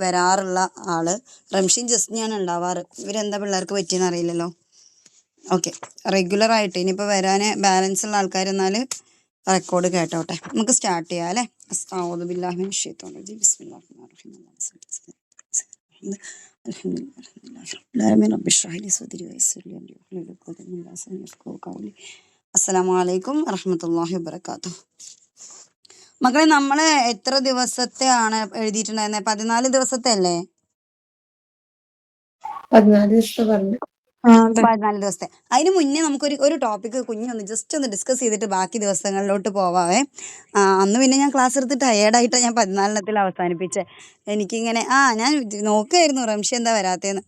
വരാറുള്ള ആള്. റംഷീൻ ജസ്നിയാണ് ഉണ്ടാവാറ്. ഇവരെന്താ പിള്ളേർക്ക് പറ്റിയെന്ന് അറിയില്ലല്ലോ. ഓക്കെ, റെഗുലർ ആയിട്ട് ഇനിയിപ്പോൾ വരാൻ ബാലൻസ് ഉള്ള ആൾക്കാർ എന്നാൽ റെക്കോർഡ് കേട്ടോട്ടെ. നമുക്ക് സ്റ്റാർട്ട് ചെയ്യാം അല്ലേ. അസ്സലാമു അലൈക്കും വറഹ്മത്തുള്ളാഹി വബറകാതുഹു. മക്കളെ, നമ്മള് എത്ര ദിവസത്തെ ആണ് എഴുതിയിട്ടുണ്ടായിരുന്നത്? 14 ദിവസത്തെ അല്ലേ? 14 ദിവസത്തെ പറഞ്ഞു. 14 ദിവസത്തെ. അതിന് മുന്നേ നമുക്കൊരു ഒരു ടോപ്പിക്ക് കുഞ്ഞൊന്ന് ജസ്റ്റ് ഒന്ന് ഡിസ്കസ് ചെയ്തിട്ട് ബാക്കി ദിവസങ്ങളിലോട്ട് പോവാവേ. അന്ന് പിന്നെ ഞാൻ ക്ലാസ് എടുത്ത് ടയേർഡായിട്ടാണ് ഞാൻ 14 അവസാനിപ്പിച്ചേ. എനിക്കിങ്ങനെ ഞാൻ നോക്കുമായിരുന്നു റംഷി എന്താ വരാത്തേന്ന്.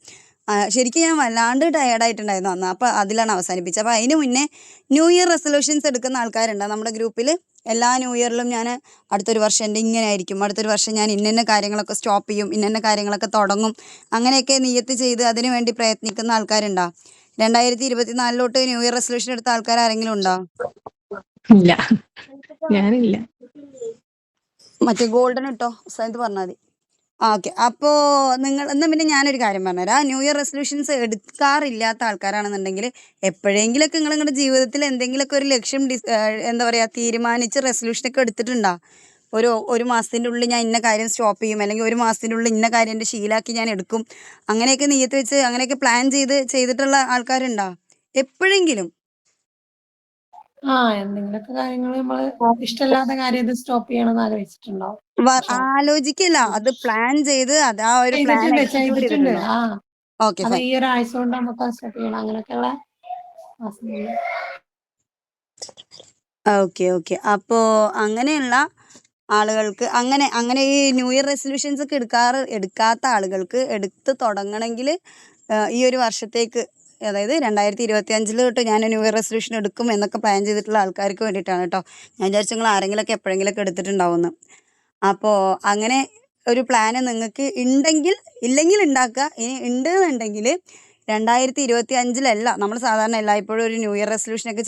ശരിക്കും ഞാൻ വല്ലാണ്ട് ടയേർഡായിട്ടുണ്ടായിരുന്നു അന്ന്. അപ്പോൾ അതിലാണ് അവസാനിപ്പിച്ചത്. അപ്പോൾ അതിന് മുന്നേ ന്യൂ ഇയർ റെസൊല്യൂഷൻസ് എടുക്കുന്ന ആൾക്കാരുണ്ടോ നമ്മുടെ ഗ്രൂപ്പിൽ? എല്ലാ ന്യൂ ഇയറിലും ഞാൻ അടുത്തൊരു വർഷം എൻ്റെ ഇങ്ങനെ ആയിരിക്കും, അടുത്തൊരു വർഷം ഞാൻ ഇന്ന കാര്യങ്ങളൊക്കെ സ്റ്റോപ്പ് ചെയ്യും, ഇന്ന കാര്യങ്ങളൊക്കെ തുടങ്ങും, അങ്ങനെയൊക്കെ നിയത്ത് ചെയ്ത് അതിനു വേണ്ടി പ്രയത്നിക്കുന്ന ആൾക്കാരുണ്ടോ? 2024 ന്യൂ ഇയർ റെസൊല്യൂഷൻ എടുത്ത ആൾക്കാർ ആരെങ്കിലും ഉണ്ടോ? ഇല്ല, ഞാനില്ല. മറ്റേ ഗോൾഡൻ ഇട്ടോ ഇത് പറഞ്ഞാൽ മതി. ഓക്കെ, അപ്പോൾ നിങ്ങൾ എന്നാൽ പിന്നെ ഞാനൊരു കാര്യം പറഞ്ഞുതരാം. ന്യൂ ഇയർ റെസൊല്യൂഷൻസ് എടുക്കാറില്ലാത്ത ആൾക്കാരാണെന്നുണ്ടെങ്കിൽ എപ്പോഴെങ്കിലൊക്കെ നിങ്ങൾ നിങ്ങളുടെ ജീവിതത്തിൽ എന്തെങ്കിലുമൊക്കെ ഒരു ലക്ഷ്യം എന്താ പറയുക തീരുമാനിച്ച് റെസൊല്യൂഷനൊക്കെ എടുത്തിട്ടുണ്ടോ? ഒരു മാസത്തിൻ്റെ ഉള്ളിൽ ഞാൻ ഇന്ന കാര്യം സ്റ്റോപ്പ് ചെയ്യും, അല്ലെങ്കിൽ ഒരു മാസത്തിൻ്റെ ഉള്ളിൽ ഇന്ന കാര്യം എൻ്റെ ശീലാക്കി ഞാൻ എടുക്കും, അങ്ങനെയൊക്കെ നിയത്ത് വെച്ച് അങ്ങനെയൊക്കെ പ്ലാൻ ചെയ്തിട്ടുള്ള ആൾക്കാരുണ്ടോ എപ്പോഴെങ്കിലും? എന്തെങ്കിലുമൊക്കെ കാര്യങ്ങൾ നമ്മള് ഇഷ്ടമില്ലാത്ത കാര്യം സ്റ്റോപ്പ് ചെയ്യണമെന്ന് ആലോചിച്ചിട്ടുണ്ടാവും. ആലോചിക്കില്ല, അത് പ്ലാൻ ചെയ്ത് അത് ആ ഒരു പ്ലാൻ എക്സിക്യൂട്ട് ചെയ്തിട്ടുണ്ട്. ചെയ്തിട്ടുണ്ടോ? ഓക്കെ, അത് ഈ ഒരാഴ്ച കൊണ്ട് നമുക്ക് സ്റ്റോപ്പ് ചെയ്യണം, അങ്ങനെയൊക്കെയുള്ള. ഓക്കെ. അപ്പോൾ അങ്ങനെയുള്ള ആളുകൾക്ക് അങ്ങനെ ഈ ന്യൂ ഇയർ റെസൊല്യൂഷൻസ് ഒക്കെ എടുക്കാത്ത ആളുകൾക്ക് എടുത്ത് തുടങ്ങണമെങ്കിൽ ഈ ഒരു വർഷത്തേക്ക്, അതായത് 2025 തൊട്ട് ഞാൻ ന്യൂ ഇയർ റെസൊല്യൂഷൻ എടുക്കും എന്നൊക്കെ പ്ലാൻ ചെയ്തിട്ടുള്ള ആൾക്കാർക്ക് വേണ്ടിയിട്ടാണ് കേട്ടോ. ഞാൻ വിചാരിച്ചു നിങ്ങൾ ആരെങ്കിലുമൊക്കെ എപ്പോഴെങ്കിലുമൊക്കെ എടുത്തിട്ടുണ്ടാവുമെന്ന്. അപ്പോൾ അങ്ങനെ ഒരു പ്ലാന് നിങ്ങൾക്ക് ഉണ്ടെങ്കിൽ, ഇല്ലെങ്കിൽ ഉണ്ടാക്കുക. ഇനി ഉണ്ട് എന്നുണ്ടെങ്കിൽ 2025 നമ്മൾ സാധാരണ എല്ലായ്പ്പോഴും ഒരു ന്യൂ ഇയർ റെസൊല്യൂഷനൊക്കെ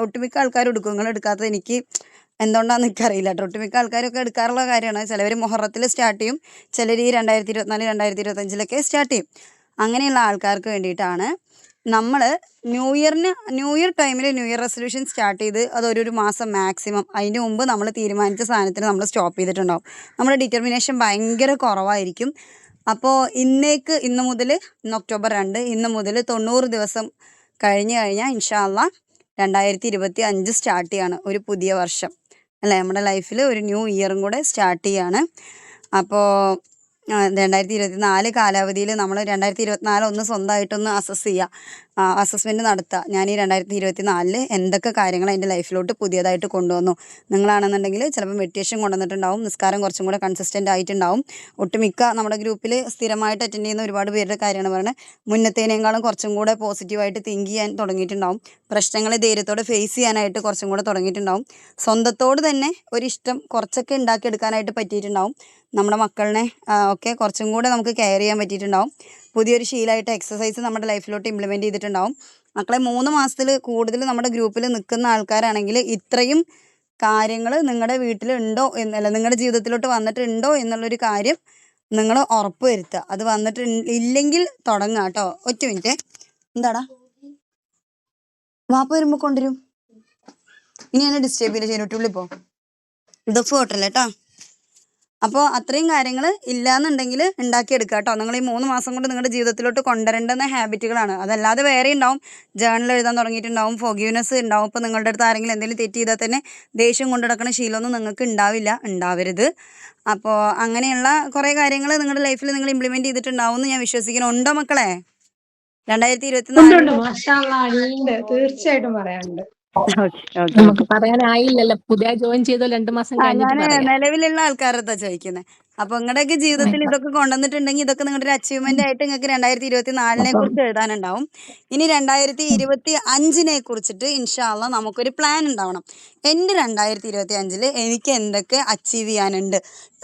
ഒട്ടുമിക്ക ആൾക്കാരും എടുക്കും. നിങ്ങൾ എടുക്കാത്തത് എനിക്ക് എന്തുകൊണ്ടാണെന്ന് എനിക്കറിയില്ല കേട്ടോ. ഒട്ടുമിക്ക ആൾക്കാരൊക്കെ എടുക്കാറുള്ള കാര്യമാണ്. ചിലവർ മുഹറത്തിൽ സ്റ്റാർട്ട് ചെയ്യും, ചിലർ ഈ 2024 2025 സ്റ്റാർട്ട് ചെയ്യും. അങ്ങനെയുള്ള ആൾക്കാർക്ക് വേണ്ടിയിട്ടാണ് നമ്മൾ ന്യൂ ഇയർ ടൈമിൽ ന്യൂ ഇയർ റെസൊല്യൂഷൻ സ്റ്റാർട്ട് ചെയ്ത് അതൊരു മാസം മാക്സിമം, അതിന് മുമ്പ് നമ്മൾ തീരുമാനിച്ച സാധനത്തിന് നമ്മൾ സ്റ്റോപ്പ് ചെയ്തിട്ടുണ്ടാവും. നമ്മുടെ ഡിറ്റർമിനേഷൻ ഭയങ്കര കുറവായിരിക്കും. അപ്പോൾ ഇന്ന് മുതൽ, ഇന്ന് ഒക്ടോബർ 2, ഇന്ന് മുതൽ 90 ദിവസം കഴിഞ്ഞ് കഴിഞ്ഞാൽ ഇൻഷാ അള്ളാ 2025 സ്റ്റാർട്ട് ചെയ്യാണ്, ഒരു പുതിയ വർഷം അല്ലേ. നമ്മുടെ ലൈഫിൽ ഒരു ന്യൂ ഇയറും കൂടെ സ്റ്റാർട്ട് ചെയ്യാണ്. അപ്പോൾ 2024 കാലാവധിയിൽ നമ്മൾ 2024 ഒന്ന് സ്വന്തമായിട്ടൊന്ന് അസസ്മെൻറ്റ് നടത്തുക. ഞാൻ ഈ 2024 എന്തൊക്കെ കാര്യങ്ങൾ എൻ്റെ ലൈഫിലോട്ട് പുതിയതായിട്ട് കൊണ്ടുവന്നു. നിങ്ങളാണെന്നുണ്ടെങ്കിൽ ചിലപ്പോൾ മെഡിറ്റേഷൻ കൊണ്ടുവന്നിട്ടുണ്ടാവും, നിസ്കാരം കുറച്ചും കൂടെ കൺസിസ്റ്റൻ്റ് ആയിട്ടുണ്ടാവും. ഒട്ടുമിക്ക നമ്മുടെ ഗ്രൂപ്പിൽ സ്ഥിരമായിട്ട് അറ്റൻഡ് ചെയ്യുന്ന ഒരുപാട് പേരുടെ കാര്യമാണ് പറയുന്നത്. മുന്നത്തേനേക്കാളും കുറച്ചും കൂടെ പോസിറ്റീവായിട്ട് തിങ്ക് ചെയ്യാൻ തുടങ്ങിയിട്ടുണ്ടാവും. പ്രശ്നങ്ങളെ ധൈര്യത്തോടെ ഫേസ് ചെയ്യാനായിട്ട് കുറച്ചും കൂടെ തുടങ്ങിയിട്ടുണ്ടാവും. സ്വന്തത്തോട് തന്നെ ഒരിഷ്ടം കുറച്ചൊക്കെ ഉണ്ടാക്കിയെടുക്കാനായിട്ട് പറ്റിയിട്ടുണ്ടാവും. നമ്മുടെ മക്കളിനെ ഒക്കെ കുറച്ചും കൂടെ നമുക്ക് കെയർ ചെയ്യാൻ പറ്റിയിട്ടുണ്ടാവും. പുതിയൊരു ശീലമായിട്ട് എക്സസൈസ് നമ്മുടെ ലൈഫിലോട്ട് ഇംപ്ലിമെൻറ്റ് ചെയ്തിട്ടുണ്ടാവും. മക്കളെ, 3 മാസത്തിൽ കൂടുതൽ നമ്മുടെ ഗ്രൂപ്പിൽ നിൽക്കുന്ന ആൾക്കാരാണെങ്കിൽ ഇത്രയും കാര്യങ്ങൾ നിങ്ങളുടെ വീട്ടിലുണ്ടോ എന്നല്ല, നിങ്ങളുടെ ജീവിതത്തിലോട്ട് വന്നിട്ടുണ്ടോ എന്നുള്ളൊരു കാര്യം നിങ്ങൾ ഉറപ്പ് വരുത്തുക. അത് വന്നിട്ട് ഇല്ലെങ്കിൽ തുടങ്ങുക കേട്ടോ. ഒറ്റ മിനിറ്റ്, എന്താടാ വാപ്പ വരുമ്പോൾ കൊണ്ടുവരും. ഇനി എന്നെ ഡിസ്റ്റർബ് ചെയ്യില്ല, ചേരുട്ടുള്ളിൽ പോ, ദഫ് ഹോട്ടൽ കേട്ടോ. അപ്പോൾ അത്രയും കാര്യങ്ങൾ ഇല്ലയെന്നുണ്ടെങ്കിൽ ഉണ്ടാക്കിയെടുക്കുക കേട്ടോ. നിങ്ങൾ ഈ 3 മാസം കൊണ്ട് നിങ്ങളുടെ ജീവിതത്തിലോട്ട് കൊണ്ടുവരേണ്ടുന്ന ഹാബിറ്റുകളാണ്. അതല്ലാതെ വേറെ ഉണ്ടാവും. ജേർണൽ എഴുതാൻ തുടങ്ങിയിട്ടുണ്ടാവും, ഫോർഗീവ്നെസ് ഉണ്ടാവും. ഇപ്പോൾ നിങ്ങളുടെ അടുത്ത് ആരെങ്കിലും എന്തെങ്കിലും തെറ്റ് ചെയ്താൽ തന്നെ ദേഷ്യം കൊണ്ടു നടക്കുന്ന ശീലമൊന്നും നിങ്ങൾക്ക് ഉണ്ടാവരുത്. അപ്പോൾ അങ്ങനെയുള്ള കുറേ കാര്യങ്ങൾ നിങ്ങളുടെ ലൈഫിൽ നിങ്ങൾ ഇംപ്ലിമെൻറ്റ് ചെയ്തിട്ടുണ്ടാവും എന്ന് ഞാൻ വിശ്വസിക്കുന്നു. ഉണ്ടോ മക്കളെ? 2024 തീർച്ചയായിട്ടും പറയാനുണ്ട്. ഓക്കെ. നമുക്ക് പറയാനായില്ലല്ലോ, പുതിയ ജോയിൻ ചെയ്തോ 2 മാസം കഴിഞ്ഞിട്ട് ഞാൻ പറയാം. നിലവിലുള്ള ആൾക്കാരത്താ ചോദിക്കുന്നത്. അപ്പോൾ നിങ്ങളുടെയൊക്കെ ജീവിതത്തിൽ ഇതൊക്കെ കൊണ്ടുവന്നിട്ടുണ്ടെങ്കിൽ ഇതൊക്കെ നിങ്ങളുടെ ഒരു അച്ചീവ്മെന്റ് ആയിട്ട് നിങ്ങൾക്ക് 2024 കുറിച്ച് എഴുതാനുണ്ടാവും. ഇനി 2025 കുറിച്ചിട്ട് ഇൻഷാ അള്ളാ നമുക്കൊരു പ്ലാൻ ഉണ്ടാവണം. എൻ്റെ 2025 എനിക്ക് എന്തൊക്കെ അച്ചീവ് ചെയ്യാനുണ്ട്,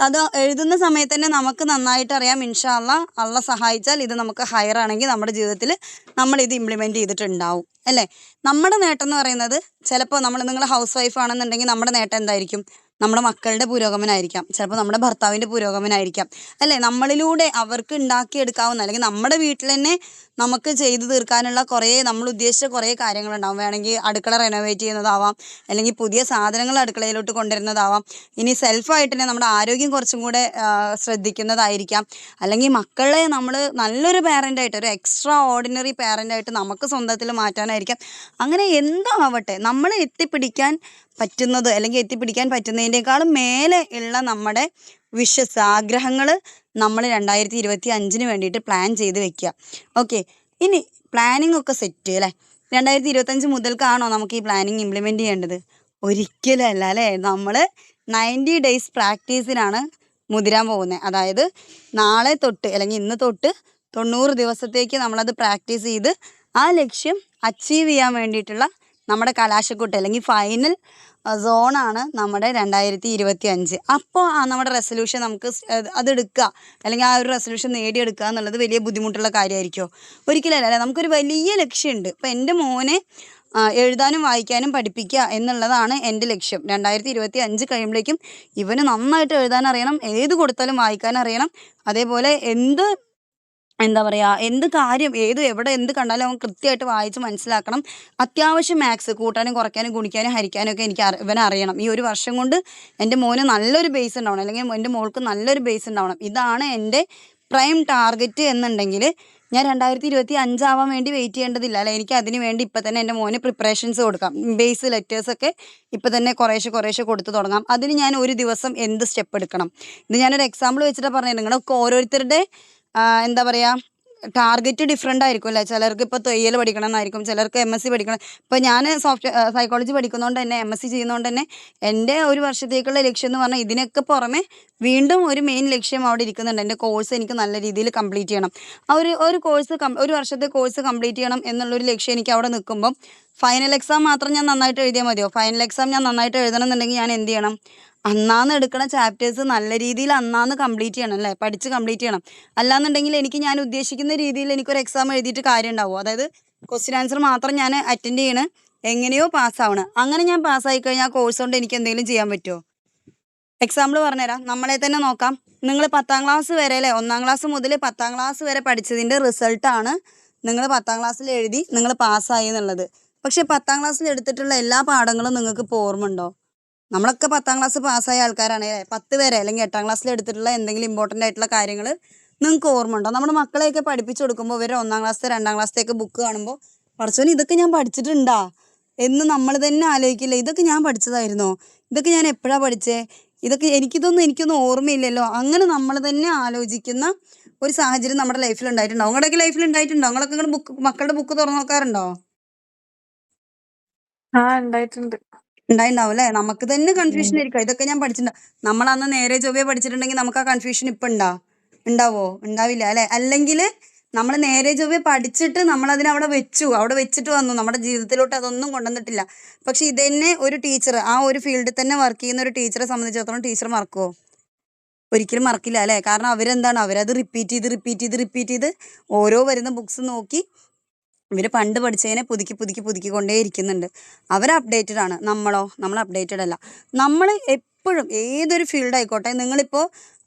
അത് എഴുതുന്ന സമയത്ത് തന്നെ നമുക്ക് നന്നായിട്ട് അറിയാം. ഇൻഷാ അള്ളാ സഹായിച്ചാൽ ഇത് നമുക്ക് ഹയർ ആണെങ്കിൽ നമ്മുടെ ജീവിതത്തിൽ നമ്മൾ ഇത് ഇംപ്ലിമെൻറ്റ് ചെയ്തിട്ടുണ്ടാവും അല്ലേ. നമ്മുടെ നേട്ടം എന്ന് പറയുന്നത്, ചിലപ്പോൾ നിങ്ങൾ ഹൗസ് വൈഫ് ആണെന്നുണ്ടെങ്കിൽ നമ്മുടെ നേട്ടം എന്തായിരിക്കും? നമ്മുടെ മക്കളുടെ പുരോഗമനമായിരിക്കാം, ചിലപ്പോൾ നമ്മുടെ ഭർത്താവിൻ്റെ പുരോഗമനമായിരിക്കാം, അല്ലേ? നമ്മളിലൂടെ അവർക്ക് ഉണ്ടാക്കിയെടുക്കാവുന്ന അല്ലെങ്കിൽ നമ്മുടെ വീട്ടിൽ തന്നെ നമുക്ക് ചെയ്തു തീർക്കാനുള്ള കുറേ നമ്മൾ ഉദ്ദേശിച്ച കുറേ കാര്യങ്ങളുണ്ടാവും. വേണമെങ്കിൽ അടുക്കള റെനോവേറ്റ് ചെയ്യുന്നതാവാം, അല്ലെങ്കിൽ പുതിയ സാധനങ്ങൾ അടുക്കളയിലോട്ട് കൊണ്ടുവരുന്നതാവാം, ഇനി സെൽഫായിട്ട് തന്നെ നമ്മുടെ ആരോഗ്യം കുറച്ചും കൂടെ ശ്രദ്ധിക്കുന്നതായിരിക്കാം, അല്ലെങ്കിൽ മക്കളെ നമ്മൾ നല്ലൊരു പാരൻ്റായിട്ട്, ഒരു എക്സ്ട്രാ ഓർഡിനറി പാരൻ്റായിട്ട് നമുക്ക് സ്വന്തത്തിൽ മാറ്റാനായിരിക്കാം. അങ്ങനെ എന്തോ ആവട്ടെ, നമ്മൾ എത്തിപ്പിടിക്കാൻ പറ്റുന്നത് അല്ലെങ്കിൽ എത്തിപ്പിടിക്കാൻ പറ്റുന്നതിനേക്കാളും മേലെ ഉള്ള നമ്മുടെ വിഷസ് ആഗ്രഹങ്ങൾ നമ്മൾ 2025 വേണ്ടിയിട്ട് പ്ലാൻ ചെയ്ത് വെക്കുക. ഓക്കെ, ഇനി പ്ലാനിങ് ഒക്കെ സെറ്റ് അല്ലേ? 2025 മുതൽക്കാണോ നമുക്ക് ഈ പ്ലാനിങ് ഇംപ്ലിമെൻറ്റ് ചെയ്യേണ്ടത്? ഒരിക്കലും അല്ല, അല്ലേ? നമ്മൾ 90 ഡേയ്സ് പ്രാക്ടീസിനാണ് മുതിരാൻ പോകുന്നത്. അതായത് നാളെ തൊട്ട് അല്ലെങ്കിൽ ഇന്ന് തൊട്ട് 90 ദിവസത്തേക്ക് നമ്മളത് പ്രാക്ടീസ് ചെയ്ത് ആ ലക്ഷ്യം അച്ചീവ് ചെയ്യാൻ വേണ്ടിയിട്ടുള്ള നമ്മുടെ കലാശക്കൊട്ട് അല്ലെങ്കിൽ ഫൈനൽ സോണാണ് നമ്മുടെ 2025. അപ്പോൾ നമ്മുടെ റെസൊല്യൂഷൻ നമുക്ക് അതെടുക്കുക അല്ലെങ്കിൽ ആ ഒരു റെസൊല്യൂഷൻ നേടിയെടുക്കുക എന്നുള്ളത് വലിയ ബുദ്ധിമുട്ടുള്ള കാര്യമായിരിക്കുമോ? ഒരിക്കലല്ല, അല്ലേ? നമുക്കൊരു വലിയ ലക്ഷ്യമുണ്ട്. ഇപ്പോൾ എൻ്റെ മോനെ എഴുതാനും വായിക്കാനും പഠിപ്പിക്കുക എന്നുള്ളതാണ് എൻ്റെ ലക്ഷ്യം. 2025 കഴിയുമ്പോഴേക്കും ഇവന് നന്നായിട്ട് എഴുതാൻ അറിയണം, ഏത് കൊടുത്താലും വായിക്കാൻ അറിയണം, അതേപോലെ എന്താ പറയുക, എന്ത് കാര്യം എവിടെ എന്ത് കണ്ടാലും അവൻ കൃത്യമായിട്ട് വായിച്ച് മനസ്സിലാക്കണം. അത്യാവശ്യം മാത്സ് കൂട്ടാനും കുറയ്ക്കാനും ഗുണിക്കാനും ഹരിക്കാനും ഒക്കെ ഇവനെ അറിയണം. ഈ ഒരു വർഷം കൊണ്ട് എൻ്റെ മോന് നല്ലൊരു ബേസ് ഉണ്ടാവണം, അല്ലെങ്കിൽ എൻ്റെ മോൾക്ക് നല്ലൊരു ബേസ് ഉണ്ടാവണം. ഇതാണ് എൻ്റെ പ്രൈം ടാർഗറ്റ് എന്നുണ്ടെങ്കിൽ ഞാൻ 2025 ആവാൻ വേണ്ടി വെയിറ്റ് ചെയ്യേണ്ടതില്ല, അല്ലെ? എനിക്ക് അതിന് വേണ്ടി ഇപ്പം തന്നെ എൻ്റെ മോന് പ്രിപ്പറേഷൻസ് കൊടുക്കാം. ബേസ് ലെറ്റേഴ്സൊക്കെ ഇപ്പം തന്നെ കുറേശ്ശെ കൊടുത്ത് തുടങ്ങാം. അതിന് ഞാൻ ഒരു ദിവസം എന്ത് സ്റ്റെപ്പ് എടുക്കണം? ഇത് ഞാനൊരു എക്സാമ്പിൾ വെച്ചിട്ടാണ് പറഞ്ഞത്. നിങ്ങളൊക്കെ ഓരോരുത്തരുടെ എന്താ പറയുക, ടാർഗറ്റ് ഡിഫറെൻ്റ് ആയിരിക്കും, അല്ലേ? ചിലർക്ക് ഇപ്പോൾ തയ്യൽ പഠിക്കണം എന്നായിരിക്കും, ചിലർക്ക് MSc പഠിക്കണം. ഇപ്പോൾ ഞാൻ സൈക്കോളജി പഠിക്കുന്നതുകൊണ്ട് തന്നെ MSc ചെയ്യുന്നതുകൊണ്ട് തന്നെ എൻ്റെ ഒരു വർഷത്തേക്കുള്ള ലക്ഷ്യം എന്ന് പറഞ്ഞാൽ ഇതിനൊക്കെ പുറമെ വീണ്ടും ഒരു മെയിൻ ലക്ഷ്യം അവിടെ ഇരിക്കുന്നുണ്ട്. എൻ്റെ കോഴ്സ് എനിക്ക് നല്ല രീതിയിൽ കംപ്ലീറ്റ് ചെയ്യണം. ആ ഒരു കോഴ്സ് ഒരു വർഷത്തെ കോഴ്സ് കംപ്ലീറ്റ് ചെയ്യണം എന്നുള്ളൊരു ലക്ഷ്യം എനിക്ക് അവിടെ നിൽക്കുമ്പം ഫൈനൽ എക്സാം മാത്രം ഞാൻ നന്നായിട്ട് എഴുതിയാൽ മതിയോ? ഫൈനൽ എക്സാം ഞാൻ നന്നായിട്ട് എഴുതണം എന്നുണ്ടെങ്കിൽ ഞാൻ എന്ത് ചെയ്യണം? അന്നാന്ന് എടുക്കുന്ന ചാപ്റ്റേഴ്സ് നല്ല രീതിയിൽ അന്നാന്ന് കംപ്ലീറ്റ് ചെയ്യണം, അല്ലേ? പഠിച്ച് കംപ്ലീറ്റ് ചെയ്യണം. അല്ലാന്നുണ്ടെങ്കിൽ ഞാൻ ഉദ്ദേശിക്കുന്ന രീതിയിൽ എനിക്കൊരു എക്സാം എഴുതിയിട്ട് കാര്യം ഉണ്ടാവുമോ? അതായത് ക്വസ്റ്റ്യൻ ആൻസർ മാത്രം ഞാൻ അറ്റൻഡ് ചെയ്യണ്, എങ്ങനെയോ പാസ്സാവണം. അങ്ങനെ ഞാൻ പാസ്സായി കഴിഞ്ഞാൽ ആ കോഴ്സ് കൊണ്ട് എനിക്ക് എന്തെങ്കിലും ചെയ്യാൻ പറ്റുമോ? എക്സാമ്പിൾ പറഞ്ഞുതരാം, നമ്മളെ തന്നെ നോക്കാം. നിങ്ങൾ 10ാം ക്ലാസ് വരെ, അല്ലേ? 1ാം ക്ലാസ് മുതൽ 10ാം ക്ലാസ് വരെ പഠിച്ചതിൻ്റെ റിസൾട്ടാണ് നിങ്ങൾ 10ാം ക്ലാസ്സിൽ എഴുതി നിങ്ങൾ പാസ്സായി എന്നുള്ളത്. പക്ഷേ 10ാം ക്ലാസ്സിൽ എടുത്തിട്ടുള്ള എല്ലാ പാഠങ്ങളും നിങ്ങൾക്ക് ഇപ്പോൾ ഓർമ്മ ഉണ്ടോ? നമ്മളൊക്കെ 10ാം ക്ലാസ് പാസ്സായ ആൾക്കാരാണ്, 10 വരെ അല്ലെങ്കിൽ 8ാം ക്ലാസ്സിൽ എടുത്തിട്ടുള്ള എന്തെങ്കിലും ഇമ്പോർട്ടൻ്റ് ആയിട്ടുള്ള കാര്യങ്ങൾ നിങ്ങൾക്ക് ഓർമ്മ ഉണ്ടോ? നമ്മുടെ മക്കളെയൊക്കെ പഠിപ്പിച്ചു കൊടുക്കുമ്പോൾ ഇവർ 1ാം ക്ലാസ് 2ാം ക്ലാസ്സിലേക്ക് ബുക്ക് കാണുമ്പോൾ പഠിച്ചോന് ഇതൊക്കെ ഞാൻ പഠിച്ചിട്ടുണ്ടാ എന്ന് നമ്മൾ തന്നെ ആലോചിക്കില്ല. ഇതൊക്കെ ഞാൻ പഠിച്ചതായിരുന്നോ? ഇതൊക്കെ ഞാൻ എപ്പോഴാണ് പഠിച്ചേ? എനിക്കൊന്നും ഓർമ്മയില്ലല്ലോ. അങ്ങനെ നമ്മൾ തന്നെ ആലോചിക്കുന്ന ഒരു സാഹചര്യം നമ്മുടെ ലൈഫിൽ ഉണ്ടായിട്ടുണ്ടോ? നിങ്ങളുടെയൊക്കെ ലൈഫിൽ ഉണ്ടായിട്ടുണ്ടോ? നിങ്ങളൊക്കെ മക്കളുടെ ബുക്ക് തുറന്നു നോക്കാറുണ്ടോ? ഉണ്ടായിട്ടുണ്ട്. ഉണ്ടായിട്ടുണ്ടാവും, അല്ലേ? നമുക്ക് തന്നെ കൺഫ്യൂഷൻ ആയിരിക്കും, ഇതൊക്കെ ഞാൻ പഠിച്ചിട്ടുണ്ടോ? നമ്മൾ അന്ന് നേരെ ചൊവ്വേ പഠിച്ചിട്ടുണ്ടെങ്കിൽ നമുക്ക് ആ കൺഫ്യൂഷൻ ഇപ്പം ഉണ്ടാവോ? ഉണ്ടാവില്ല, അല്ലേ? അല്ലെങ്കിൽ നമ്മൾ നേരെ ചൊവ്വേ പഠിച്ചിട്ട് നമ്മളതിനെ അവിടെ വെച്ചിട്ട് വന്നു, നമ്മുടെ ജീവിതത്തിലോട്ട് അതൊന്നും കൊണ്ടുവന്നിട്ടില്ല. പക്ഷെ ഇതന്നെ ഒരു ടീച്ചർ, ആ ഒരു ഫീൽഡിൽ തന്നെ വർക്ക് ചെയ്യുന്ന ഒരു ടീച്ചറെ സംബന്ധിച്ചിടത്തോളം ടീച്ചർ മറക്കുമോ? ഒരിക്കലും മറക്കില്ല, അല്ലേ? കാരണം അവരത് റിപ്പീറ്റ് ചെയ്ത് ഓരോ വരുന്ന ബുക്സ് നോക്കി ഇവർ പണ്ട് പഠിച്ചതിനെ പുതുക്കിക്കൊണ്ടേ ഇരിക്കുന്നുണ്ട്. അവർ അപ്ഡേറ്റഡ് ആണ്. നമ്മൾ അപ്ഡേറ്റഡ് അല്ല. നമ്മൾ എപ്പോഴും ഏതൊരു ഫീൽഡ് ആയിക്കോട്ടെ, നിങ്ങളിപ്പോൾ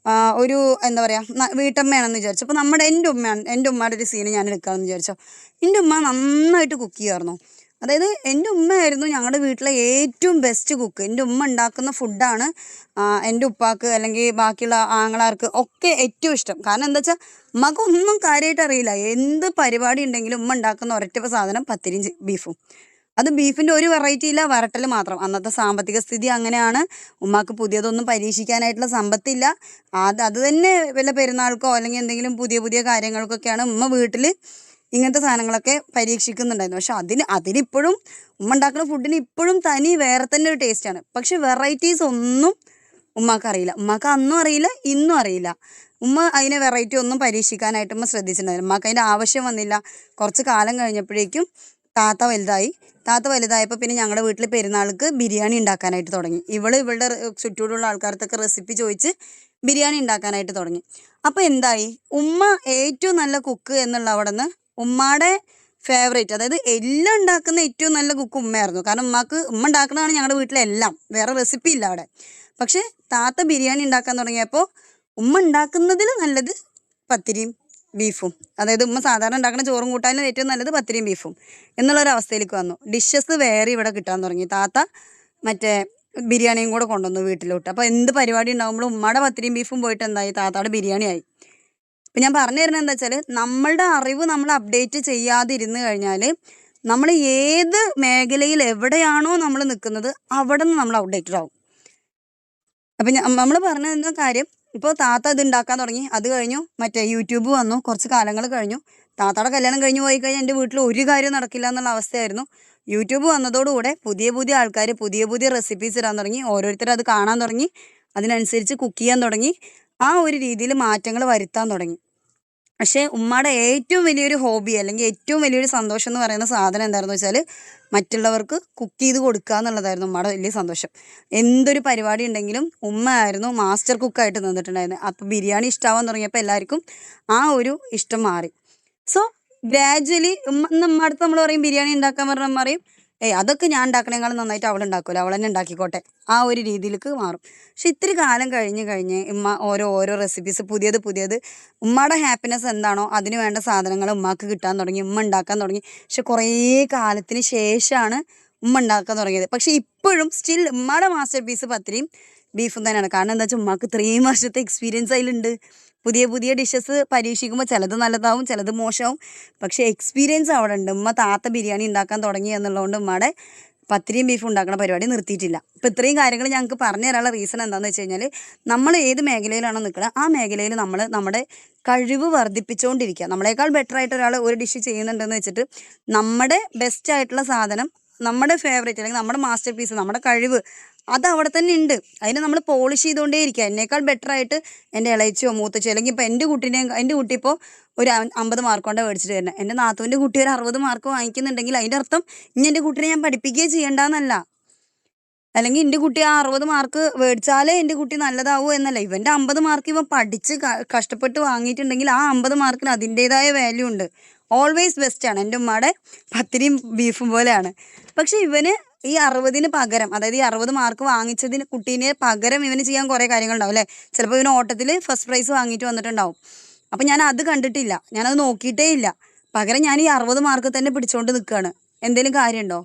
ഒരു എന്താ പറയുക, വീട്ടമ്മയാണെന്ന് വിചാരിച്ചു. അപ്പോൾ എൻ്റെ ഉമ്മയുടെ ഒരു സീന് ഞാൻ എടുക്കാമെന്ന് വിചാരിച്ചോ. എൻ്റെ ഉമ്മ നന്നായിട്ട് കുക്ക് ചെയ്യുമായിരുന്നു. അതായത് എൻ്റെ ഉമ്മയായിരുന്നു ഞങ്ങളുടെ വീട്ടിലെ ഏറ്റവും ബെസ്റ്റ് കുക്ക്. എൻ്റെ ഉമ്മ ഉണ്ടാക്കുന്ന ഫുഡാണ് എൻ്റെ ഉപ്പാക്ക് അല്ലെങ്കിൽ ബാക്കിയുള്ള ആങ്ങളാർക്ക് ഒക്കെ ഏറ്റവും ഇഷ്ടം. കാരണം എന്താ വെച്ചാൽ ഉമ്മക്ക് ഒന്നും കാര്യമായിട്ട് അറിയില്ല. എന്ത് പരിപാടി ഉണ്ടെങ്കിലും ഉമ്മ ഉണ്ടാക്കുന്ന ഒരൊറ്റ സാധനം പത്തിരിയും ബീഫും. അത് ബീഫിൻ്റെ ഒരു വെറൈറ്റി ഇല്ല, വരട്ടൽ മാത്രം. അന്നത്തെ സാമ്പത്തിക സ്ഥിതി അങ്ങനെയാണ്. ഉമ്മാക്ക് പുതിയതൊന്നും പരീക്ഷിക്കാനായിട്ടുള്ള സമ്പത്തില്ല. അത് തന്നെ വല്ല പെരുന്നാൾക്കോ അല്ലെങ്കിൽ എന്തെങ്കിലും പുതിയ കാര്യങ്ങൾക്കൊക്കെയാണ് ഉമ്മ വീട്ടിൽ ഇങ്ങനത്തെ സാധനങ്ങളൊക്കെ പരീക്ഷിക്കുന്നുണ്ടായിരുന്നു. പക്ഷെ അതിനിപ്പോഴും ഉമ്മ ഉണ്ടാക്കുന്ന ഫുഡിന് ഇപ്പോഴും തനി വേറെ തന്നെ ഒരു ടേസ്റ്റാണ്. പക്ഷെ വെറൈറ്റീസ് ഒന്നും ഉമ്മാക്ക് അറിയില്ല. ഉമ്മാക്ക് അന്നും അറിയില്ല, ഇന്നും അറിയില്ല. ഉമ്മ അതിനെ വെറൈറ്റി ഒന്നും പരീക്ഷിക്കാനായിട്ട് ഉമ്മ ശ്രദ്ധിച്ചിട്ടുണ്ടായിരുന്നു. ഉമ്മാക്ക് അതിൻ്റെ ആവശ്യം വന്നില്ല. കുറച്ച് കാലം കഴിഞ്ഞപ്പോഴേക്കും താത്ത വലുതായപ്പോൾ പിന്നെ ഞങ്ങളുടെ വീട്ടിൽ പെരുന്നാൾക്ക് ബിരിയാണി ഉണ്ടാക്കാനായിട്ട് തുടങ്ങി. ഇവളുടെ ചുറ്റോടുള്ള ആൾക്കാർക്കൊക്കെ റെസിപ്പി ചോദിച്ച് ബിരിയാണി ഉണ്ടാക്കാനായിട്ട് തുടങ്ങി. അപ്പോൾ എന്തായി, ഉമ്മ ഏറ്റവും നല്ല കുക്ക് എന്നുള്ള അവിടെ നിന്ന് ഉമ്മയുടെ ഫേവറേറ്റ്, അതായത് എല്ലാം ഉണ്ടാക്കുന്ന ഏറ്റവും നല്ല കുക്ക് ഉമ്മയായിരുന്നു. കാരണം ഉമ്മ ഉണ്ടാക്കുന്നതാണ് ഞങ്ങളുടെ വീട്ടിലെല്ലാം, വേറെ റെസിപ്പി ഇല്ല അവിടെ. പക്ഷെ താത്ത ബിരിയാണി ഉണ്ടാക്കാൻ തുടങ്ങിയപ്പോൾ ഉമ്മ ഉണ്ടാക്കുന്നതിൽ നല്ലത് പത്തിരിയും ബീഫും, അതായത് ഉമ്മ സാധാരണ ഉണ്ടാക്കുന്ന ചോറും കൂട്ടാനും ഏറ്റവും നല്ലത് പത്തിരിയും ബീഫും എന്നുള്ളൊരവസ്ഥയിലേക്ക് വന്നു. ഡിഷസ് വേറെ ഇവിടെ കിട്ടാൻ തുടങ്ങി. താത്ത മറ്റേ ബിരിയാണിയും കൂടെ കൊണ്ടുവന്നു വീട്ടിലോട്ട്. അപ്പോൾ എന്ത് പരിപാടി ഉണ്ടാകുമ്പോഴും ഉമ്മയുടെ പത്തിരിയും ബീഫും പോയിട്ട് എന്തായി, താത്താടെ ബിരിയാണി ആയി. ഇപ്പം ഞാൻ പറഞ്ഞു തരുന്നത് എന്താ വെച്ചാൽ, നമ്മളുടെ അറിവ് നമ്മൾ അപ്ഡേറ്റ് ചെയ്യാതിരുന്ന് കഴിഞ്ഞാൽ നമ്മൾ ഏത് മേഖലയിൽ എവിടെയാണോ നമ്മൾ നിൽക്കുന്നത് അവിടെ നിന്ന് നമ്മൾ അപ്ഡേറ്റഡ് ആവും. അപ്പം നമ്മൾ പറഞ്ഞ കാര്യം, ഇപ്പോൾ താത്ത ഇത് ഉണ്ടാക്കാൻ തുടങ്ങി, അത് കഴിഞ്ഞു മറ്റേ യൂട്യൂബ് വന്നു, കുറച്ച് കാലങ്ങൾ കഴിഞ്ഞു. താത്തയുടെ കല്യാണം കഴിഞ്ഞ് പോയി കഴിഞ്ഞാൽ എൻ്റെ വീട്ടിൽ ഒരു കാര്യം നടക്കില്ല എന്നുള്ള അവസ്ഥയായിരുന്നു. യൂട്യൂബ് വന്നതോടുകൂടെ പുതിയ പുതിയ ആൾക്കാർ പുതിയ പുതിയ റെസിപ്പീസ് ഇടാൻ തുടങ്ങി, ഓരോരുത്തരും അത് കാണാൻ തുടങ്ങി, അതിനനുസരിച്ച് കുക്ക് ചെയ്യാൻ തുടങ്ങി, ആ ഒരു രീതിയിൽ മാറ്റങ്ങൾ വരുത്താൻ തുടങ്ങി. പക്ഷേ ഉമ്മയുടെ ഏറ്റവും വലിയൊരു ഹോബി അല്ലെങ്കിൽ ഏറ്റവും വലിയൊരു സന്തോഷം എന്ന് പറയുന്ന സാധനം എന്തായിരുന്നു വെച്ചാൽ, മറ്റുള്ളവർക്ക് കുക്ക് ചെയ്ത് കൊടുക്കുക എന്നുള്ളതായിരുന്നു ഉമ്മയുടെ വലിയ സന്തോഷം. എന്തൊരു പരിപാടി ഉണ്ടെങ്കിലും ഉമ്മ ആയിരുന്നു മാസ്റ്റർ കുക്കായിട്ട് നിന്നിട്ടുണ്ടായിരുന്നത്. അപ്പോൾ ബിരിയാണി ഇഷ്ടമാവാൻ തുടങ്ങിയപ്പോൾ എല്ലാവർക്കും ആ ഒരു ഇഷ്ടം മാറി. സോ ഗ്രാജ്വലി നമ്മുടെ അടുത്ത് നമ്മൾ പറയും ബിരിയാണി ഉണ്ടാക്കാൻ പറഞ്ഞാൽ നമ്മൾ പറയും, അതൊക്കെ ഞാൻ ഉണ്ടാക്കണേക്കാളും നന്നായിട്ട് അവൾ ഉണ്ടാക്കുമല്ലോ, അവൾ തന്നെ ഉണ്ടാക്കിക്കോട്ടെ, ആ ഒരു രീതിയിലേക്ക് മാറും. പക്ഷെ ഇത്തിരി കാലം കഴിഞ്ഞ് ഉമ്മ ഓരോ റെസിപ്പീസ് പുതിയത് ഉമ്മയുടെ ഹാപ്പിനെസ് എന്താണോ അതിന് വേണ്ട സാധനങ്ങൾ ഉമ്മക്ക് കിട്ടാൻ തുടങ്ങി, ഉമ്മ ഉണ്ടാക്കാൻ തുടങ്ങി. പക്ഷെ കുറേ കാലത്തിന് ശേഷമാണ് ഉമ്മ ഉണ്ടാക്കാൻ തുടങ്ങിയത്. പക്ഷെ ഇപ്പോഴും സ്റ്റിൽ ഉമ്മയുടെ മാസ്റ്റർ പീസ് പത്തിരിയും ബീഫും തന്നെയാണ്. കാരണം എന്താ വെച്ചാൽ ഉമ്മക്ക് 3 വർഷത്തെ എക്സ്പീരിയൻസ് അതിലുണ്ട്. പുതിയ ഡിഷസ് പരീക്ഷിക്കുമ്പോൾ ചിലത് നല്ലതാവും, ചിലത് മോശമാവും, പക്ഷേ എക്സ്പീരിയൻസ് അവിടെ ഉണ്ട്. ഉമ്മ താത്ത ബിരിയാണി ഉണ്ടാക്കാൻ തുടങ്ങി എന്നുള്ളതുകൊണ്ട് ഉമ്മയുടെ പത്തിരിയും ബീഫും ഉണ്ടാക്കുന്ന പരിപാടി നിർത്തിയിട്ടില്ല. ഇപ്പോൾ ഇത്രയും കാര്യങ്ങൾ ഞങ്ങൾക്ക് പറഞ്ഞു തരാനുള്ള റീസൺ എന്താണെന്ന് വെച്ച് കഴിഞ്ഞാൽ, നമ്മൾ ഏത് മേഖലയിലാണോ നിൽക്കുന്നത് ആ മേഖലയിൽ നമ്മൾ നമ്മുടെ കഴിവ് വർദ്ധിപ്പിച്ചുകൊണ്ടിരിക്കുക. നമ്മളെക്കാൾ ബെറ്റർ ആയിട്ട് ഒരാൾ ഒരു ഡിഷ് ചെയ്യുന്നുണ്ടെന്ന് വെച്ചിട്ട് നമ്മുടെ ബെസ്റ്റ് ആയിട്ടുള്ള സാധനം, നമ്മുടെ ഫേവറേറ്റ് അല്ലെങ്കിൽ നമ്മുടെ മാസ്റ്റർ പീസ്, നമ്മുടെ കഴിവ് അത് അവിടെ തന്നെ ഉണ്ട്. അതിനെ നമ്മൾ പോളിഷ് ചെയ്തുകൊണ്ടേ ഇരിക്കുക. എന്നേക്കാൾ ബെറ്റർ ആയിട്ട് എൻ്റെ ഇളയച്ചിയോ മൂത്തച്ചിയോ, അല്ലെങ്കിൽ ഇപ്പോൾ എൻ്റെ കുട്ടി ഇപ്പോൾ ഒരു 50 മാർക്ക് കൊണ്ടാണ് മേടിച്ചിട്ട് വരുന്നത്, എൻ്റെ നാത്തൂൻ്റെ കുട്ടി ഒരു 60 മാർക്ക് വാങ്ങിക്കുന്നുണ്ടെങ്കിൽ അതിൻ്റെ അർത്ഥം ഇനി എൻ്റെ കുട്ടീനെ ഞാൻ പഠിപ്പിക്കുകയും ചെയ്യേണ്ടെന്നല്ല. അല്ലെങ്കിൽ എൻ്റെ കുട്ടി ആ 60 മാർക്ക് മേടിച്ചാലേ എൻ്റെ കുട്ടി നല്ലതാവൂ എന്നല്ല. ഇവൻ്റെ 50 മാർക്ക് ഇവൻ പഠിച്ച് കഷ്ടപ്പെട്ട് വാങ്ങിയിട്ടുണ്ടെങ്കിൽ ആ 50 മാർക്കിന് അതിൻ്റേതായ വാല്യൂ ഉണ്ട്. ഓൾവേസ് ബെസ്റ്റാണ്. എൻ്റെ ഉമ്മയുടെ പത്തിരിയും ബീഫും പോലെയാണ്. പക്ഷെ ഇവന് ഈ 60-ന് പകരം, അതായത് ഈ 60 മാർക്ക് വാങ്ങിച്ചതിന് കുട്ടീനെ പകരം ഇവന് ചെയ്യാൻ കുറേ കാര്യങ്ങളുണ്ടാവും അല്ലേ. ചിലപ്പോൾ ഇവന് ഓട്ടത്തിൽ ഫസ്റ്റ് പ്രൈസ് വാങ്ങിയിട്ട് വന്നിട്ടുണ്ടാവും. അപ്പം ഞാൻ അത് കണ്ടിട്ടില്ല, ഞാനത് നോക്കിയിട്ടേ ഇല്ല. പകരം ഞാൻ ഈ 60 മാർക്ക് തന്നെ പിടിച്ചുകൊണ്ട് നിൽക്കുകയാണ്. എന്തെങ്കിലും കാര്യമുണ്ടോ?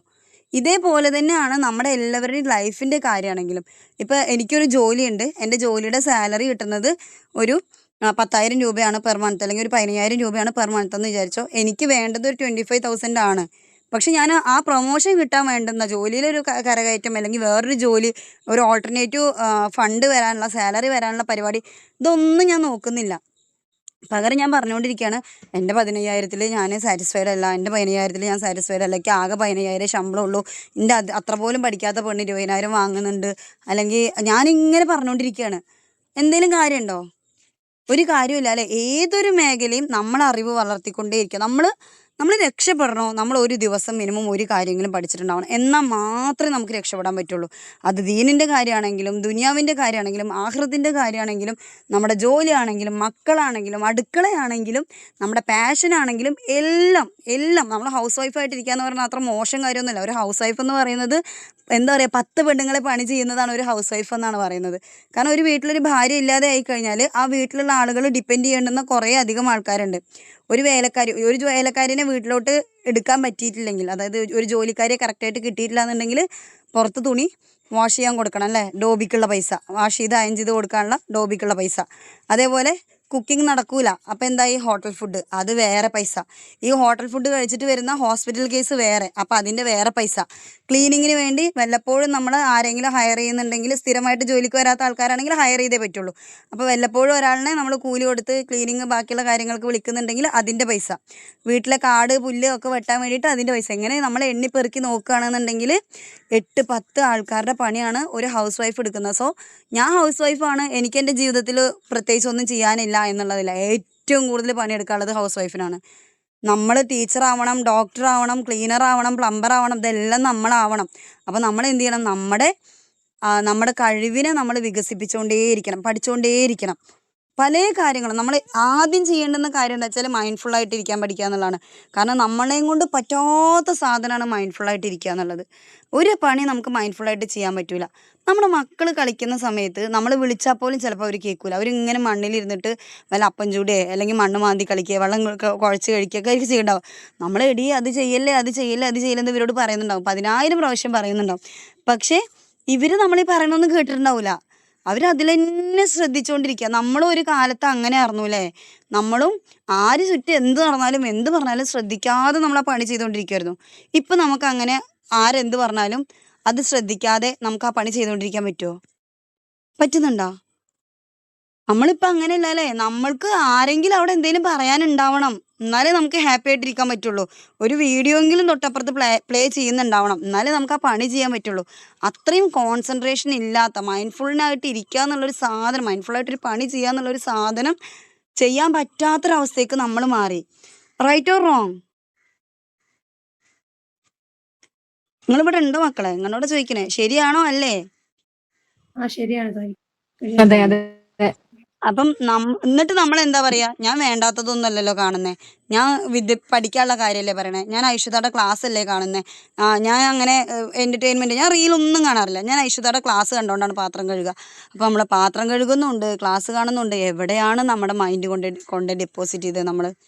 ഇതേപോലെ തന്നെയാണ് നമ്മുടെ എല്ലാവരുടെയും ലൈഫിൻ്റെ കാര്യമാണെങ്കിലും. ഇപ്പോൾ എനിക്കൊരു ജോലിയുണ്ട്, എൻ്റെ ജോലിയുടെ സാലറി കിട്ടുന്നത് ഒരു 10,000 രൂപയാണ് പെർ മന്ത്, അല്ലെങ്കിൽ ഒരു 15,000 രൂപയാണ് പെർ മന്ത് എന്ന് വിചാരിച്ചോ. എനിക്ക് വേണ്ടത് ഒരു 25,000 ആണ്. പക്ഷെ ഞാൻ ആ പ്രൊമോഷൻ കിട്ടാൻ വേണ്ടുന്ന ജോലിയിലൊരു കരകയറ്റം, അല്ലെങ്കിൽ വേറൊരു ജോലി, ഒരു ഓൾട്ടർനേറ്റീവ് ഫണ്ട് വരാനുള്ള, സാലറി വരാനുള്ള പരിപാടി, ഇതൊന്നും ഞാൻ നോക്കുന്നില്ല. പകരം ഞാൻ പറഞ്ഞുകൊണ്ടിരിക്കുകയാണ്, എൻ്റെ 15,000-ൽ ഞാൻ സാറ്റിസ്ഫൈഡ് അല്ല, എൻ്റെ 15,000-ൽ ഞാൻ സാറ്റിസ്ഫൈഡ് അല്ല, എനിക്ക് ആകെ 15,000 ശമ്പളമുള്ളൂ, എൻ്റെ അത്ര പോലും പഠിക്കാത്ത പെണ്ണ് 20,000 വാങ്ങുന്നുണ്ട്, അല്ലെങ്കിൽ ഞാനിങ്ങനെ പറഞ്ഞുകൊണ്ടിരിക്കുകയാണ്. എന്തെങ്കിലും കാര്യമുണ്ടോ? ഒരു കാര്യമില്ല അല്ലേ. ഏതൊരു മേഖലയും നമ്മൾ അറിവ് വളർത്തിക്കൊണ്ടേയിരിക്കുക. നമ്മൾ രക്ഷപ്പെടണോ, നമ്മൾ ഒരു ദിവസം മിനിമം ഒരു കാര്യങ്ങളും പഠിച്ചിട്ടുണ്ടാവണം. എന്നാൽ മാത്രമേ നമുക്ക് രക്ഷപ്പെടാൻ പറ്റുള്ളൂ. അത് ദീനിൻ്റെ കാര്യമാണെങ്കിലും ദുനിയാവിൻ്റെ കാര്യമാണെങ്കിലും ആഖിറത്തിൻ്റെ കാര്യമാണെങ്കിലും നമ്മുടെ ജോലിയാണെങ്കിലും മക്കളാണെങ്കിലും അടുക്കളയാണെങ്കിലും നമ്മുടെ പാഷനാണെങ്കിലും എല്ലാം നമ്മൾ ഹൗസ് വൈഫായിട്ടിരിക്കുക എന്ന് പറഞ്ഞാൽ അത്ര മോശം കാര്യമൊന്നുമില്ല. ഒരു ഹൗസ് വൈഫ് എന്ന് പറയുന്നത് എന്താ പറയുക, 10 പെണ്ണുങ്ങളെ പണി ചെയ്യുന്നതാണ് ഒരു ഹൗസ് വൈഫ് എന്നാണ് പറയുന്നത്. കാരണം ഒരു വീട്ടിലൊരു ഭാര്യ ഇല്ലാതെ ആയിക്കഴിഞ്ഞാൽ ആ വീട്ടിലുള്ള ആളുകൾ ഡിപ്പെൻഡ് ചെയ്യേണ്ടുന്ന കുറേ അധികം ആൾക്കാരുണ്ട്. ഒരു വേലക്കാരിനെ വീട്ടിലോട്ട് എടുക്കാൻ പറ്റിയിട്ടില്ലെങ്കിൽ, അതായത് ഒരു ജോലിക്കാരിയെ കറക്റ്റായിട്ട് കിട്ടിയിട്ടില്ല എന്നുണ്ടെങ്കിൽ പുറത്ത് തുണി വാഷ് ചെയ്യാൻ കൊടുക്കണം അല്ലേ, ഡോബിക്കുള്ള പൈസ, വാഷ് ചെയ്ത് അയൺ ചെയ്ത് കൊടുക്കാനുള്ള ഡോബിക്കുള്ള പൈസ. അതേപോലെ കുക്കിംഗ് നടക്കൂല, അപ്പോൾ എന്തായി, ഹോട്ടൽ ഫുഡ്, അത് വേറെ പൈസ. ഈ ഹോട്ടൽ ഫുഡ് കഴിച്ചിട്ട് വരുന്ന ഹോസ്പിറ്റൽ കേസ് വേറെ, അപ്പോൾ അതിൻ്റെ വേറെ പൈസ. ക്ലീനിങ്ങിന് വേണ്ടി വല്ലപ്പോഴും നമ്മൾ ആരെങ്കിലും ഹയർ ചെയ്യുന്നുണ്ടെങ്കിൽ, സ്ഥിരമായിട്ട് ജോലിക്ക് വരാത്ത ആൾക്കാരാണെങ്കിൽ ഹയർ ചെയ്തേ പറ്റുള്ളൂ. അപ്പോൾ വല്ലപ്പോഴും ഒരാളിനെ നമ്മൾ കൂലി കൊടുത്ത് ക്ലീനിങ് ബാക്കിയുള്ള കാര്യങ്ങൾക്ക് വിളിക്കുന്നുണ്ടെങ്കിൽ അതിൻ്റെ പൈസ. വീട്ടിലെ കാട് പുല്ല് ഒക്കെ വെട്ടാൻ വേണ്ടിയിട്ട് അതിൻ്റെ പൈസ. ഇങ്ങനെ നമ്മൾ എണ്ണിപ്പെറുക്കി നോക്കുകയാണെന്നുണ്ടെങ്കിൽ 8-10 ആൾക്കാരുടെ പണിയാണ് ഒരു ഹൗസ് വൈഫ് എടുക്കുന്നത്. സോ ഞാൻ ഹൗസ് വൈഫാണ്, എനിക്ക് എൻ്റെ ജീവിതത്തിൽ പ്രത്യേകിച്ച് ഒന്നും ചെയ്യാനില്ല എന്നുള്ളതില്ല. ഏറ്റവും കൂടുതൽ പണിയെടുക്കാനുള്ളത് ഹൗസ് വൈഫിനാണ്. നമ്മൾ ടീച്ചറാവണം, ഡോക്ടറാവണം, ക്ലീനറാവണം, പ്ലംബറാവണം, ഇതെല്ലാം നമ്മളാവണം. അപ്പോൾ നമ്മൾ എന്ത് ചെയ്യണം, നമ്മുടെ കഴിവിനെ നമ്മൾ വികസിപ്പിച്ചുകൊണ്ടേയിരിക്കണം, പഠിച്ചുകൊണ്ടേയിരിക്കണം. പല കാര്യങ്ങളും നമ്മൾ ആദ്യം ചെയ്യേണ്ടുന്ന കാര്യം എന്താ വെച്ചാൽ മൈൻഡ്ഫുള്ളായിട്ട് ഇരിക്കാൻ പഠിക്കുക എന്നുള്ളതാണ്. കാരണം നമ്മളെയും കൊണ്ട് പറ്റാത്ത സാധനമാണ് മൈൻഡ്ഫുള്ളായിട്ട് ഇരിക്കുക എന്നുള്ളത്. ഒരു പണി നമുക്ക് മൈൻഡ്ഫുള്ളായിട്ട് ചെയ്യാൻ പറ്റൂല. നമ്മുടെ മക്കൾ കളിക്കുന്ന സമയത്ത് നമ്മൾ വിളിച്ചാൽ പോലും ചിലപ്പോൾ അവർ കേൾക്കൂല. അവരിങ്ങനെ മണ്ണിലിരുന്നിട്ട് വല്ല അപ്പം ചൂടുകയോ അല്ലെങ്കിൽ മണ്ണ് മാന്തി കളിക്കുക, വെള്ളം കുഴച്ച് കഴിക്കുകയൊക്കെ ആയിരിക്കും ചെയ്യുന്നുണ്ടാവും. നമ്മൾ എടി അത് ചെയ്യല്ലേ അത് ചെയ്യല്ലേ അത് ചെയ്യല്ലെന്ന് ഇവരോട് പറയുന്നുണ്ടാവും, 10,000 പ്രാവശ്യം പറയുന്നുണ്ടാവും. പക്ഷേ ഇവർ നമ്മളീ പറയണമെന്ന് കേട്ടിട്ടുണ്ടാവില്ല. അവരതിൽ തന്നെ ശ്രദ്ധിച്ചുകൊണ്ടിരിക്കുക. നമ്മളും ഒരു കാലത്ത് അങ്ങനെ ആയിരുന്നു അല്ലേ? നമ്മളും ആര് ചുറ്റും എന്ത് നടന്നാലും എന്ത് പറഞ്ഞാലും ശ്രദ്ധിക്കാതെ നമ്മൾ ആ പണി ചെയ്തുകൊണ്ടിരിക്കുമായിരുന്നു. ഇപ്പം നമുക്ക് അങ്ങനെ ആരെന്ത് പറഞ്ഞാലും അത് ശ്രദ്ധിക്കാതെ നമുക്ക് ആ പണി ചെയ്തുകൊണ്ടിരിക്കാൻ പറ്റുമോ? പറ്റുന്നുണ്ടോ? നമ്മളിപ്പോൾ അങ്ങനെയല്ല അല്ലേ? നമ്മൾക്ക് ആരെങ്കിലും അവിടെ എന്തെങ്കിലും പറയാനുണ്ടാവണം, എന്നാലേ നമുക്ക് ഹാപ്പി ആയിട്ടിരിക്കാൻ പറ്റുള്ളൂ. ഒരു വീഡിയോ എങ്കിലും തൊട്ടപ്പുറത്ത് പ്ലേ ചെയ്യുന്നുണ്ടാവണം, എന്നാലേ നമുക്ക് ആ പണി ചെയ്യാൻ പറ്റുള്ളൂ. അത്രയും കോൺസെൻട്രേഷൻ ഇല്ലാത്ത, മൈൻഡ്ഫുള്ളായിട്ട് ഇരിക്കുക എന്നുള്ളൊരു സാധനം, മൈൻഡ്ഫുള്ളായിട്ടൊരു പണി ചെയ്യുക എന്നുള്ളൊരു സാധനം ചെയ്യാൻ പറ്റാത്തൊരവസ്ഥയ്ക്ക് നമ്മൾ മാറി. Right or wrong? നിങ്ങളിവിടെ ഉണ്ടോ മക്കളെ? നിങ്ങളോട് ചോദിക്കണേ, ശരിയാണോ അല്ലേ? ശരിയാണ് തായി. അതെ അതെ അതെ. അപ്പം എന്നിട്ട് നമ്മൾ എന്താ പറയാ, ഞാൻ വേണ്ടാത്തതൊന്നും അല്ലല്ലോ കാണുന്നേ, ഞാൻ പഠിക്കാനുള്ള കാര്യമല്ലേ പറയണേ, ഞാൻ ഐശ്വര്യയുടെ ക്ലാസ് അല്ലേ കാണുന്നേ, ഞാൻ അങ്ങനെ എൻ്റർടൈൻമെൻറ്റ്, ഞാൻ റീലൊന്നും കാണാറില്ല, ഞാൻ ഐശ്വര്യയുടെ ക്ലാസ് കണ്ടുകൊണ്ടാണ് പാത്രം കഴുകുക. അപ്പോൾ നമ്മൾ പാത്രം കഴുകുന്നുണ്ട്, ക്ലാസ് കാണുന്നുണ്ട്, എവിടെയാണ് നമ്മുടെ മൈൻഡ് കൊണ്ട് ഡെപ്പോസിറ്റ് ചെയ്തത്?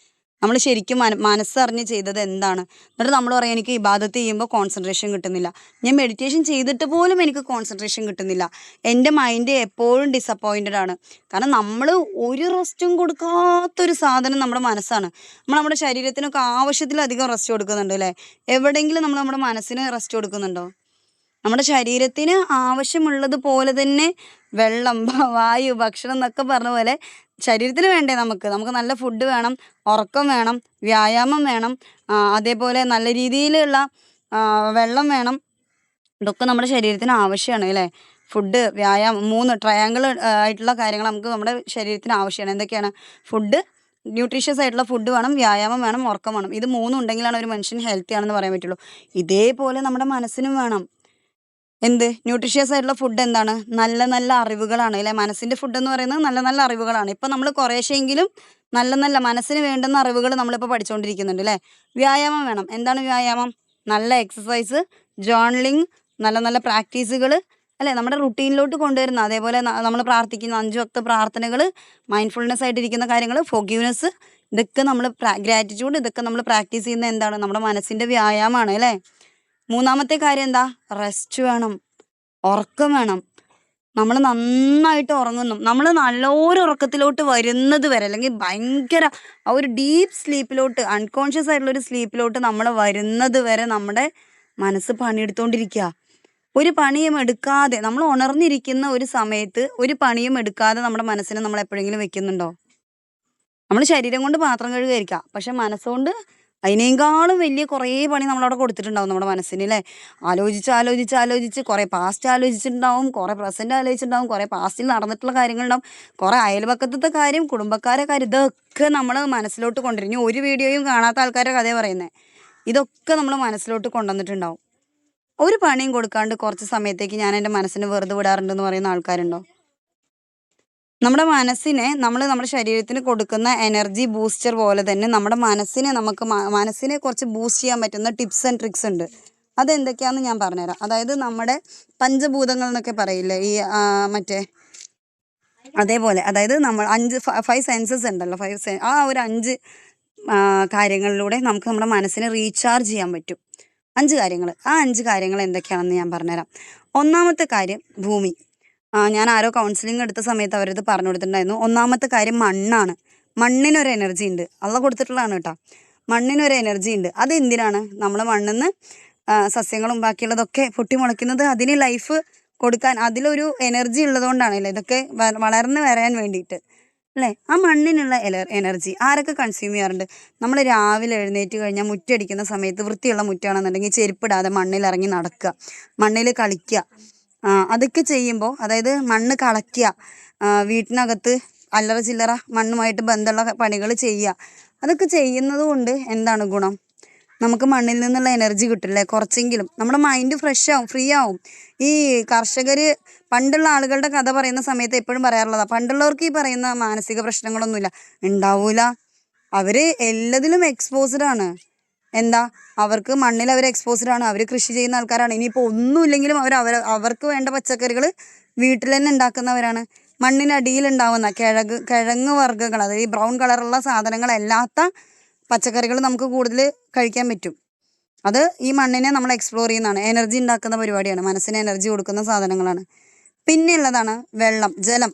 നമ്മൾ ശരിക്കും മനസ്സറിഞ്ഞ് ചെയ്തത് എന്താണ്? എന്നിട്ട് നമ്മൾ പറയാം എനിക്ക് ഇബാദത്ത് ചെയ്യുമ്പോൾ കോൺസെൻട്രേഷൻ കിട്ടുന്നില്ല, ഞാൻ മെഡിറ്റേഷൻ ചെയ്തിട്ട് പോലും എനിക്ക് കോൺസെൻട്രേഷൻ കിട്ടുന്നില്ല, എൻ്റെ മൈൻഡ് എപ്പോഴും ഡിസപ്പോയിൻറ്റഡ് ആണ്. കാരണം നമ്മൾ ഒരു റെസ്റ്റും കൊടുക്കാത്തൊരു സാധനം നമ്മുടെ മനസ്സാണ്. നമ്മുടെ ശരീരത്തിനൊക്കെ ആവശ്യത്തിലധികം റെസ്റ്റ് കൊടുക്കുന്നുണ്ട് അല്ലേ? എവിടെയെങ്കിലും നമ്മൾ നമ്മുടെ മനസ്സിന് റെസ്റ്റ് കൊടുക്കുന്നുണ്ടോ? നമ്മുടെ ശരീരത്തിന് ആവശ്യമുള്ളത് പോലെ തന്നെ വെള്ളം, വായു, ഭക്ഷണം എന്നൊക്കെ പറഞ്ഞ പോലെ ശരീരത്തിന് വേണ്ടേ നമുക്ക് നല്ല ഫുഡ് വേണം, ഉറക്കം വേണം, വ്യായാമം വേണം, അതേപോലെ നല്ല രീതിയിലുള്ള വെള്ളം വേണം. ഇതൊക്കെ നമ്മുടെ ശരീരത്തിന് ആവശ്യമാണ് അല്ലേ? ഫുഡ്, വ്യായാമം, 3 ട്രയാങ്കിൾ ആയിട്ടുള്ള കാര്യങ്ങൾ നമുക്ക് നമ്മുടെ ശരീരത്തിന് ആവശ്യമാണ്. എന്തൊക്കെയാണ്? ഫുഡ്, ന്യൂട്രീഷ്യസ് ആയിട്ടുള്ള ഫുഡ് വേണം, വ്യായാമം വേണം, ഉറക്കം വേണം. ഇത് 3 ഉണ്ടെങ്കിലാണ് ഒരു മനുഷ്യൻ ഹെൽത്തി ആണെന്ന് പറയാൻ പറ്റുള്ളൂ. ഇതേപോലെ നമ്മുടെ മനസ്സിനും വേണം. എന്ത്? ന്യൂട്രീഷ്യസ് ആയിട്ടുള്ള ഫുഡ് എന്താണ്? നല്ല നല്ല അറിവുകളാണ് അല്ലേ? മനസ്സിൻ്റെ ഫുഡ് എന്ന് പറയുന്നത് നല്ല നല്ല അറിവുകളാണ്. ഇപ്പം നമ്മൾ കുറേശ്ശെങ്കിലും നല്ല നല്ല മനസ്സിന് വേണ്ടുന്ന അറിവുകൾ നമ്മളിപ്പോൾ പഠിച്ചുകൊണ്ടിരിക്കുന്നുണ്ട് അല്ലേ? വ്യായാമം വേണം. എന്താണ് വ്യായാമം? നല്ല എക്സസൈസ്, ജേർണലിങ്, നല്ല നല്ല പ്രാക്ടീസുകൾ അല്ലേ? നമ്മുടെ റുട്ടീനിലോട്ട് കൊണ്ടുവരുന്ന, അതേപോലെ നമ്മൾ പ്രാർത്ഥിക്കുന്ന 5 വക്ത പ്രാർത്ഥനകൾ, മൈൻഡ്ഫുൾനെസ് ആയിട്ടിരിക്കുന്ന കാര്യങ്ങൾ, ഫോർഗീവ്നെസ്, ഇതൊക്കെ നമ്മൾ ഗ്രാറ്റിറ്റ്യൂഡ്, ഇതൊക്കെ നമ്മൾ പ്രാക്ടീസ് ചെയ്യുന്ന എന്താണ്? നമ്മുടെ മനസ്സിൻ്റെ വ്യായാമമാണ് അല്ലേ? 3-മത്തെ കാര്യം എന്താ? റെസ്റ്റ് വേണം, ഉറക്കം വേണം. നമ്മൾ നന്നായിട്ട് ഉറങ്ങുന്നു, നമ്മൾ നല്ലൊരു ഉറക്കത്തിലോട്ട് വരുന്നത് വരെ, അല്ലെങ്കിൽ ഭയങ്കര ആ ഒരു ഡീപ്പ് സ്ലീപ്പിലോട്ട്, അൺകോൺഷ്യസ് ആയിട്ടുള്ളൊരു സ്ലീപ്പിലോട്ട് നമ്മൾ വരുന്നത് വരെ നമ്മുടെ മനസ്സ് പണിയെടുത്തുകൊണ്ടിരിക്കുക. ഒരു പണിയും എടുക്കാതെ, നമ്മൾ ഉണർന്നിരിക്കുന്ന ഒരു സമയത്ത് ഒരു പണിയും എടുക്കാതെ നമ്മുടെ മനസ്സിനെ നമ്മൾ എപ്പോഴെങ്കിലും വെക്കുന്നുണ്ടോ? നമ്മൾ ശരീരം കൊണ്ട് പാത്രം കഴുകുമായിരിക്കാം, പക്ഷെ മനസ്സുകൊണ്ട് അതിനേക്കാളും വലിയ കുറേ പണി നമ്മളവിടെ കൊടുത്തിട്ടുണ്ടാവും നമ്മുടെ മനസ്സിന് അല്ലേ? ആലോചിച്ച് കുറേ പാസ്റ്റ് ആലോചിച്ചിട്ടുണ്ടാവും, കുറേ പ്രസൻറ്റ് ആലോചിച്ചിട്ടുണ്ടാവും, കുറേ പാസ്റ്റിൽ നടന്നിട്ടുള്ള കാര്യങ്ങളുണ്ടാവും, കുറേ അയൽപക്കത്തെ കാര്യം, കുടുംബക്കാരെ കാര്യം, ഇതൊക്കെ നമ്മൾ മനസ്സിലോട്ട് കൊണ്ടുവരും. ഇനി ഒരു വീഡിയോയും കാണാത്ത ആൾക്കാരുടെ കഥയാണ് പറയുന്നത്. ഇതൊക്കെ നമ്മൾ മനസ്സിലോട്ട് കൊണ്ടുവന്നിട്ടുണ്ടാവും. ഒരു പണിയും കൊടുക്കാണ്ട് കുറച്ച് സമയത്തേക്ക് ഞാൻ എൻ്റെ മനസ്സിന് വെറുതെ വിടാറുണ്ടെന്ന് പറയുന്ന ആൾക്കാരുണ്ടോ? നമ്മുടെ മനസ്സിനെ നമ്മുടെ ശരീരത്തിന് കൊടുക്കുന്ന എനർജി ബൂസ്റ്റർ പോലെ തന്നെ നമ്മുടെ മനസ്സിനെ മനസ്സിനെ കുറച്ച് ബൂസ്റ്റ് ചെയ്യാൻ പറ്റുന്ന ടിപ്സ് ആൻഡ് ട്രിക്സ് ഉണ്ട്. അതെന്തൊക്കെയാണെന്ന് ഞാൻ പറഞ്ഞുതരാം. അതായത് നമ്മുടെ പഞ്ചഭൂതങ്ങൾ എന്നൊക്കെ പറയില്ലേ, ഈ മറ്റേ അതേപോലെ, അതായത് നമ്മൾ 5 സെൻസസ് ഉണ്ടല്ലോ, ആ ഒരു 5 കാര്യങ്ങളിലൂടെ നമുക്ക് നമ്മുടെ മനസ്സിനെ റീചാർജ് ചെയ്യാൻ പറ്റും. 5 കാര്യങ്ങൾ. ആ 5 കാര്യങ്ങൾ എന്തൊക്കെയാണെന്ന് ഞാൻ പറഞ്ഞുതരാം. 1-മത്തെ കാര്യം ഭൂമി. ഞാൻ ആരോ കൗൺസിലിംഗ് എടുത്ത സമയത്ത് അവരത് പറഞ്ഞു കൊടുത്തിട്ടുണ്ടായിരുന്നു. 1-മത്തെ കാര്യം മണ്ണാണ്. മണ്ണിനൊരു എനർജി ഉണ്ട്, അള്ള കൊടുത്തിട്ടുള്ളതാണ് കേട്ടോ. മണ്ണിനൊരു എനർജി ഉണ്ട്. അതെന്തിനാണ്? നമ്മൾ മണ്ണിൽ നിന്ന് സസ്യങ്ങളും ബാക്കിയുള്ളതൊക്കെ പൊട്ടിമുളയ്ക്കുന്നത് അതിന് ലൈഫ് കൊടുക്കാൻ, അതിലൊരു എനർജി ഉള്ളതുകൊണ്ടാണല്ലേ ഇതൊക്കെ വളർന്ന് വരാൻ വേണ്ടിയിട്ട് അല്ലേ? ആ മണ്ണിനുള്ള എനർജി ആരൊക്കെ കൺസ്യൂം ചെയ്യാറുണ്ട്? നമ്മൾ രാവിലെ എഴുന്നേറ്റ് കഴിഞ്ഞാൽ മുറ്റടിക്കുന്ന സമയത്ത്, വൃത്തിയുള്ള മുറ്റാണെന്നുണ്ടെങ്കിൽ ചെരുപ്പിടാതെ മണ്ണിലിറങ്ങി നടക്കുക, മണ്ണിൽ കളിക്കുക, അതൊക്കെ ചെയ്യുമ്പോൾ, അതായത് മണ്ണ് കളയ്ക്കുക, വീട്ടിനകത്ത് അല്ലറ ചില്ലറ മണ്ണുമായിട്ട് ബന്ധമുള്ള പണികൾ ചെയ്യുക, അതൊക്കെ ചെയ്യുന്നത് കൊണ്ട് എന്താണ് ഗുണം? നമുക്ക് മണ്ണിൽ നിന്നുള്ള എനർജി കിട്ടില്ലേ കുറച്ചെങ്കിലും. നമ്മുടെ മൈൻഡ് ഫ്രഷ് ആവും, ഫ്രീ ആവും. ഈ കർഷകർ പണ്ടുള്ള ആളുകളുടെ കഥ പറയുന്ന സമയത്ത് എപ്പോഴും പറയാറുള്ളതാണ്, പണ്ടുള്ളവർക്ക് ഈ പറയുന്ന മാനസിക പ്രശ്നങ്ങളൊന്നുമില്ല, ഉണ്ടാവൂല. അവർ എല്ലാത്തിലും എക്സ്പോസ്ഡ് ആണ്. എന്താ, അവർക്ക് മണ്ണിൽ അവർ എക്സ്പോസ്ഡ് ആണ്, അവർ കൃഷി ചെയ്യുന്ന ആൾക്കാരാണ്. ഇനിയിപ്പോൾ ഒന്നുമില്ലെങ്കിലും അവർക്ക് വേണ്ട പച്ചക്കറികൾ വീട്ടിൽ തന്നെ ഉണ്ടാക്കുന്നവരാണ്. മണ്ണിനടിയിലുണ്ടാവുന്ന കിഴങ്ങ് വർഗ്ഗങ്ങൾ, അതായത് ഈ ബ്രൗൺ കളറുള്ള സാധനങ്ങളല്ലാത്ത പച്ചക്കറികൾ നമുക്ക് കൂടുതൽ കഴിക്കാൻ പറ്റും. അത് ഈ മണ്ണിനെ നമ്മൾ എക്സ്പ്ലോർ ചെയ്യുന്നതാണ്, എനർജി ഉണ്ടാക്കുന്ന പരിപാടിയാണ്, മനസ്സിന് എനർജി കൊടുക്കുന്ന സാധനങ്ങളാണ്. പിന്നെ ഉള്ളതാണ് വെള്ളം, ജലം.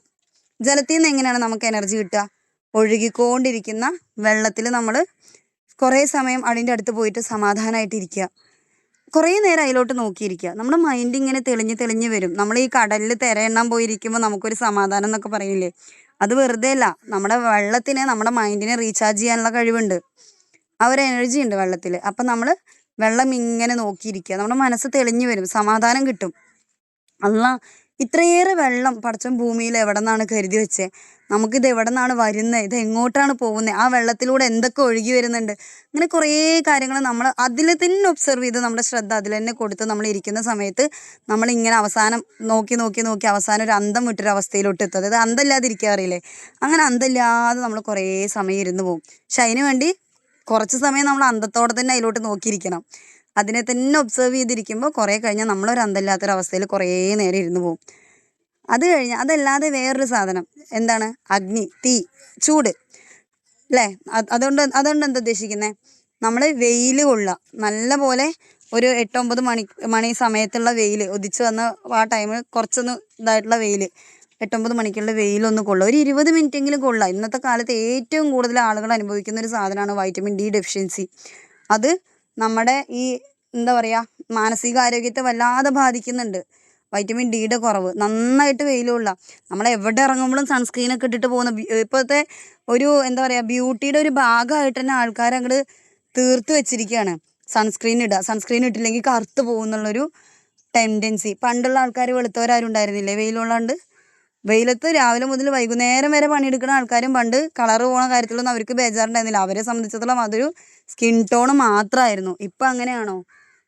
ജലത്തിൽ നിന്ന് എങ്ങനെയാണ് നമുക്ക് എനർജി കിട്ടുക? ഒഴുകിക്കൊണ്ടിരിക്കുന്ന വെള്ളത്തിൽ നമ്മൾ കുറേ സമയം അതിൻ്റെ അടുത്ത് പോയിട്ട് സമാധാനമായിട്ട് ഇരിക്കുക, കുറേ നേരം അതിലോട്ട് നോക്കിയിരിക്കുക. നമ്മുടെ മൈൻഡ് ഇങ്ങനെ തെളിഞ്ഞ് വരും. നമ്മൾ ഈ കടലിൽ തിരയെണ്ണാൻ പോയിരിക്കുമ്പോൾ നമുക്കൊരു സമാധാനം എന്നൊക്കെ പറയില്ലേ, അത് വെറുതെ അല്ല. നമ്മുടെ വെള്ളത്തിന് നമ്മുടെ മൈൻഡിനെ റീചാർജ് ചെയ്യാനുള്ള കഴിവുണ്ട്, ആ ഒരു എനർജി ഉണ്ട് വെള്ളത്തിൽ. അപ്പം നമ്മൾ വെള്ളം ഇങ്ങനെ നോക്കിയിരിക്കുക, നമ്മുടെ മനസ്സ് തെളിഞ്ഞു വരും, സമാധാനം കിട്ടും. അല്ല, ഇത്രയേറെ വെള്ളം പടച്ചോൻ ഭൂമിയിൽ എവിടെ നിന്നാണ് കരുതി വെച്ചേ? നമുക്കിത് എവിടെ നിന്നാണ് വരുന്നത്? ഇത് എങ്ങോട്ടാണ് പോകുന്നത്? ആ വെള്ളത്തിലൂടെ എന്തൊക്കെ ഒഴുകി വരുന്നുണ്ട്? ഇങ്ങനെ കുറേ കാര്യങ്ങൾ നമ്മൾ അതിൽ തന്നെ ഒബ്സർവ് ചെയ്ത് നമ്മുടെ ശ്രദ്ധ അതിൽ തന്നെ കൊടുത്ത് നമ്മൾ ഇരിക്കുന്ന സമയത്ത് നമ്മളിങ്ങനെ അവസാനം നോക്കി അവസാനം ഒരു അന്തം വിട്ടൊരു അവസ്ഥയിലോട്ട് എത്തും. അതായത് അന്തമില്ലാതിരിക്കാറില്ലേ, അങ്ങനെ അന്തമില്ലാതെ നമ്മൾ കുറേ സമയം ഇരുന്ന് പോകും. പക്ഷെ അതിന് വേണ്ടി കുറച്ച് സമയം നമ്മൾ അന്തത്തോടെ തന്നെ അതിലോട്ട് നോക്കിയിരിക്കണം. അതിനെ തന്നെ ഒബ്സർവ് ചെയ്തിരിക്കുമ്പോൾ കുറേ കഴിഞ്ഞാൽ നമ്മളൊരു അന്തമില്ലാത്തൊരവസ്ഥയിൽ കുറേ നേരം ഇരുന്ന് പോകും. അത് കഴിഞ്ഞാൽ അതല്ലാതെ വേറൊരു സാധനം എന്താണ്? അഗ്നി, തീ, ചൂട് അല്ലേ? അതുകൊണ്ട് എന്താ ഉദ്ദേശിക്കുന്നത്? നമ്മൾ വെയിൽ കൊള്ളുക, നല്ല പോലെ ഒരു 8-9 മണി സമയത്തുള്ള വെയിൽ ഉദിച്ച് വന്ന ആ ടൈമിൽ കുറച്ചൊന്ന് ഇതായിട്ടുള്ള വെയിൽ, 8-9 മണിക്കുള്ള വെയിലൊന്ന് കൊള്ളുക, ഒരു 20 മിനിറ്റെങ്കിലും കൊള്ളുക. ഇന്നത്തെ കാലത്ത് ഏറ്റവും കൂടുതൽ ആളുകൾ അനുഭവിക്കുന്ന ഒരു സാധനമാണ് വൈറ്റമിൻ ഡി ഡെഫിഷ്യൻസി. അത് നമ്മുടെ ഈ എന്താ പറയുക, മാനസികാരോഗ്യത്തെ വല്ലാതെ ബാധിക്കുന്നുണ്ട്. വൈറ്റമിൻ ഡിയുടെ കുറവ്, നന്നായിട്ട് വെയിൽ കൊള്ളുക. നമ്മൾ എവിടെ ഇറങ്ങുമ്പോഴും സൺസ്ക്രീനൊക്കെ ഇട്ടിട്ട് പോകുന്ന ഇപ്പോഴത്തെ ഒരു എന്താ പറയുക, ബ്യൂട്ടിയുടെ ഒരു ഭാഗമായിട്ട് തന്നെ ആൾക്കാർ അങ്ങോട്ട് തീർത്ത് വെച്ചിരിക്കുകയാണ് സൺസ്ക്രീൻ ഇടുക. സൺസ്ക്രീൻ ഇട്ടില്ലെങ്കിൽ കറുത്ത് പോകുന്നുള്ളൊരു ടെൻഡൻസി. പണ്ടുള്ള ആൾക്കാർ വെളുത്തവരാരും ഉണ്ടായിരുന്നില്ലേ വെയിലുള്ളതുകൊണ്ട്? വെയിലത്ത് രാവിലെ മുതൽ വൈകുന്നേരം വരെ പണിയെടുക്കുന്ന ആൾക്കാരും പണ്ട് കളറ് പോണ കാര്യത്തിലൊന്നും അവർക്ക് ബേജാറുണ്ടായിരുന്നില്ല. അവരെ സംബന്ധിച്ചിടത്തോളം അതൊരു സ്കിൻ ടോൺ മാത്രമായിരുന്നു. ഇപ്പം അങ്ങനെയാണോ?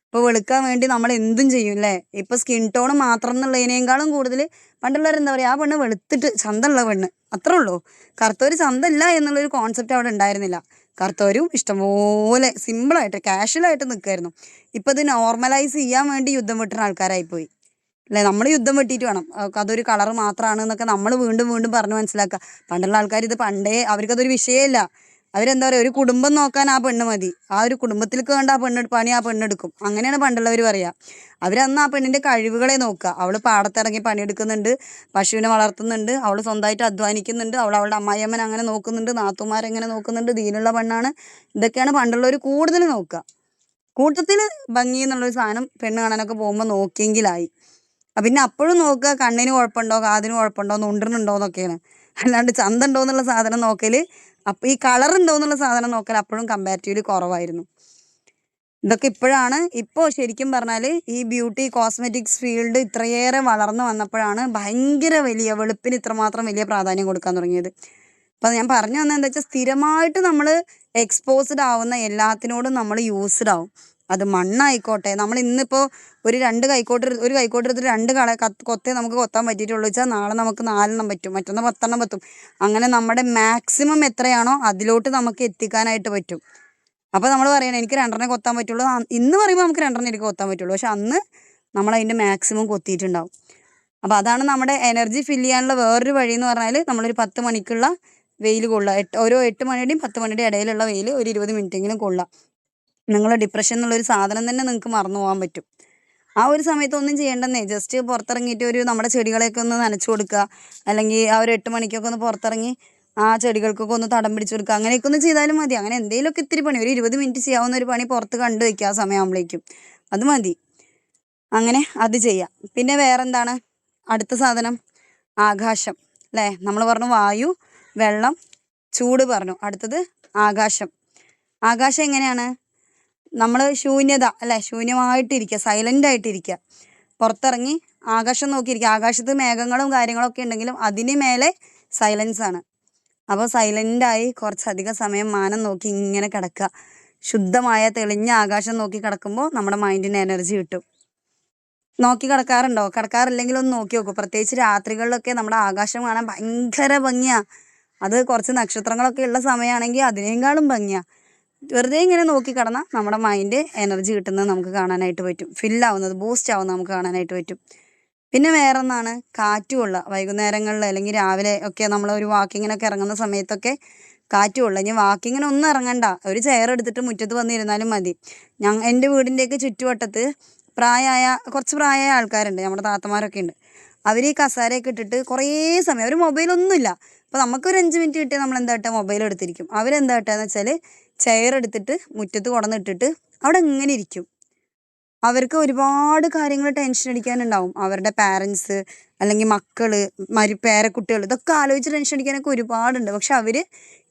ഇപ്പോൾ വെളുക്കാൻ വേണ്ടി നമ്മൾ എന്തും ചെയ്യും അല്ലേ? ഇപ്പോൾ സ്കിൻ ടോൺ മാത്രം എന്നുള്ളതിനേക്കാളും കൂടുതൽ പണ്ടുള്ളവരെന്താ പറയുക, ആ പെണ്ണ് വെളുത്തിട്ട് ചന്തമുള്ള പെണ്ണ്, അത്രേ ഉള്ളൂ. കറുത്തവർ ചന്തമില്ല എന്നുള്ളൊരു കോൺസെപ്റ്റ് അവിടെ ഉണ്ടായിരുന്നില്ല. കറുത്തവരും ഇഷ്ടംപോലെ സിമ്പിളായിട്ട് കാഷ്വലായിട്ട് നിൽക്കുമായിരുന്നു. ഇപ്പം ഇത് നോർമലൈസ് ചെയ്യാൻ വേണ്ടി യുദ്ധം വെട്ടുന്ന ആൾക്കാരായിപ്പോയി അല്ലേ? നമ്മൾ യുദ്ധം വെട്ടിയിട്ട് വേണം, അതൊരു കളറ് മാത്രമാണ് എന്നൊക്കെ നമ്മൾ വീണ്ടും പറഞ്ഞ് മനസ്സിലാക്കുക. പണ്ടുള്ള ആൾക്കാർ ഇത് പണ്ടേ അവർക്കതൊരു വിഷയമല്ല. അവരെന്താ പറയുക, ഒരു കുടുംബം നോക്കാൻ ആ പെണ്ണ് മതി, ആ ഒരു കുടുംബത്തിലേക്ക് വേണ്ട ആ പെണ്ണെടുക്കും. അങ്ങനെയാണ് പണ്ടുള്ളവർ പറയുക. അവരന്ന് ആ പെണ്ണിൻ്റെ കഴിവുകളെ നോക്കുക. അവൾ പാടത്തിറങ്ങി പണിയെടുക്കുന്നുണ്ട്, പശുവിനെ വളർത്തുന്നുണ്ട്, അവൾ സ്വന്തമായിട്ട് അധ്വാനിക്കുന്നുണ്ട്, അവളുടെ അമ്മായിയമ്മനെ അങ്ങനെ നോക്കുന്നുണ്ട്, നാത്തുമാരെങ്ങനെ നോക്കുന്നുണ്ട്, ദീനുള്ള പെണ്ണാണ്. ഇതൊക്കെയാണ് പണ്ടുള്ളവർ കൂടുതൽ നോക്കുക. കൂട്ടത്തിൽ ഭംഗി എന്നുള്ളൊരു സാധനം പെണ്ണ് കാണാനൊക്കെ പോകുമ്പോൾ നോക്കിയെങ്കിലായി. പിന്നെ അപ്പോഴും നോക്കുക കണ്ണിന് കുഴപ്പമുണ്ടോ, കാതിന് കുഴപ്പമുണ്ടോ, നുണ്ടിനുണ്ടോ എന്നൊക്കെയാണ്. അല്ലാണ്ട് ചന്ത ഉണ്ടോ എന്നുള്ള സാധനം നോക്കൽ, അപ്പോൾ ഈ കളർ ഉണ്ടോ എന്നുള്ള സാധനം നോക്കൽ അപ്പോഴും കമ്പാരിറ്റീവ്ലി കുറവായിരുന്നു. ഇതൊക്കെ ഇപ്പോൾ ശരിക്കും പറഞ്ഞാൽ ഈ ബ്യൂട്ടി കോസ്മെറ്റിക്സ് ഫീൽഡ് ഇത്രയേറെ വളർന്നു വന്നപ്പോഴാണ് ഭയങ്കര വലിയ വെളുപ്പിന് ഇത്രമാത്രം വലിയ പ്രാധാന്യം കൊടുക്കാൻ തുടങ്ങിയത്. അപ്പം ഞാൻ പറഞ്ഞു വന്നത് എന്താ വെച്ചാൽ, സ്ഥിരമായിട്ട് നമ്മൾ എക്സ്പോസ്ഡ് ആവുന്ന എല്ലാത്തിനോടും നമ്മൾ യൂസ്ഡ് ആവും. അത് മണ്ണായിക്കോട്ടെ, നമ്മൾ ഇന്നിപ്പോൾ ഒരു കൈക്കോട്ട് എടുത്തിട്ട് 2 കൊത്തേ നമുക്ക് കൊത്താൻ പറ്റിയിട്ടുള്ളൂ വെച്ചാൽ നാളെ നമുക്ക് 4 പറ്റും, മറ്റൊന്ന് 10 പറ്റും. അങ്ങനെ നമ്മുടെ മാക്സിമം എത്രയാണോ അതിലോട്ട് നമുക്ക് എത്തിക്കാനായിട്ട് പറ്റും. അപ്പോൾ നമ്മൾ പറയണേ എനിക്ക് 2 കൊത്താൻ പറ്റുള്ളൂ, ഇന്ന് പറയുമ്പോൾ നമുക്ക് 2 എനിക്ക് കൊത്താൻ പറ്റുള്ളൂ, പക്ഷെ അന്ന് നമ്മൾ അതിൻ്റെ മാക്സിമം കൊത്തിയിട്ടുണ്ടാവും. അപ്പോൾ അതാണ് നമ്മുടെ എനർജി ഫില്ല് ചെയ്യാനുള്ള വേറൊരു വഴി എന്ന് പറഞ്ഞാൽ, നമ്മളൊരു 10 മണിക്കുള്ള വെയിൽ കൊള്ളുക. ഓരോ 8 മണിയുടെയും 10 മണിയുടെയും ഇടയിലുള്ള വെയിൽ ഒരു 20 മിനിറ്റെങ്കിലും കൊള്ളുക. നിങ്ങളുടെ ഡിപ്രഷൻ എന്നുള്ളൊരു സാധനം തന്നെ നിങ്ങൾക്ക് മറന്നു പോകാൻ പറ്റും. ആ ഒരു സമയത്ത് ഒന്നും ചെയ്യേണ്ടെന്നേ, ജസ്റ്റ് പുറത്തിറങ്ങിയിട്ട് നമ്മുടെ ചെടികളെയൊക്കെ ഒന്ന് നനച്ചു കൊടുക്കുക, അല്ലെങ്കിൽ ആ ഒരു 8 മണിക്കൊക്കെ ഒന്ന് പുറത്തിറങ്ങി ആ ചെടികൾക്കൊക്കെ ഒന്ന് തടം പിടിച്ചു കൊടുക്കുക. അങ്ങനെയൊക്കെ ഒന്ന് ചെയ്താലും മതി. അങ്ങനെ എന്തെങ്കിലുമൊക്കെ ഇത്തിരി പണി, ഒരു 20 മിനിറ്റ് ചെയ്യാവുന്ന ഒരു പണി പുറത്ത് കണ്ടു വയ്ക്കുക ആ സമയമാകുമ്പോഴേക്കും, അത് മതി. അങ്ങനെ അത് ചെയ്യാം. പിന്നെ വേറെന്താണ് അടുത്ത സാധനം? ആകാശം അല്ലേ? നമ്മൾ പറഞ്ഞു വായു, വെള്ളം, ചൂട് പറഞ്ഞു. അടുത്തത് ആകാശം. ആകാശം എങ്ങനെയാണ്? നമ്മൾ ശൂന്യത അല്ലേ, ശൂന്യമായിട്ടിരിക്കുക, സൈലൻ്റ് ആയിട്ടിരിക്കുക, പുറത്തിറങ്ങി ആകാശം നോക്കിയിരിക്കുക. ആകാശത്ത് മേഘങ്ങളും കാര്യങ്ങളൊക്കെ ഉണ്ടെങ്കിലും അതിന് മേലെ സൈലൻസ് ആണ്. അപ്പോൾ സൈലൻ്റായി കുറച്ചധികം സമയം മാനം നോക്കി ഇങ്ങനെ കിടക്കുക, ശുദ്ധമായ തെളിഞ്ഞ ആകാശം നോക്കി കിടക്കുമ്പോൾ നമ്മുടെ മൈൻഡിന് എനർജി കിട്ടും. നോക്കി കിടക്കാറുണ്ടോ? കിടക്കാറില്ലെങ്കിൽ ഒന്ന് നോക്കി നോക്കൂ. പ്രത്യേകിച്ച് രാത്രികളിലൊക്കെ നമ്മുടെ ആകാശം കാണാൻ ഭയങ്കര ഭംഗിയാ. അത് കുറച്ച് നക്ഷത്രങ്ങളൊക്കെ ഉള്ള സമയമാണെങ്കിൽ അതിനേക്കാളും ഭംഗിയാ. വെറുതെ ഇങ്ങനെ നോക്കി കിടന്നാൽ നമ്മുടെ മൈൻഡ് എനർജി കിട്ടുന്നത് നമുക്ക് കാണാനായിട്ട് പറ്റും. ഫില്ലാവുന്നത്, ബൂസ്റ്റ് ആവുന്നത് നമുക്ക് കാണാനായിട്ട് പറ്റും. പിന്നെ വേറെ ഒന്നാണ് കാറ്റുകൊള്ളുക. വൈകുന്നേരങ്ങളിൽ അല്ലെങ്കിൽ രാവിലെ ഒക്കെ നമ്മൾ ഒരു വാക്കിങ്ങിനൊക്കെ ഇറങ്ങുന്ന സമയത്തൊക്കെ കാറ്റുകൊള്ളുക. ഇനി വാക്കിങ്ങിനൊന്നും ഇറങ്ങണ്ട, ഒരു ചെയർ എടുത്തിട്ട് മുറ്റത്ത് വന്നിരുന്നാലും മതി. എൻ്റെ വീടിൻ്റെയൊക്കെ ചുറ്റുവട്ടത്ത് കുറച്ച് പ്രായമായ ആൾക്കാരുണ്ട്, നമ്മുടെ താത്തമാരൊക്കെ ഉണ്ട്. അവർ ഈ കസേരയൊക്കെ ഇട്ടിട്ട് കുറേ സമയം, അവർ മൊബൈലൊന്നുമില്ല. അപ്പോൾ നമുക്കൊരു 5 മിനിറ്റ് കിട്ടിയാൽ നമ്മൾ എന്താ ഇട്ടാൽ മൊബൈൽ എടുത്തിരിക്കും. അവരെന്താ ഇട്ടാന്ന് വെച്ചാൽ ചെയർ എടുത്തിട്ട് മുറ്റത്ത് കൊണ്ടുവന്നിട്ടിട്ട് അവിടെ ഇങ്ങനെ ഇരിക്കും. അവർക്ക് ഒരുപാട് കാര്യങ്ങൾ ടെൻഷൻ അടിക്കാനുണ്ടാവും. അവരുടെ പാരൻസ് അല്ലെങ്കിൽ മക്കള്, പേരക്കുട്ടികൾ, ഇതൊക്കെ ആലോചിച്ച് ടെൻഷൻ അടിക്കാനൊക്കെ ഒരുപാടുണ്ട്. പക്ഷെ അവർ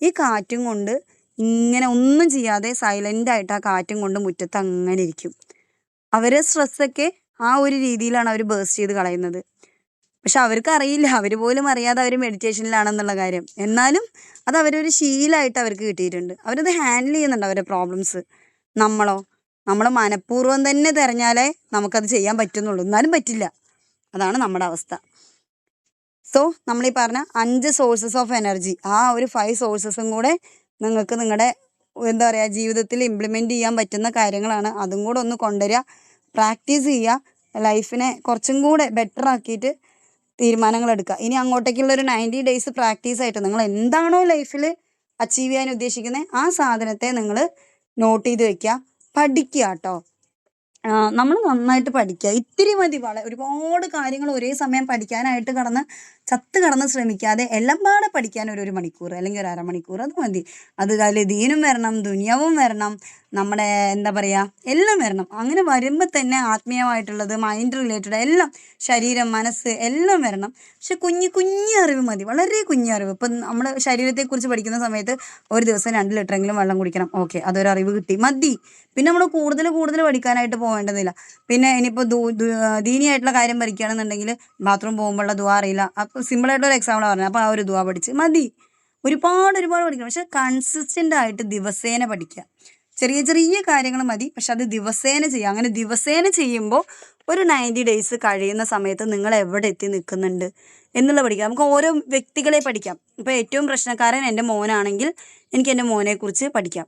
ഈ കാറ്റും കൊണ്ട് ഇങ്ങനെ ഒന്നും ചെയ്യാതെ സൈലൻ്റായിട്ട് ആ കാറ്റും കൊണ്ട് മുറ്റത്ത് അങ്ങനെ ഇരിക്കും. അവരെ സ്ട്രെസ്സൊക്കെ ആ ഒരു രീതിയിലാണ് അവർ ബേസ്റ്റ് ചെയ്ത് കളയുന്നത്. പക്ഷെ അവർക്ക് അറിയില്ല, അവർ പോലും അറിയാതെ അവർ മെഡിറ്റേഷനിലാണെന്നുള്ള കാര്യം. എന്നാലും അത് അവരൊരു ശീലമായിട്ട് അവർക്ക് കിട്ടിയിട്ടുണ്ട്. അവരത് ഹാൻഡിൽ ചെയ്യുന്നുണ്ട് അവരുടെ പ്രോബ്ലംസ്. നമ്മൾ മനഃപൂർവ്വം തന്നെ തിരഞ്ഞാലേ നമുക്കത് ചെയ്യാൻ പറ്റുന്നുള്ളൂ, എന്നാലും പറ്റില്ല. അതാണ് നമ്മുടെ അവസ്ഥ. സോ നമ്മളീ പറഞ്ഞ 5 സോഴ്സസ് ഓഫ് എനർജി, ആ ഒരു 5 സോഴ്സസും കൂടെ നിങ്ങൾക്ക് നിങ്ങളുടെ എന്താ പറയുക ജീവിതത്തിൽ ഇംപ്ലിമെൻറ്റ് ചെയ്യാൻ പറ്റുന്ന കാര്യങ്ങളാണ്. അതും കൂടെ ഒന്ന് കൊണ്ടുവരിക, പ്രാക്ടീസ് ചെയ്യുക, ലൈഫിനെ കുറച്ചും കൂടെ ബെറ്റർ ആക്കിയിട്ട് തീരുമാനങ്ങൾ എടുക്കുക. ഇനി അങ്ങോട്ടേക്കുള്ളൊരു 90 ഡേയ്സ് പ്രാക്ടീസായിട്ട് നിങ്ങൾ എന്താണോ ലൈഫിൽ അച്ചീവ് ചെയ്യാൻ ഉദ്ദേശിക്കുന്നത് ആ സാധനത്തെ നിങ്ങൾ നോട്ട് ചെയ്ത് വെക്കുക. പഠിക്കുക കേട്ടോ. നമ്മൾ നന്നായിട്ട് പഠിക്കുക. ഇത്തിരി മതി. ഒരുപാട് കാര്യങ്ങൾ ഒരേ സമയം പഠിക്കാനായിട്ട് ചത്ത് കിടന്ന് ശ്രമിക്കാതെ എല്ലാം പാടെ പഠിക്കാൻ ഒരു മണിക്കൂർ അല്ലെങ്കിൽ ഒരു അരമണിക്കൂർ അത് മതി. അതിൽ ദീനും വരണം, ദുനിയാവും വരണം, നമ്മുടെ എന്താ പറയുക എല്ലാം വരണം. അങ്ങനെ വരുമ്പോൾ തന്നെ ആത്മീയമായിട്ടുള്ളത്, മൈൻഡ് റിലേറ്റഡ് എല്ലാം, ശരീരം, മനസ്സ് എല്ലാം വരണം. പക്ഷെ കുഞ്ഞു അറിവ് മതി, വളരെ കുഞ്ഞു അറിവ്. ഇപ്പം നമ്മൾ ശരീരത്തെക്കുറിച്ച് പഠിക്കുന്ന സമയത്ത് ഒരു ദിവസം 2 ലിറ്ററെങ്കിലും വെള്ളം കുടിക്കണം. ഓക്കെ, അതൊരു അറിവ് കിട്ടി, മതി. പിന്നെ നമ്മൾ കൂടുതൽ പഠിക്കാനായിട്ട് പോകേണ്ടതില്ല. പിന്നെ ഇനിയിപ്പോൾ ദീനിയായിട്ടുള്ള കാര്യം പഠിക്കുകയാണെന്നുണ്ടെങ്കിൽ ബാത്റൂം പോകുമ്പോഴുള്ള ദുആ അറിയില്ല, അപ്പോൾ സിമ്പിളായിട്ടുള്ള എക്സാമ്പിളാണ് പറഞ്ഞത്, അപ്പോൾ ആ ഒരു ദുആ പഠിച്ച് മതി. ഒരുപാട് പഠിക്കണം. പക്ഷെ കൺസിസ്റ്റൻ്റ് ആയിട്ട് ദിവസേന പഠിക്കുക. ചെറിയ കാര്യങ്ങൾ മതി, പക്ഷെ അത് ദിവസേന ചെയ്യുക. അങ്ങനെ ദിവസേന ചെയ്യുമ്പോൾ ഒരു 90 ഡേയ്സ് കഴിയുന്ന സമയത്ത് നിങ്ങൾ എവിടെ എത്തി നിൽക്കുന്നുണ്ട് എന്നുള്ള പഠിക്കാം. നമുക്ക് ഓരോ വ്യക്തികളെ പഠിക്കാം. ഇപ്പോൾ ഏറ്റവും പ്രശ്നക്കാരൻ എൻ്റെ മോനാണെങ്കിൽ എനിക്ക് എൻ്റെ മോനെക്കുറിച്ച് പഠിക്കാം.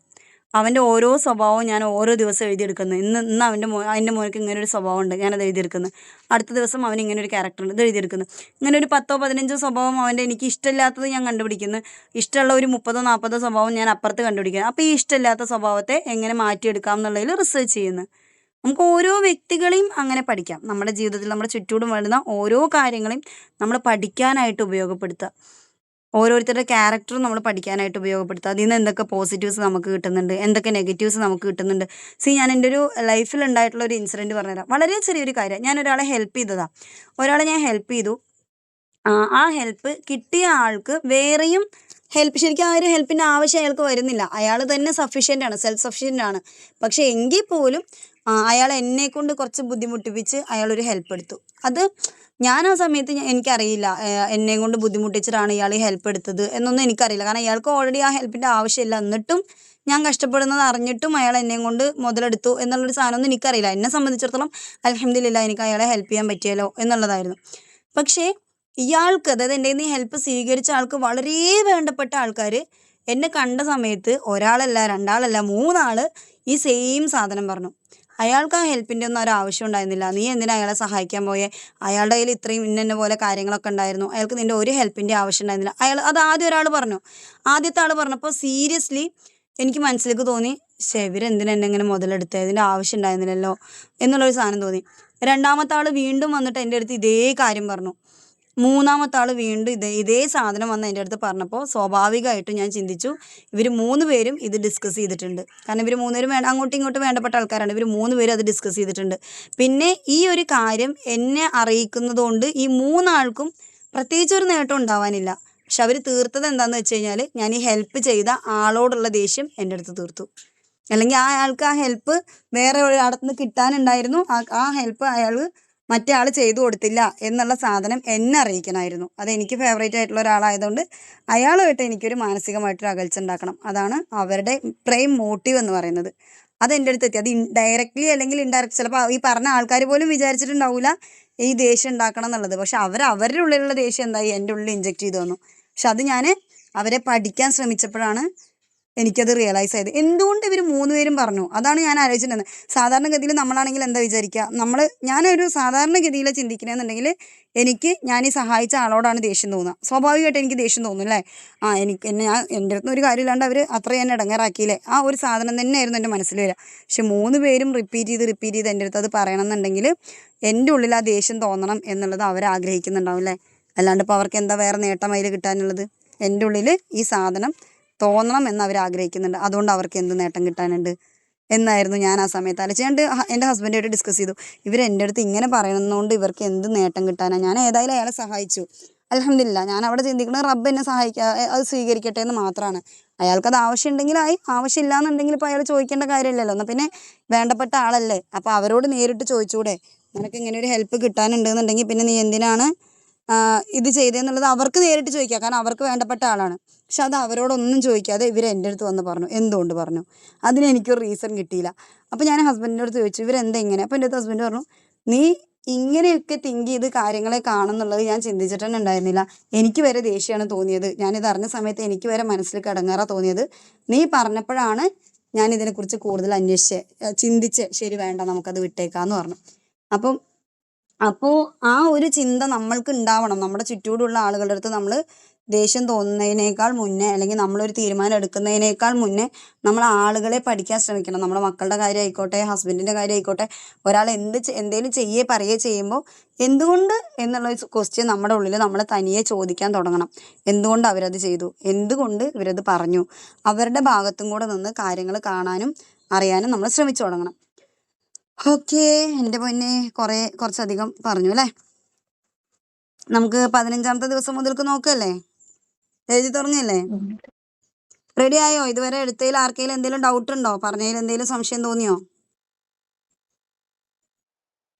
അവൻ്റെ ഓരോ സ്വഭാവവും ഞാൻ ഓരോ ദിവസം എഴുതിയെടുക്കുന്നു. ഇന്ന് എൻ്റെ മോനക്ക് ഇങ്ങനെ ഒരു സ്വഭാവം ഉണ്ട്, ഞാനത് എഴുതിയെടുക്കുന്നു. അടുത്ത ദിവസം അവന് ഇങ്ങനെ ഒരു ക്യാരക്ടർ ഉണ്ട്, ഇത് എഴുതിയെടുക്കുന്നു. ഇങ്ങനെ ഒരു 10-15 സ്വഭാവം എനിക്ക് ഇഷ്ടമില്ലാത്തത് ഞാൻ കണ്ടുപിടിക്കുന്നു. ഇഷ്ടമുള്ള ഒരു 30-40 സ്വഭാവം ഞാൻ അപ്പുറത്ത് കണ്ടുപിടിക്കുന്നു. അപ്പോൾ ഈ ഇഷ്ടമില്ലാത്ത സ്വഭാവത്തെ എങ്ങനെ മാറ്റിയെടുക്കാം എന്നുള്ളതിൽ റിസർച്ച് ചെയ്യുന്നു. നമുക്ക് ഓരോ വ്യക്തികളെയും അങ്ങനെ പഠിക്കാം. നമ്മുടെ ജീവിതത്തിൽ നമ്മുടെ ചുറ്റോടും വരുന്ന ഓരോ കാര്യങ്ങളെയും നമ്മൾ പഠിക്കാനായിട്ട് ഉപയോഗപ്പെടുത്തുക. ഓരോരുത്തരുടെ ക്യാരക്ടറും നമ്മൾ പഠിക്കാനായിട്ട് ഉപയോഗപ്പെടുത്തുക. അതിൽ നിന്ന് എന്തൊക്കെ പോസിറ്റീവ്സ് നമുക്ക് കിട്ടുന്നുണ്ട്, എന്തൊക്കെ നെഗറ്റീവ്സ് നമുക്ക് കിട്ടുന്നുണ്ട്. ഞാൻ എൻ്റെ ഒരു ലൈഫിൽ ഉണ്ടായിട്ടുള്ള ഒരു ഇൻസിഡൻറ്റ് പറഞ്ഞുതരാം. വളരെ ചെറിയൊരു കാര്യം. ഞാൻ ഒരാളെ ഹെൽപ്പ് ചെയ്തതാണ്. ഞാൻ ഹെൽപ്പ് ചെയ്തു. ആ ഹെൽപ്പ് കിട്ടിയ ആൾക്ക് വേറെയും ശരിക്കും ആ ഒരു ഹെൽപ്പിൻ്റെ ആവശ്യം അയാൾക്ക് വരുന്നില്ല. അയാൾ തന്നെ സെൽഫ് സഫിഷ്യൻ്റ് ആണ്. പക്ഷേ എങ്കിൽ പോലും അയാൾ എന്നെക്കൊണ്ട് കുറച്ച് ബുദ്ധിമുട്ടിപ്പിച്ച് അയാളൊരു ഹെൽപ്പ് എടുത്തു. അത് ഞാൻ ആ സമയത്ത് എനിക്കറിയില്ല എന്നെയും കൊണ്ട് ബുദ്ധിമുട്ടിച്ചിട്ടാണ് ഇയാൾ ഈ ഹെൽപ്പ് എടുത്തത് എന്നൊന്നും എനിക്കറിയില്ല. കാരണം ഇയാൾക്ക് ഓൾറെഡി ആ ഹെൽപ്പിൻ്റെ ആവശ്യമില്ല. എന്നിട്ടും ഞാൻ കഷ്ടപ്പെടുന്നത് അറിഞ്ഞിട്ടും അയാൾ എന്നെയും കൊണ്ട് മുതലെടുത്തു എന്നുള്ളൊരു സാധനമൊന്നും എനിക്കറിയില്ല. എന്നെ സംബന്ധിച്ചിടത്തോളം അൽഹംദുലില്ലാ എനിക്ക് അയാളെ ഹെൽപ്പ് ചെയ്യാൻ പറ്റിയല്ലോ എന്നുള്ളതായിരുന്നു. പക്ഷേ ഇയാൾക്ക്, അതായത് എൻ്റെ കയ്യിൽ നിന്ന് ഹെൽപ്പ് സ്വീകരിച്ച ആൾക്ക് വളരെ വേണ്ടപ്പെട്ട ആൾക്കാർ എന്നെ കണ്ട സമയത്ത് ഒരാളല്ല, 2 ആളല്ല, 3 ആൾ ഈ സെയിം സാധനം പറഞ്ഞു. അയാൾക്ക് ആ ഹെൽപ്പിൻ്റെ ഒന്നും ഒരു ആവശ്യം ഉണ്ടായിരുന്നില്ല. നീ എന്തിനാ അയാളെ സഹായിക്കാൻ പോയേ? അയാളുടെ കയ്യിൽ ഇത്രയും ഇന്ന പോലെ കാര്യങ്ങളൊക്കെ ഉണ്ടായിരുന്നു, അയാൾക്ക് നിൻ്റെ ഒരു ഹെൽപ്പിൻ്റെ ആവശ്യം ഉണ്ടായിരുന്നില്ല. അത് ആദ്യം ഒരാൾ പറഞ്ഞു. ആദ്യത്തെ ആൾ പറഞ്ഞപ്പോൾ സീരിയസ്ലി എനിക്ക് മനസ്സിലേക്ക് തോന്നി, ഇവരെന്തിനാ എന്നെ ഇങ്ങനെ മുതലെടുത്തത്, ഇതിൻ്റെ ആവശ്യം ഉണ്ടായിരുന്നില്ലല്ലോ എന്നുള്ളൊരു സാധനം തോന്നി. 2ാമത്തെ ആൾ വീണ്ടും വന്നിട്ട് എൻ്റെ അടുത്ത് ഇതേ കാര്യം പറഞ്ഞു. 3ാമത്തെ ആൾ വീണ്ടും ഇതേ സാധനം വന്ന് എൻ്റെ അടുത്ത് പറഞ്ഞപ്പോൾ സ്വാഭാവികമായിട്ടും ഞാൻ ചിന്തിച്ചു, ഇവർ 3 പേരും ഇത് ഡിസ്കസ് ചെയ്തിട്ടുണ്ട്. കാരണം ഇവർ 3 പേരും അങ്ങോട്ടും ഇങ്ങോട്ടും വേണ്ടപ്പെട്ട ആൾക്കാരാണ്. ഇവർ 3 പേരും അത് ഡിസ്കസ് ചെയ്തിട്ടുണ്ട്. പിന്നെ ഈ ഒരു കാര്യം എന്നെ അറിയിക്കുന്നത് കൊണ്ട് ഈ 3 ആൾക്കും പ്രത്യേകിച്ച് ഒരു നേട്ടം ഉണ്ടാവാനില്ല. പക്ഷെ അവർ തീർത്തത് എന്താണെന്ന് വെച്ച് കഴിഞ്ഞാൽ ഞാൻ ഈ ഹെൽപ്പ് ചെയ്ത ആളോടുള്ള ദേഷ്യം എൻ്റെ അടുത്ത് തീർത്തു. അല്ലെങ്കിൽ ആ ആൾക്ക് ആ ഹെൽപ്പ് വേറെ ഒരിടത്തുനിന്ന് കിട്ടാനുണ്ടായിരുന്നു. ആ ഹെൽപ്പ് അയാൾ മറ്റേ ആൾ ചെയ്തു കൊടുത്തില്ല എന്നുള്ള സാധനം എന്നെ അറിയിക്കണമായിരുന്നു. അതെനിക്ക് ഫേവറേറ്റ് ആയിട്ടുള്ള ഒരാളായതുകൊണ്ട് അയാളുമായിട്ട് എനിക്കൊരു മാനസികമായിട്ടൊരു അകൽച്ച ഉണ്ടാക്കണം. അതാണ് അവരുടെ പ്രൈം മോട്ടീവ് എന്ന് പറയുന്നത്. അതെൻ്റെ അടുത്ത് എത്തി. അത് ഡയറക്റ്റ്ലി അല്ലെങ്കിൽ ഇൻഡയറക്റ്റ്, ചിലപ്പോൾ ഈ പറഞ്ഞ ആൾക്കാർ പോലും വിചാരിച്ചിട്ടുണ്ടാവില്ല ഈ ദേഷ്യം ഉണ്ടാക്കണം എന്നുള്ളത്. പക്ഷെ അവരുടെ ഉള്ളിലുള്ള ദേഷ്യം എന്തായി എൻ്റെ ഉള്ളിൽ ഇഞ്ചെക്ട് ചെയ്തു തന്നു. പക്ഷെ അത് ഞാൻ അവരെ പഠിക്കാൻ ശ്രമിച്ചപ്പോഴാണ് എനിക്കത് റിയലൈസ് ആയത്. എന്തുകൊണ്ട് ഇവർ 3 പേരും പറഞ്ഞു? അതാണ് ഞാൻ ആലോചിച്ചിട്ടുണ്ടായിരുന്നത്. സാധാരണഗതിയിൽ നമ്മളാണെങ്കിൽ എന്താ വിചാരിക്കുക, ഞാനൊരു സാധാരണഗതിയിൽ ചിന്തിക്കണമെന്നുണ്ടെങ്കിൽ ഞാൻ ഈ സഹായിച്ച ആളോടാണ് ദേഷ്യം തോന്നുക. സ്വാഭാവികമായിട്ട് എനിക്ക് ദേഷ്യം തോന്നും അല്ലേ. എൻ്റെ അടുത്ത് ഒരു കാര്യമില്ലാണ്ട് അവർ അത്രയും എന്നെ ഇടങ്ങേറാക്കിയില്ലേ, ആ ഒരു സാധനം തന്നെയായിരുന്നു എൻ്റെ മനസ്സിൽ വരിക. പക്ഷെ 3 പേരും റിപ്പീറ്റ് ചെയ്ത് എൻ്റെ അടുത്ത് അത് പറയണമെന്നുണ്ടെങ്കിൽ എൻ്റെ ഉള്ളിൽ ആ ദേഷ്യം തോന്നണം എന്നുള്ളത് അവർ ആഗ്രഹിക്കുന്നുണ്ടാവും അല്ലേ. അല്ലാണ്ട് ഇപ്പോൾ അവർക്ക് എന്താ വേറെ നേട്ടം അതിൽ കിട്ടാനുള്ളത്? എൻ്റെ ഉള്ളിൽ ഈ സാധനം തോന്നണം എന്ന് അവർ ആഗ്രഹിക്കുന്നുണ്ട്. അതുകൊണ്ട് അവർക്ക് എന്ത് നേട്ടം കിട്ടാനുണ്ട് എന്നായിരുന്നു ഞാൻ ആ സമയത്ത് ആലോചിച്ച്. എൻ്റെ ഹസ്ബൻഡായിട്ട് ഡിസ്കസ് ചെയ്തു. ഇവർ എൻ്റെ അടുത്ത് ഇങ്ങനെ പറയുന്നതുകൊണ്ട് ഇവർക്ക് എന്ത് നേട്ടം കിട്ടാനാണ്? ഞാൻ ഏതായാലും അയാളെ സഹായിച്ചു, അൽഹംദുലില്ലാ. ഞാൻ അവിടെ ചിന്തിക്കുന്നത് റബ്ബ് എന്നെ അത് സ്വീകരിക്കട്ടെ എന്ന് മാത്രമാണ്. അയാൾക്കത് ആവശ്യമുണ്ടെങ്കിലായി, ആവശ്യമില്ല എന്നുണ്ടെങ്കിൽ ഇപ്പോൾ അയാൾ ചോദിക്കേണ്ട കാര്യമില്ലല്ലോ. എന്നാൽ പിന്നെ വേണ്ടപ്പെട്ട ആളല്ലേ, അപ്പോൾ അവരോട് നേരിട്ട് ചോദിച്ചൂടെ, നിനക്ക് ഇങ്ങനെ ഒരു ഹെൽപ്പ് കിട്ടാനുണ്ടെന്നുണ്ടെങ്കിൽ പിന്നെ നീ എന്തിനാണ് ഇത് ചെയ്തതെന്നുള്ളത് അവർക്ക് നേരിട്ട് ചോദിക്കുക. കാരണം അവർക്ക് വേണ്ടപ്പെട്ട ആളാണ്. പക്ഷെ അത് അവരോടൊന്നും ചോദിക്കാതെ ഇവർ എൻ്റെ അടുത്ത് വന്ന് പറഞ്ഞു. എന്തുകൊണ്ട് പറഞ്ഞു? അതിന് എനിക്കൊരു റീസൺ കിട്ടിയില്ല. അപ്പോൾ ഞാൻ ഹസ്ബൻഡിൻ്റെ അടുത്ത് ചോദിച്ചു, ഇവരെന്താ ഇങ്ങനെ? അപ്പോൾ എൻ്റെ അടുത്ത് ഹസ്ബൻഡ് പറഞ്ഞു, നീ ഇങ്ങനെയൊക്കെ തിങ്ക് ചെയ്ത് കാര്യങ്ങളെ കാണുന്നുള്ളത് ഞാൻ ചിന്തിച്ചിട്ട് തന്നെ ഉണ്ടായിരുന്നില്ല. എനിക്ക് വരെ ദേഷ്യമാണ് തോന്നിയത്. ഞാനിത് അറിഞ്ഞ സമയത്ത് എനിക്ക് വരെ മനസ്സിൽ കിടങ്ങാറാ തോന്നിയത്. നീ പറഞ്ഞപ്പോഴാണ് ഞാൻ ഇതിനെക്കുറിച്ച് കൂടുതൽ ചിന്തിച്ച് ശരി വേണ്ട നമുക്കത് വിട്ടേക്കാന്ന് പറഞ്ഞു. അപ്പോൾ ആ ഒരു ചിന്ത നമ്മൾക്ക് ഉണ്ടാവണം. നമ്മുടെ ചുറ്റോടുള്ള ആളുകളുടെ അടുത്ത് നമ്മൾ ദേഷ്യം തോന്നുന്നതിനേക്കാൾ മുന്നേ, അല്ലെങ്കിൽ നമ്മളൊരു തീരുമാനം എടുക്കുന്നതിനേക്കാൾ മുന്നേ നമ്മൾ ആളുകളെ പഠിക്കാൻ ശ്രമിക്കണം. നമ്മുടെ മക്കളുടെ കാര്യം ആയിക്കോട്ടെ, ഹസ്ബൻഡിൻ്റെ കാര്യം ആയിക്കോട്ടെ, ഒരാൾ എന്തേലും പറയുകയോ ചെയ്യുമ്പോൾ എന്തുകൊണ്ട് എന്നുള്ള ക്വസ്റ്റ്യൻ നമ്മുടെ ഉള്ളിൽ നമ്മൾ തനിയെ ചോദിക്കാൻ തുടങ്ങണം. എന്തുകൊണ്ട് അവരത് ചെയ്തു, എന്തുകൊണ്ട് ഇവരത് പറഞ്ഞു, അവരുടെ ഭാഗത്തും കൂടെ നിന്ന് കാര്യങ്ങൾ കാണാനും അറിയാനും നമ്മൾ ശ്രമിച്ചു തുടങ്ങണം. ഓക്കെ എൻ്റെ പൊന്നെ, കുറച്ചധികം പറഞ്ഞു അല്ലേ. നമുക്ക് 15ാമത്തെ ദിവസം മുതൽക്ക് നോക്കല്ലേ, എഴുതി തുടങ്ങിയല്ലേ? റെഡി ആയോ? ഇതുവരെ എടുത്തതിൽ ആർക്കെങ്കിലും എന്തെങ്കിലും ഡൗട്ട് ഉണ്ടോ? പറഞ്ഞതിൽ എന്തെങ്കിലും സംശയം തോന്നിയോ?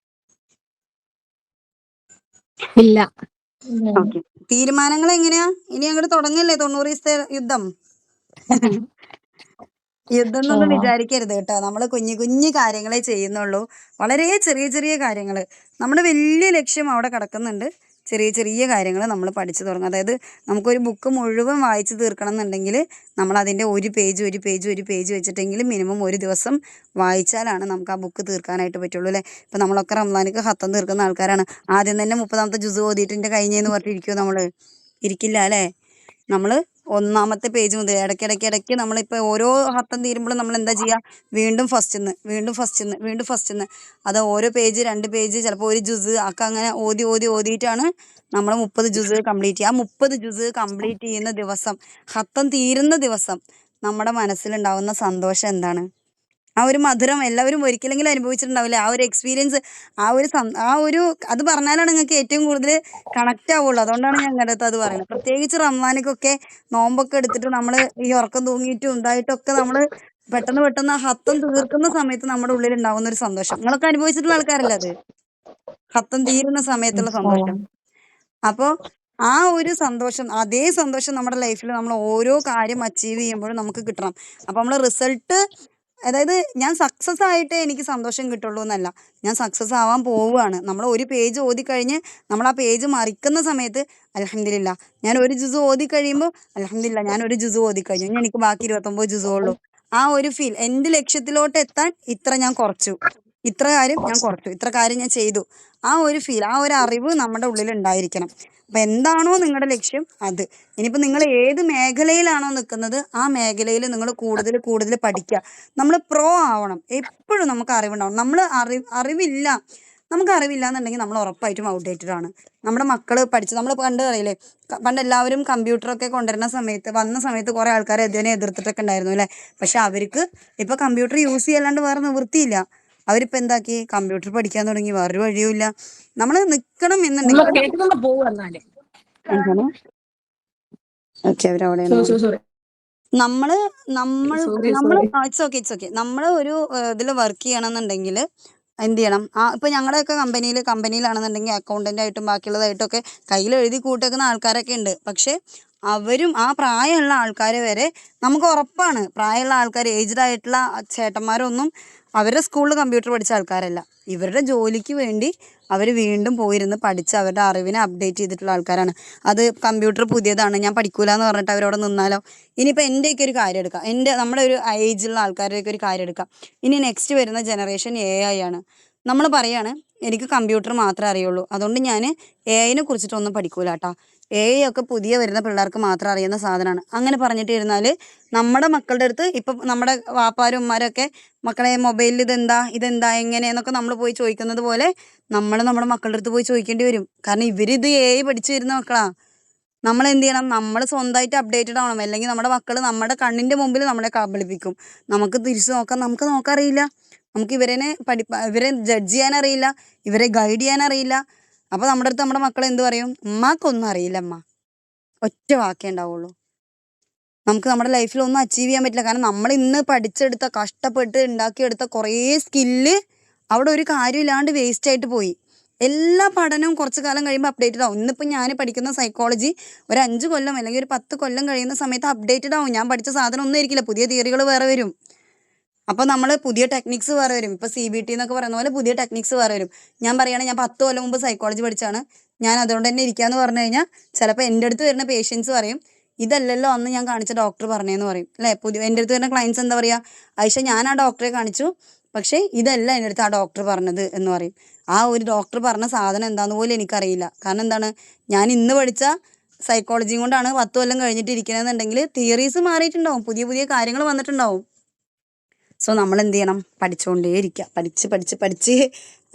ഇല്ല. ഓക്കെ, തീരുമാനങ്ങൾ എങ്ങനെയാ? ഇനി അങ്ങോട്ട് തുടങ്ങല്ലേ 90 ദിവസത്തെ യുദ്ധം. യുദ്ധം എന്നൊന്നും വിചാരിക്കരുത് കേട്ടോ. നമ്മൾ കുഞ്ഞു കുഞ്ഞു കാര്യങ്ങളെ ചെയ്യുന്നുള്ളൂ. വളരെ ചെറിയ ചെറിയ കാര്യങ്ങൾ. നമ്മുടെ വലിയ ലക്ഷ്യം അവിടെ കിടക്കുന്നുണ്ട്. ചെറിയ ചെറിയ കാര്യങ്ങൾ നമ്മൾ പഠിച്ചു തുടങ്ങും. അതായത് നമുക്കൊരു ബുക്ക് മുഴുവൻ വായിച്ച് തീർക്കണം എന്നുണ്ടെങ്കിൽ നമ്മൾ അതിൻ്റെ ഒരു പേജ് വെച്ചിട്ടെങ്കിലും മിനിമം ഒരു ദിവസം വായിച്ചാലാണ് നമുക്ക് ആ ബുക്ക് തീർക്കാനായിട്ട് പറ്റുള്ളൂ അല്ലേ. ഇപ്പം നമ്മളൊക്കെ റംസാനിക്ക് ഖത്തം തീർക്കുന്ന ആൾക്കാരാണ്. ആദ്യം തന്നെ 30ാമത്തെ ജുസ് ഓതിയിട്ട് കഴിഞ്ഞെന്ന് പറഞ്ഞിരിക്കുമോ? നമ്മൾ ഇരിക്കില്ല അല്ലേ. നമ്മൾ 1ാമത്തെ പേജ് മുതൽ ഇടയ്ക്ക് നമ്മളിപ്പോൾ ഓരോ ഖത്തം തീരുമ്പോഴും നമ്മൾ എന്താ ചെയ്യുക? വീണ്ടും ഫസ്റ്റിന്ന് അത് ഓരോ പേജ് 2 പേജ് ചിലപ്പോൾ ഒരു ജുസ് ഒക്കെ അങ്ങനെ ഓതിയിട്ടാണ് നമ്മൾ 30 ജുസ് കംപ്ലീറ്റ് ചെയ്യുക. ആ 30 ജുസ് കംപ്ലീറ്റ് ചെയ്യുന്ന ദിവസം, ഖത്തം തീരുന്ന ദിവസം നമ്മുടെ മനസ്സിലുണ്ടാവുന്ന സന്തോഷം എന്താണ്? ആ ഒരു മധുരം എല്ലാവരും ഒരിക്കലെങ്കിലും അനുഭവിച്ചിട്ടുണ്ടാവില്ലേ? ആ ഒരു എക്സ്പീരിയൻസ്, അത് പറഞ്ഞാലാണ് നിങ്ങൾക്ക് ഏറ്റവും കൂടുതൽ കണക്റ്റ് ആവുള്ളൂ. അതുകൊണ്ടാണ് ഞാൻ നിങ്ങളുടെ അടുത്ത് അത് പറയുന്നത്. പ്രത്യേകിച്ച് റംസാനിക്കൊക്കെ നോമ്പൊക്കെ എടുത്തിട്ട് നമ്മൾ ഈ ഉറക്കം തൂങ്ങിയിട്ടും ഉണ്ടായിട്ടൊക്കെ നമ്മൾ പെട്ടെന്ന് ആ ഹത്തം തീർക്കുന്ന സമയത്ത് നമ്മുടെ ഉള്ളിൽ ഉണ്ടാവുന്ന ഒരു സന്തോഷം നിങ്ങളൊക്കെ അനുഭവിച്ചിട്ടുള്ള ആൾക്കാരല്ലേ അത്, ഹത്തം തീരുന്ന സമയത്തുള്ള സന്തോഷം. അപ്പോൾ ആ ഒരു സന്തോഷം, അതേ സന്തോഷം നമ്മുടെ ലൈഫിൽ നമ്മൾ ഓരോ കാര്യം അച്ചീവ് ചെയ്യുമ്പോഴും നമുക്ക് കിട്ടണം. അപ്പോൾ നമ്മൾ റിസൾട്ട്, അതായത് ഞാൻ സക്സസ് ആയിട്ടേ എനിക്ക് സന്തോഷം കിട്ടുള്ളൂ എന്നല്ല, ഞാൻ സക്സസ് ആവാൻ പോവുകയാണ്. നമ്മൾ ഒരു പേജ് ഓതിക്കഴിഞ്ഞ് നമ്മൾ ആ പേജ് മറിക്കുന്ന സമയത്ത് അൽഹംദുലില്ലാ, ഞാൻ ഒരു ജുസ് ഓതി കഴിയുമ്പോൾ അൽഹംദുലില്ലാ ഞാൻ ഒരു ജുസ് ഓതിക്കഴിഞ്ഞു, ഇനി എനിക്ക് ബാക്കി 29 ജുസേ ഉള്ളൂ. ആ ഒരു ഫീൽ, എൻ്റെ ലക്ഷ്യത്തിലോട്ട് എത്താൻ ഇത്ര ഞാൻ കുറച്ചു, ഇത്ര കാര്യം ഞാൻ ചെയ്തു, ആ ഒരു ഫീൽ, ആ ഒരു അറിവ് നമ്മുടെ ഉള്ളിൽ ഉണ്ടായിരിക്കണം. അപ്പം എന്താണോ നിങ്ങളുടെ ലക്ഷ്യം അത്, ഇനിയിപ്പോൾ നിങ്ങൾ ഏത് മേഖലയിലാണോ നിൽക്കുന്നത് ആ മേഖലയിൽ നിങ്ങൾ കൂടുതൽ പഠിക്കുക. നമ്മൾ ആവണം. എപ്പോഴും നമുക്ക് അറിവുണ്ടാവണം. നമുക്ക് അറിവില്ല എന്നുണ്ടെങ്കിൽ നമ്മൾ ഉറപ്പായിട്ടും ഔട്ട്ഡേറ്റഡ് ആണ്. നമ്മുടെ മക്കൾ നമ്മൾ പണ്ട് അറിയില്ലേ, പണ്ട് എല്ലാവരും കമ്പ്യൂട്ടറൊക്കെ വന്ന സമയത്ത് കുറേ ആൾക്കാർ അതിനെ എതിർത്തിട്ടൊക്കെ ഉണ്ടായിരുന്നു അല്ലേ. പക്ഷെ അവർക്ക് ഇപ്പോൾ കമ്പ്യൂട്ടർ യൂസ് ചെയ്യല്ലാണ്ട് വേറെ നിവൃത്തിയില്ല. അവരിപ്പോൾ എന്താക്കി? കമ്പ്യൂട്ടർ പഠിക്കാൻ തുടങ്ങി. വേറൊരു വഴിയുമില്ല. നമ്മൾ നിൽക്കണം എന്നുണ്ടെങ്കിൽ ഓക്കെ, അവരവിടെയാണ്. നമ്മൾ ഇറ്റ്സ് ഓക്കെ നമ്മൾ ഒരു ഇതിൽ വർക്ക് ചെയ്യണമെന്നുണ്ടെങ്കിൽ എന്ത് ചെയ്യണം, ഇപ്പം ഞങ്ങളുടെയൊക്കെ കമ്പനിയിലാണെന്നുണ്ടെങ്കിൽ അക്കൗണ്ടൻ്റ് ആയിട്ടും ബാക്കിയുള്ളതായിട്ടൊക്കെ കയ്യിൽ എഴുതി കൂട്ടേക്കുന്ന ആൾക്കാരൊക്കെ ഉണ്ട്. പക്ഷേ അവരും ആ പ്രായമുള്ള ആൾക്കാർ വരെ നമുക്ക് ഉറപ്പാണ്, പ്രായമുള്ള ആൾക്കാർ ഏജ്ഡ് ആയിട്ടുള്ള ചേട്ടന്മാരൊന്നും അവരുടെ സ്കൂളിൽ കമ്പ്യൂട്ടർ പഠിച്ച ആൾക്കാരല്ല. ഇവരുടെ ജോലിക്ക് വേണ്ടി അവർ വീണ്ടും പോയിരുന്ന് പഠിച്ച് അവരുടെ അറിവിനെ അപ്ഡേറ്റ് ചെയ്തിട്ടുള്ള ആൾക്കാരാണ്. അത് കമ്പ്യൂട്ടർ പുതിയതാണ്, ഞാൻ പഠിക്കൂല എന്ന് പറഞ്ഞിട്ട് അവരവിടെ നിന്നാലോ? ഇനിയിപ്പോൾ എൻ്റെയൊക്കെ ഒരു കാര്യം എടുക്കാം, നമ്മുടെ ഒരു ഏജിലുള്ള ആൾക്കാരുടെയൊക്കെ ഒരു കാര്യം എടുക്കാം. ഇനി നെക്സ്റ്റ് വരുന്ന ജനറേഷൻ AI ആണ്. നമ്മൾ പറയാണ് എനിക്ക് കമ്പ്യൂട്ടർ മാത്രമേ അറിയുള്ളൂ, അതുകൊണ്ട് ഞാൻ AI കുറിച്ചിട്ടൊന്നും പഠിക്കൂല കേട്ടോ, AI ഒക്കെ പുതിയ വരുന്ന പിള്ളേർക്ക് മാത്രം അറിയുന്ന സാധനമാണ്. അങ്ങനെ പറഞ്ഞിട്ട് ഇരുന്നാൽ നമ്മുടെ മക്കളുടെ അടുത്ത് ഇപ്പം നമ്മുടെ വാപ്പാരും ഉമ്മാരൊക്കെ മക്കളെ മൊബൈലിൽ ഇതെന്താ എങ്ങനെയെന്നൊക്കെ നമ്മൾ പോയി ചോദിക്കുന്നത് പോലെ നമ്മുടെ മക്കളുടെ അടുത്ത് പോയി ചോദിക്കേണ്ടി വരും. കാരണം ഇവരിത് AI പഠിച്ചു വരുന്ന മക്കളാ. നമ്മൾ എന്ത് ചെയ്യണം, നമ്മൾ സ്വന്തമായിട്ട് അപ്ഡേറ്റഡ് ആവണം. അല്ലെങ്കിൽ നമ്മുടെ മക്കൾ നമ്മുടെ കണ്ണിൻ്റെ മുമ്പിൽ നമ്മളെ കബളിപ്പിക്കും. നമുക്ക് തിരിച്ചു നോക്കാറിയില്ല, നമുക്ക് ഇവരെ ജഡ്ജ് ചെയ്യാൻ അറിയില്ല, ഇവരെ ഗൈഡ് ചെയ്യാൻ അറിയില്ല. അപ്പോൾ നമ്മുടെ അടുത്ത് നമ്മുടെ മക്കൾ എന്ത് പറയും? ഉമ്മാക്കൊന്നും അറിയില്ല അമ്മ, ഒറ്റ വാക്കേ ഉണ്ടാവുള്ളൂ. നമുക്ക് നമ്മുടെ ലൈഫിൽ ഒന്നും അച്ചീവ് ചെയ്യാൻ പറ്റില്ല. കാരണം നമ്മൾ ഇന്ന് പഠിച്ചെടുത്ത കഷ്ടപ്പെട്ട് ഉണ്ടാക്കിയെടുത്ത കുറേ സ്കില്ല് അവിടെ ഒരു കാര്യമില്ലാണ്ട് വേസ്റ്റ് ആയിട്ട് പോയി. എല്ലാ പഠനവും കുറച്ച് കാലം കഴിയുമ്പോൾ അപ്ഡേറ്റഡ് ആവും. ഇന്നിപ്പോൾ ഞാൻ പഠിക്കുന്ന സൈക്കോളജി ഒരു 5 കൊല്ലം അല്ലെങ്കിൽ ഒരു 10 കൊല്ലം കഴിയുന്ന സമയത്ത് അപ്ഡേറ്റഡ് ആവും. ഞാൻ പഠിച്ച സാധനം ഒന്നും ആയിരിക്കില്ല, പുതിയ തിയറികൾ വേറെ വരും. അപ്പോൾ നമ്മൾ പുതിയ ടെക്നിക്സ് വേറെ വരും. ഇപ്പോൾ CBT എന്നൊക്കെ പറയുന്ന പോലെ പുതിയ ടെക്നിക്സ് വേറെ വരും. ഞാൻ പറയുകയാണെങ്കിൽ ഞാൻ 10 കൊല്ലം മുമ്പ് സൈക്കോളജി പഠിച്ചാണ്, ഞാൻ അതുകൊണ്ട് തന്നെ ഇരിക്കാന്ന് പറഞ്ഞു കഴിഞ്ഞാൽ ചിലപ്പോൾ എൻ്റെ അടുത്ത് വരുന്ന പേഷ്യൻസ് പറയും ഇതല്ലല്ലോ അന്ന് ഞാൻ കാണിച്ച ഡോക്ടർ പറഞ്ഞതെന്ന് പറയും അല്ലേ. എൻ്റെ അടുത്ത് വരുന്ന ക്ലയൻസ് എന്താ പറയുക, ആയിഷ ഞാൻ ആ ഡോക്ടറെ കാണിച്ചു, പക്ഷേ ഇതല്ല എൻ്റെ അടുത്ത് ആ ഡോക്ടർ പറഞ്ഞത് എന്ന് പറയും. ആ ഒരു ഡോക്ടർ പറഞ്ഞ സാധനം എന്താന്ന് പോലും എനിക്കറിയില്ല. കാരണം എന്താണ്, ഞാൻ ഇന്ന് പഠിച്ച സൈക്കോളജിയും കൊണ്ടാണ് 10 കൊല്ലം കഴിഞ്ഞിട്ട് ഇരിക്കണമെന്നുണ്ടെങ്കിൽ തിയറീസ് മാറിയിട്ടുണ്ടാവും, പുതിയ പുതിയ കാര്യങ്ങൾ വന്നിട്ടുണ്ടാവും. സോ നമ്മൾ എന്ത് ചെയ്യണം, പഠിച്ചുകൊണ്ടേയിരിക്കുക. പഠിച്ച്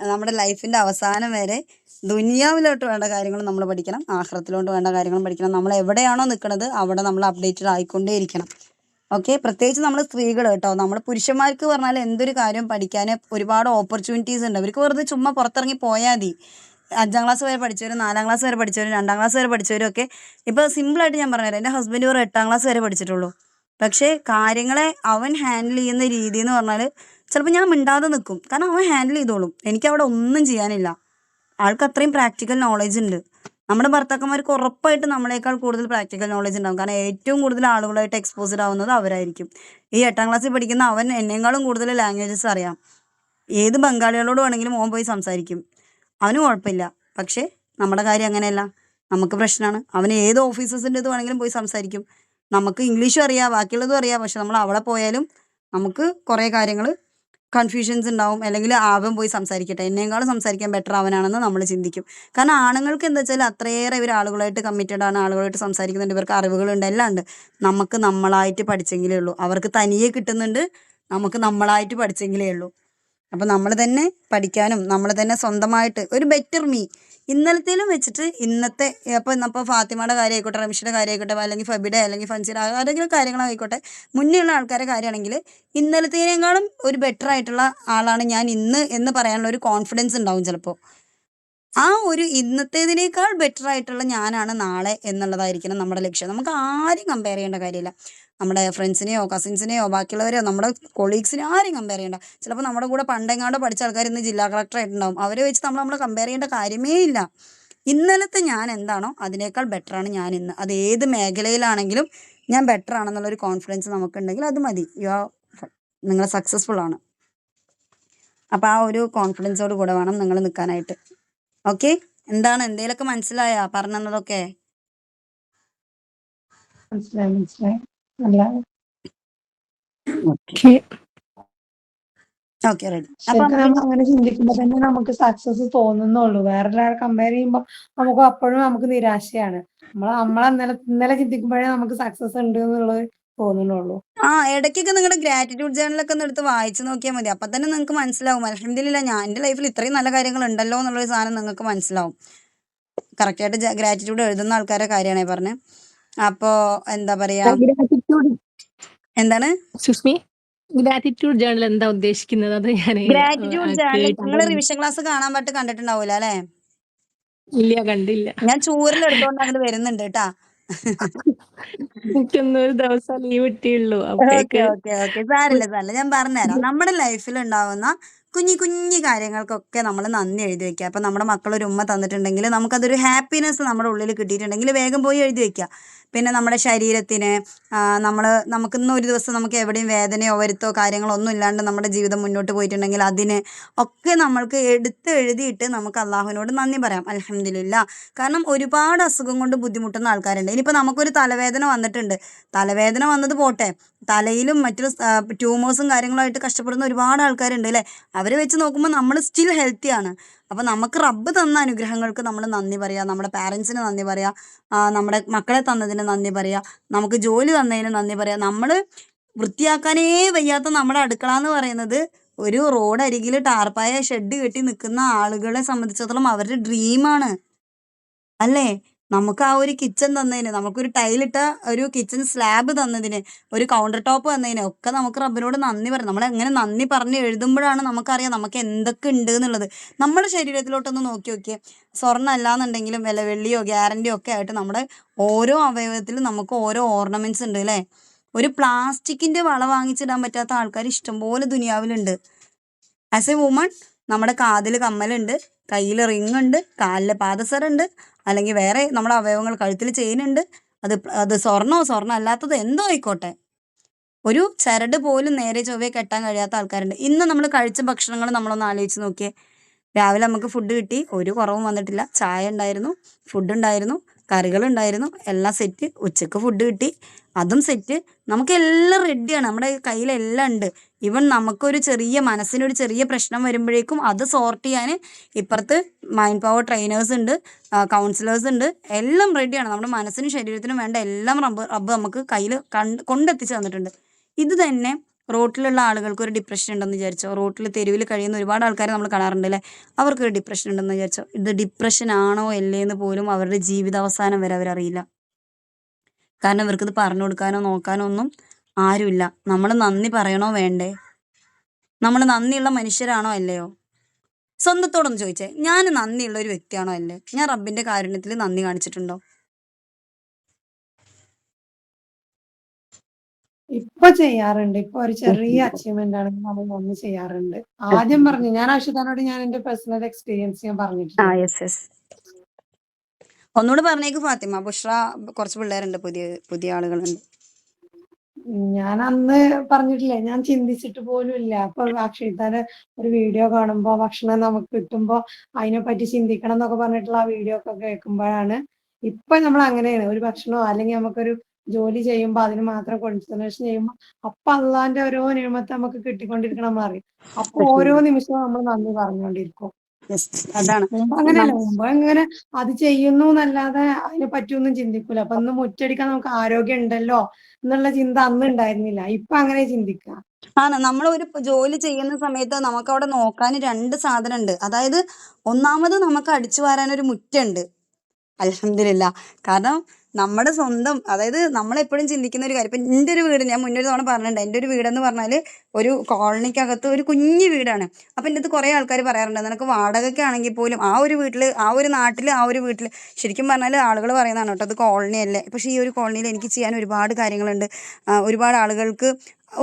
നമ്മുടെ ലൈഫിൻ്റെ അവസാനം വരെ ദുനിയാവിലോട്ട് വേണ്ട കാര്യങ്ങൾ നമ്മൾ പഠിക്കണം, ആഖിറത്തിലോട്ട് വേണ്ട കാര്യങ്ങളും പഠിക്കണം. നമ്മൾ എവിടെയാണോ നിൽക്കുന്നത് അവിടെ നമ്മൾ അപ്ഡേറ്റഡ് ആയിക്കൊണ്ടേ ഇരിക്കണം. ഓക്കെ, പ്രത്യേകിച്ച് നമ്മൾ സ്ത്രീകൾ കേട്ടോ. നമ്മൾ പുരുഷന്മാർക്ക് പറഞ്ഞാൽ എന്തൊരു കാര്യം പഠിക്കാൻ ഒരുപാട് ഓപ്പർച്യൂണിറ്റീസ് ഉണ്ട്. അവർക്ക് വെറുതെ ചുമ്മാ പുറത്തിറങ്ങി പോയാൽ മതി. 5ാം ക്ലാസ് വരെ പഠിച്ചവരും 4ാം ക്ലാസ് വരെ പഠിച്ചവരും 2ാം ക്ലാസ് വരെ പഠിച്ചവരും ഒക്കെ ഇപ്പോൾ സിമ്പിളായിട്ട് ഞാൻ പറഞ്ഞുതരാം. എൻ്റെ ഹസ്ബൻഡ് ഒരു 8ാം ക്ലാസ് വരെ പഠിച്ചിട്ടുള്ളൂ. പക്ഷേ കാര്യങ്ങളെ അവൻ ഹാൻഡിൽ ചെയ്യുന്ന രീതി എന്ന് പറഞ്ഞാൽ ചിലപ്പോൾ ഞാൻ മിണ്ടാതെ നിൽക്കും, കാരണം അവൻ ഹാൻഡിൽ ചെയ്തോളും, എനിക്കവിടെ ഒന്നും ചെയ്യാനില്ല. ആൾക്ക് അത്രയും പ്രാക്ടിക്കൽ നോളേജ് ഉണ്ട്. നമ്മുടെ ഭർത്താക്കന്മാർക്ക് ഉറപ്പായിട്ട് നമ്മളെക്കാൾ കൂടുതൽ പ്രാക്ടിക്കൽ നോളേജ് ഉണ്ടാകും. കാരണം ഏറ്റവും കൂടുതൽ ആളുകളായിട്ട് എക്സ്പോസ്ഡ് ആവുന്നത് അവരായിരിക്കും. ഈ 8ാം ക്ലാസ്സിൽ പഠിക്കുന്ന അവൻ എന്നേക്കാളും കൂടുതൽ ലാംഗ്വേജസ് അറിയാം. ഏത് ബംഗാളികളോട് വേണമെങ്കിലും ഓൻ പോയി സംസാരിക്കും, അവന് കുഴപ്പമില്ല. പക്ഷേ നമ്മുടെ കാര്യം അങ്ങനെയല്ല, നമുക്ക് പ്രശ്നമാണ്. അവന് ഏത് ഓഫീസേഴ്സിൻ്റെ ഇത് വേണമെങ്കിലും പോയി സംസാരിക്കും. നമുക്ക് ഇംഗ്ലീഷും അറിയാം, ബാക്കിയുള്ളതും അറിയാം. പക്ഷെ നമ്മൾ അവിടെ പോയാലും നമുക്ക് കുറേ കാര്യങ്ങൾ കൺഫ്യൂഷൻസ് ഉണ്ടാവും. അല്ലെങ്കിൽ അവൻ പോയി സംസാരിക്കട്ടെ, എന്നേക്കാളും സംസാരിക്കാൻ ബെറ്റർ അവനാണെന്ന് നമ്മൾ ചിന്തിക്കും. കാരണം ആണുങ്ങൾക്ക് എന്താ വെച്ചാൽ അത്രയേറെ ഇവർ ആളുകളായിട്ട് കമ്മിറ്റഡ് ആണ്, ആളുകളായിട്ട് സംസാരിക്കുന്നുണ്ട്, ഇവർക്ക് അറിവുകളുണ്ട്, എല്ലാം ഉണ്ട്. നമുക്ക് നമ്മളായിട്ട് പഠിച്ചെങ്കിലേ ഉള്ളൂ. അവർക്ക് തനിയെ കിട്ടുന്നുണ്ട്, നമുക്ക് നമ്മളായിട്ട് പഠിച്ചെങ്കിലേ ഉള്ളൂ. അപ്പോൾ നമ്മൾ തന്നെ പഠിക്കാനും നമ്മൾ തന്നെ സ്വന്തമായിട്ട് ഒരു ബെറ്റർ മീ ഇന്നലത്തേലും വെച്ചിട്ട് ഇന്നത്തെ ഇപ്പോൾ ഫാത്തിമയുടെ കാര്യം ആയിക്കോട്ടെ, റമിഷയുടെ കാര്യം ആയിക്കോട്ടെ, അല്ലെങ്കിൽ ഫബിയുടെ അല്ലെങ്കിൽ ഫൻസിയുടെ ആരെങ്കിലും കാര്യങ്ങളായിക്കോട്ടെ, മുന്നേ ഉള്ള ആൾക്കാരുടെ കാര്യമാണെങ്കിൽ ഇന്നലത്തേനേക്കാളും ഒരു ബെറ്റർ ആയിട്ടുള്ള ആളാണ് ഞാൻ ഇന്ന് എന്ന് പറയാനുള്ള ഒരു കോൺഫിഡൻസ് ഉണ്ടാവും ചിലപ്പോൾ. ആ ഒരു ഇന്നത്തേതിനേക്കാൾ ബെറ്റർ ആയിട്ടുള്ള ഞാനാണ് നാളെ എന്നുള്ളതായിരിക്കണം നമ്മുടെ ലക്ഷ്യം. നമുക്ക് ആരും കമ്പയർ ചെയ്യേണ്ട കാര്യമില്ല. നമ്മുടെ ഫ്രണ്ട്സിനെയോ കസിൻസിനെയോ ബാക്കിയുള്ളവരെയോ നമ്മുടെ കൊളീഗ്സിനെയോ ആരും കമ്പയർ ചെയ്യേണ്ട. ചിലപ്പോൾ നമ്മുടെ കൂടെ പണ്ടെങ്ങാണ്ടോ പഠിച്ച ആൾക്കാർ ഇന്ന് ജില്ലാ കളക്ടറായിട്ടുണ്ടാവും. അവരെ വെച്ച് നമ്മൾ കമ്പയർ ചെയ്യേണ്ട കാര്യമേ ഇല്ല. ഇന്നലത്തെ ഞാൻ എന്താണോ അതിനേക്കാൾ ബെറ്ററാണ് ഞാൻ ഇന്ന്. അത് ഏത് മേഖലയിലാണെങ്കിലും ഞാൻ ബെറ്റർ ആണെന്നുള്ളൊരു കോൺഫിഡൻസ് നമുക്കുണ്ടെങ്കിൽ അത് മതി. നിങ്ങൾ സക്സസ്ഫുൾ ആണ്. അപ്പോൾ ആ ഒരു കോൺഫിഡൻസോട് കൂടെ വേണം നിങ്ങൾ നിൽക്കാനായിട്ട്. ഓക്കെ, എന്താണ് എന്തെങ്കിലുമൊക്കെ മനസ്സിലായാ പറഞ്ഞതൊക്കെ? മനസ്സിലായി. നല്ല ഓക്കെ, റെഡി. ശരിക്കും നമ്മൾ അങ്ങനെ ചിന്തിക്കുമ്പോൾ തന്നെ നമുക്ക് സക്സസ് തോന്നുന്നുള്ളൂ. വേറൊരാളെ കമ്പയർ ചെയ്യുമ്പോൾ നമുക്ക് നിരാശയാണ്. ഇന്നലെ ചിന്തിക്കുമ്പോഴേ നമുക്ക് സക്സസ് ഉണ്ട് എന്നുള്ളത് തോന്നുന്നുള്ളൂ. ഇടയ്ക്കൊക്കെ നിങ്ങളുടെ ഗ്രാറ്റിറ്റ്യൂഡ് ജേണലൊക്കെ ഒന്ന് എടുത്ത് വായിച്ച് നോക്കിയാൽ മതി. അപ്പം തന്നെ നിങ്ങൾക്ക് മനസ്സിലാവും, അൽഹംദുലില്ലാ ഞാൻ എൻ്റെ ലൈഫിൽ ഇത്രയും നല്ല കാര്യങ്ങൾ ഉണ്ടല്ലോ എന്നുള്ളൊരു സാധനം നിങ്ങൾക്ക് മനസ്സിലാവും. കറക്റ്റായിട്ട് ഗ്രാറ്റിറ്റ്യൂഡ് എഴുതുന്ന ആൾക്കാരുടെ കാര്യമാണ് പറഞ്ഞത്. അപ്പോൾ എന്താ പറയാ, എന്താണ് ഗ്രാറ്റിറ്റ്യൂഡ് ജേണൽ എന്താ ഉദ്ദേശിക്കുന്നത്? അത് ഞാൻ ഗ്രാറ്റിറ്റ്യൂഡ് ജേണൽ? നിങ്ങൾ റിവിഷൻ ക്ലാസ് കാണാൻ പറ്റും കണ്ടിട്ടുണ്ടാവൂല അല്ലേ? ഇല്ല, കണ്ടില്ല. ഞാൻ ചൂരിലെടുത്തോണ്ട് അങ്ങോട്ട് വരുന്നുണ്ട് കേട്ടാ. എനിക്കൊന്നൊരു ദിവസം ലീവ് കിട്ടിയുള്ളൂ. ഓക്കെ, സാരില്ല. ഞാൻ പറഞ്ഞുതരാം. നമ്മുടെ ലൈഫിൽ ഉണ്ടാവുന്ന കുഞ്ഞി കുഞ്ഞി കാര്യങ്ങൾക്കൊക്കെ നമ്മൾ നന്ദി എഴുതി വെക്കുക. അപ്പം നമ്മുടെ മക്കളൊരു ഉമ്മ തന്നിട്ടുണ്ടെങ്കിൽ നമുക്കതൊരു ഹാപ്പിനെസ് നമ്മുടെ ഉള്ളിൽ കിട്ടിയിട്ടുണ്ടെങ്കിൽ വേഗം പോയി എഴുതി വെക്കുക. പിന്നെ നമ്മുടെ ശരീരത്തിന് നമുക്കിന്ന് ഒരു ദിവസം നമുക്ക് എവിടെയും വേദനയോ വരുത്തോ കാര്യങ്ങളോ ഒന്നും ഇല്ലാണ്ട് നമ്മുടെ ജീവിതം മുന്നോട്ട് പോയിട്ടുണ്ടെങ്കിൽ അതിന് ഒക്കെ നമ്മൾക്ക് എഴുതിയിട്ട് നമുക്ക് അള്ളാഹുവിനോട് നന്ദി പറയാം. അൽഹംദുലില്ലാ. കാരണം ഒരുപാട് അസുഖം കൊണ്ട് ബുദ്ധിമുട്ടുന്ന ആൾക്കാരുണ്ട്. ഇനിയിപ്പോൾ നമുക്കൊരു തലവേദന വന്നിട്ടുണ്ട്, തലവേദന വന്നത് പോട്ടെ, തലയിലും മറ്റു ട്യൂമേഴ്സും കാര്യങ്ങളായിട്ട് കഷ്ടപ്പെടുന്ന ഒരുപാട് ആൾക്കാരുണ്ട് അല്ലേ. അവരെ വെച്ച് നോക്കുമ്പോൾ നമ്മൾ സ്റ്റിൽ ഹെൽത്തിയാണ്. അപ്പോൾ നമുക്ക് റബ്ബ് തന്ന അനുഗ്രഹങ്ങൾക്ക് നമ്മൾ നന്ദി പറയുക, നമ്മുടെ പാരൻസിന് നന്ദി പറയുക, നമ്മുടെ മക്കളെ തന്നതിന് നന്ദി പറയുക, നമുക്ക് ജോലി തന്നതിന് നന്ദി പറയുക. നമ്മൾ വൃത്തിയാക്കാനേ വയ്യാത്ത നമ്മുടെ അടുക്കള എന്ന് പറയുന്നത് ഒരു റോഡ് അരികിൽ ടാർപ്പായ ഷെഡ് കെട്ടി നിൽക്കുന്ന ആളുകളെ സംബന്ധിച്ചിടത്തോളം അവരുടെ ഡ്രീമാണ് അല്ലേ. നമുക്ക് ആ ഒരു കിച്ചൺ തന്നതിന്, നമുക്കൊരു ടൈലിട്ട ഒരു കിച്ചൺ സ്ലാബ് തന്നതിന്, ഒരു കൗണ്ടർ ടോപ്പ് തന്നതിന് ഒക്കെ നമുക്ക് റബ്ബിനോട് നന്ദി പറയാം. നമ്മൾ എങ്ങനെ നന്ദി പറഞ്ഞ് എഴുതുമ്പോഴാണ് നമുക്കറിയാം നമുക്ക് എന്തൊക്കെ ഉണ്ട് എന്നുള്ളത്. നമ്മുടെ ശരീരത്തിലോട്ടൊന്ന് നോക്കി നോക്കിയേ. സ്വർണ്ണം അല്ലാന്നുണ്ടെങ്കിലും വില വെള്ളിയോ ഗ്യാരണ്ടിയോ ഒക്കെ ആയിട്ട് നമ്മുടെ ഓരോ അവയവത്തിലും നമുക്ക് ഓരോ ഓർണമെന്റ്സ് ഉണ്ട് അല്ലേ. ഒരു പ്ലാസ്റ്റിക്കിന്റെ വള വാങ്ങിച്ചിടാൻ പറ്റാത്ത ആൾക്കാർ ഇഷ്ടംപോലെ ദുനിയാവിലുണ്ട്. ആസ് എ വുമൺ നമ്മുടെ കാതിൽ കമ്മലുണ്ട്, കയ്യിൽ റിങ് ഉണ്ട്, കാലിൽ പാദസരമുണ്ട്, അല്ലെങ്കിൽ വേറെ നമ്മുടെ അവയവങ്ങൾ കഴുത്തിൽ ചെയിനുണ്ട്. അത് സ്വർണ്ണം അല്ലാത്തത് എന്തോ ആയിക്കോട്ടെ, ഒരു ചരട് പോലും നേരെ ചൊവ്വേ കെട്ടാൻ കഴിയാത്ത ആൾക്കാരുണ്ട്. ഇന്ന് നമ്മൾ കഴിച്ച ഭക്ഷണങ്ങൾ നമ്മളൊന്ന് ആലോചിച്ച് നോക്കിയേ. രാവിലെ നമുക്ക് ഫുഡ് കിട്ടി, ഒരു കുറവും വന്നിട്ടില്ല. ചായ ഉണ്ടായിരുന്നു, ഫുഡ് ഉണ്ടായിരുന്നു, കറികളുണ്ടായിരുന്നു, എല്ലാം സെറ്റ്. ഉച്ചക്ക് ഫുഡ് കിട്ടി, അതും സെറ്റ്. നമുക്കെല്ലാം റെഡിയാണ്, നമ്മുടെ കയ്യിലെല്ലാം ഉണ്ട്. ഈവൻ നമുക്കൊരു മനസ്സിനൊരു ചെറിയ പ്രശ്നം വരുമ്പോഴേക്കും അത് സോർട്ട് ചെയ്യാൻ ഇപ്പുറത്ത് മൈൻഡ് പവർ ട്രെയിനേഴ്സ് ഉണ്ട്, കൗൺസിലേഴ്സ് ഉണ്ട്, എല്ലാം റെഡിയാണ്. നമ്മുടെ മനസ്സിനും ശരീരത്തിനും വേണ്ട എല്ലാം റബ്ബ് നമുക്ക് കയ്യിൽ കൊണ്ടെത്തിച്ച് തന്നിട്ടുണ്ട്. ഇത് തന്നെ റോട്ടിലുള്ള ആളുകൾക്ക് ഒരു ഡിപ്രഷൻ ഉണ്ടെന്ന് വിചാരിച്ചോ. റോട്ടിൽ തെരുവിൽ കഴിയുന്ന ഒരുപാട് ആൾക്കാരെ നമ്മൾ കാണാറുണ്ട് അല്ലേ. അവർക്കൊരു ഡിപ്രഷൻ ഉണ്ടെന്ന് വിചാരിച്ചോ. ഇത് ഡിപ്രഷൻ ആണോ അല്ലേന്ന് പോലും അവരുടെ ജീവിതാവസാനം വരെ അവരറിയില്ല. കാരണം ഇവർക്കിത് പറഞ്ഞു കൊടുക്കാനോ നോക്കാനോ ഒന്നും ആരുമില്ല. നമ്മൾ നന്ദി പറയണോ വേണ്ടേ? നമ്മൾ നന്ദിയുള്ള മനുഷ്യരാണോ അല്ലയോ? സ്വന്തത്തോടൊന്ന് ചോദിച്ചേ, ഞാൻ നന്ദിയുള്ള ഒരു വ്യക്തിയാണോ അല്ലേ? ഞാൻ റബ്ബിന്റെ കാരുണ്യത്തിൽ നന്ദി കാണിച്ചിട്ടുണ്ടോ? ഇപ്പൊ ചെയ്യാറുണ്ട്. ഇപ്പൊ ഒരു ചെറിയ അച്ചീവ്മെന്റ് ആണെങ്കിൽ നമ്മൾ നന്ദി ചെയ്യാറുണ്ട്. ആദ്യം പറഞ്ഞു, ഞാൻ അഷിതാനോട് ഞാൻ എന്റെ പേഴ്സണൽ എക്സ്പീരിയൻസ് ഞാൻ പറഞ്ഞിട്ടില്ലേ. യെസ്. ഒന്നുകൂടെ പറഞ്ഞേക്ക് ഫാത്തിമ. ബുഷ്ര കുറച്ച് പിള്ളേരുണ്ട്, പുതിയ ആളുകളുണ്ട്. ഞാൻ അന്ന് പറഞ്ഞിട്ടില്ലേ, ഞാൻ ചിന്തിച്ചിട്ട് പോലും ഇല്ല. അപ്പൊ അക്ഷിതാന് ഒരു വീഡിയോ കാണുമ്പോ ഭക്ഷണം നമുക്ക് കിട്ടുമ്പോ അതിനെ പറ്റി ചിന്തിക്കണം എന്നൊക്കെ പറഞ്ഞിട്ടുള്ള ആ വീഡിയോ ഒക്കെ കേൾക്കുമ്പോഴാണ് ഇപ്പൊ നമ്മൾ അങ്ങനെയാണ്. ഒരു ഭക്ഷണമോ അല്ലെങ്കിൽ നമുക്കൊരു ജോലി ചെയ്യുമ്പോ അതിന് മാത്രം കോൺസെൻട്രേഷൻ ചെയ്യുമ്പോ അപ്പൊ അള്ളാന്റെ ഓരോ നിയമത്തെ നമുക്ക് കിട്ടിക്കൊണ്ടിരിക്കണം നമ്മൾ അറിയും. അപ്പൊ ഓരോ നിമിഷവും നമ്മൾ നന്ദി പറഞ്ഞുകൊണ്ടിരിക്കും. അതാണ് മുമ്പ് അങ്ങനെയല്ല. മുമ്പ് അങ്ങനെ അത് ചെയ്യുന്നു എന്നല്ലാതെ അതിനെ പറ്റിയൊന്നും ചിന്തിക്കൂല. അപ്പൊ ഇന്ന് മുറ്റടിക്കാൻ നമുക്ക് ആരോഗ്യം ഉണ്ടല്ലോ എന്നുള്ള ചിന്ത അന്ന് ഉണ്ടായിരുന്നില്ല. ഇപ്പൊ അങ്ങനെ ചിന്തിക്കുക. നമ്മൾ ഒരു ജോലി ചെയ്യുന്ന സമയത്ത് നമുക്ക് അവിടെ നോക്കാൻ 2 സാധനം ഉണ്ട്. അതായത് ഒന്നാമത് നമുക്ക് അടിച്ചു വാരാൻ ഒരു മുറ്റുണ്ട്. അൽഹംദുലില്ലാ. കാരണം നമ്മുടെ സ്വന്തം, അതായത് നമ്മളെപ്പോഴും ചിന്തിക്കുന്ന ഒരു കാര്യം. ഇപ്പം എൻ്റെ ഒരു വീട് ഞാൻ മുന്നൊരു തവണ പറഞ്ഞിട്ടുണ്ട്. എൻ്റെ ഒരു വീടെന്ന് പറഞ്ഞാൽ ഒരു കോളനിക്കകത്ത് ഒരു കുഞ്ഞു വീടാണ്. അപ്പം എൻ്റെ അടുത്ത് കുറേ ആൾക്കാർ പറയാറുണ്ട്, നിനക്ക് വാടകയ്ക്കാണെങ്കിൽ പോലും ആ ഒരു വീട്ടിൽ, ആ ഒരു നാട്ടിൽ, ആ ഒരു വീട്ടിൽ, ശരിക്കും പറഞ്ഞാൽ ആളുകൾ പറയുന്നതാണ് കേട്ടോ, അത് കോളനി അല്ലേ. പക്ഷേ ഈ ഒരു കോളനിയിൽ എനിക്ക് ചെയ്യാൻ ഒരുപാട് കാര്യങ്ങളുണ്ട്. ഒരുപാട് ആളുകൾക്ക്,